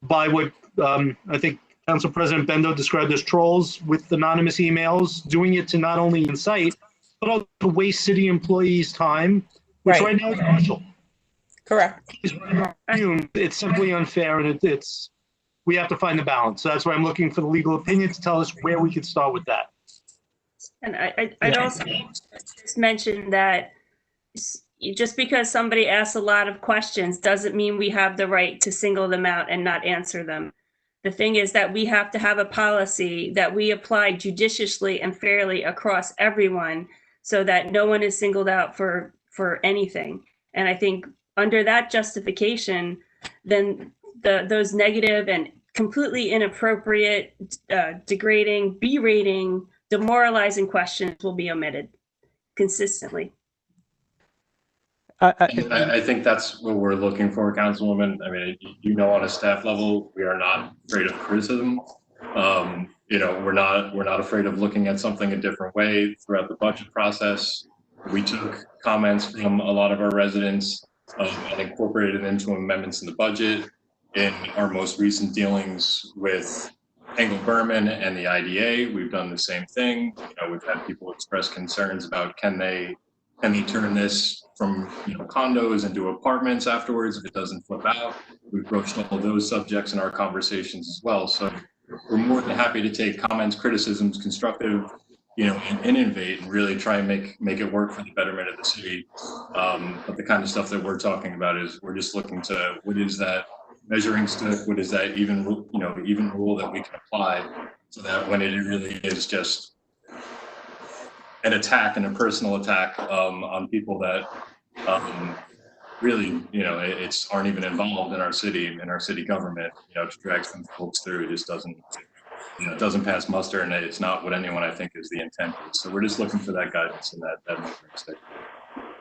by what I think Council President Bendo described as trolls with anonymous emails, doing it to not only incite, but also to waste city employees' time, which right now is crucial. Correct. It's simply unfair, and it's we have to find the balance. So that's why I'm looking for the legal opinion to tell us where we could start with that. And I'd also just mention that just because somebody asks a lot of questions doesn't mean we have the right to single them out and not answer them. The thing is that we have to have a policy that we apply judiciously and fairly across everyone so that no one is singled out for anything. And I think under that justification, then those negative and completely inappropriate, degrading, berating, demoralizing questions will be omitted consistently. I think that's what we're looking for, Councilwoman. I mean, on a staff level, we are not afraid of criticism. We're not afraid of looking at something a different way throughout the budget process. We took comments from a lot of our residents and incorporated into amendments in the budget. In our most recent dealings with Engel Berman and the IDA, we've done the same thing. We've had people express concerns about can they turn this from condos into apartments afterwards if it doesn't flip out. We've broached all of those subjects in our conversations as well. So we're more than happy to take comments, criticisms, constructive, and innovate and really try and make it work for the betterment of the city. But the kind of stuff that we're talking about is we're just looking to what is that measuring stick, what is that even rule that we can apply so that when it really is just an attack and a personal attack on people that really, aren't even involved in our city government, to drag some folks through. It just doesn't, it doesn't pass muster, and it's not what anyone, I think, is the intent is. So we're just looking for that guidance and that measuring stick.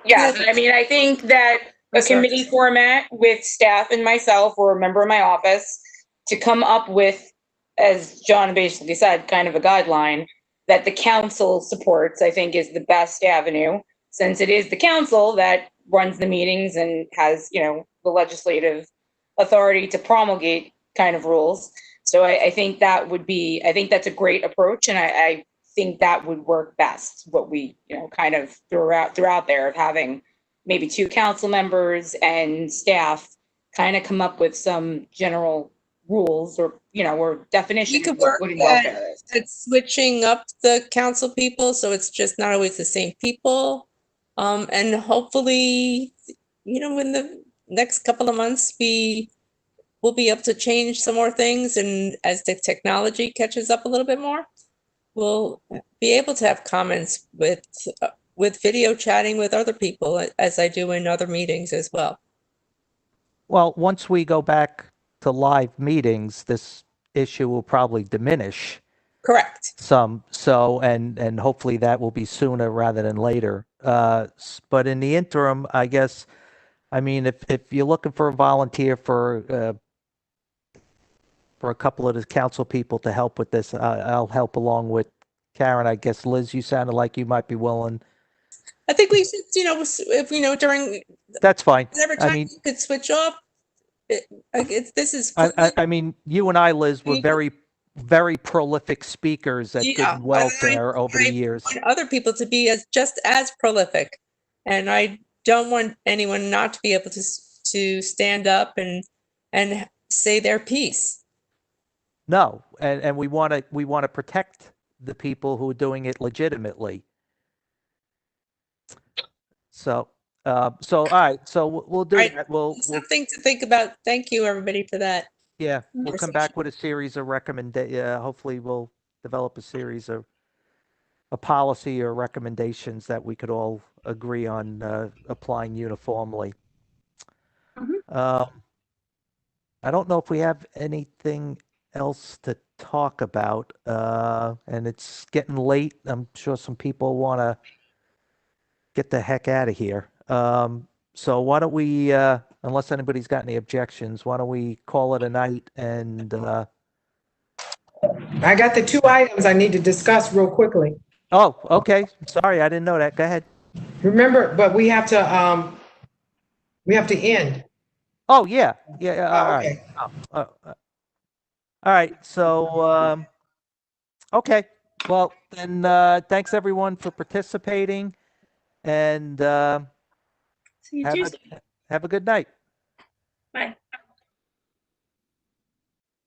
Yes, I mean, I think that a committee format with staff and myself or a member of my office to come up with, as John basically said, kind of a guideline that the council supports, I think is the best avenue, since it is the council that runs the meetings and has, the legislative authority to promulgate kind of rules. So I think that would be, I think that's a great approach. And I think that would work best, what we, kind of threw out there of having maybe 2 council members and staff kind of come up with some general rules or, or definitions. You could work at switching up the council people, so it's just not always the same people. And hopefully, in the next couple of months, we'll be able to change some more things. And as the technology catches up a little bit more, we'll be able to have comments with video chatting with other people, as I do in other meetings as well. Well, once we go back to live meetings, this issue will probably diminish. Correct. Some, so, and hopefully that will be sooner rather than later. But in the interim, I guess, I mean, if you're looking for a volunteer for a couple of the council people to help with this, I'll help along with Karen. I guess, Liz, you sounded like you might be willing. I think we should, if, during. That's fine. Whatever time you could switch off. I mean, you and I, Liz, were very, very prolific speakers at Good and Welfare over the years. I want other people to be just as prolific, and I don't want anyone not to be able to stand up and say their piece. No, and we want to protect the people who are doing it legitimately. So. All right. So we'll do that. We'll something to think about. Thank you, everybody, for that. Yeah, we'll come back with a series of hopefully we'll develop a series of a policy or recommendations that we could all agree on applying uniformly. I don't know if we have anything else to talk about, and it's getting late. I'm sure some people want to get the heck out of here. So why don't we, unless anybody's got any objections, why don't we call it a night? And I got the 2 items I need to discuss real quickly. Oh, okay. Sorry, I didn't know that. Go ahead. Remember, but we have to end. Oh, yeah. Yeah. All right. Okay. All right. So, okay. Well, then, thanks everyone for participating, and See you Tuesday. have a good night. Bye.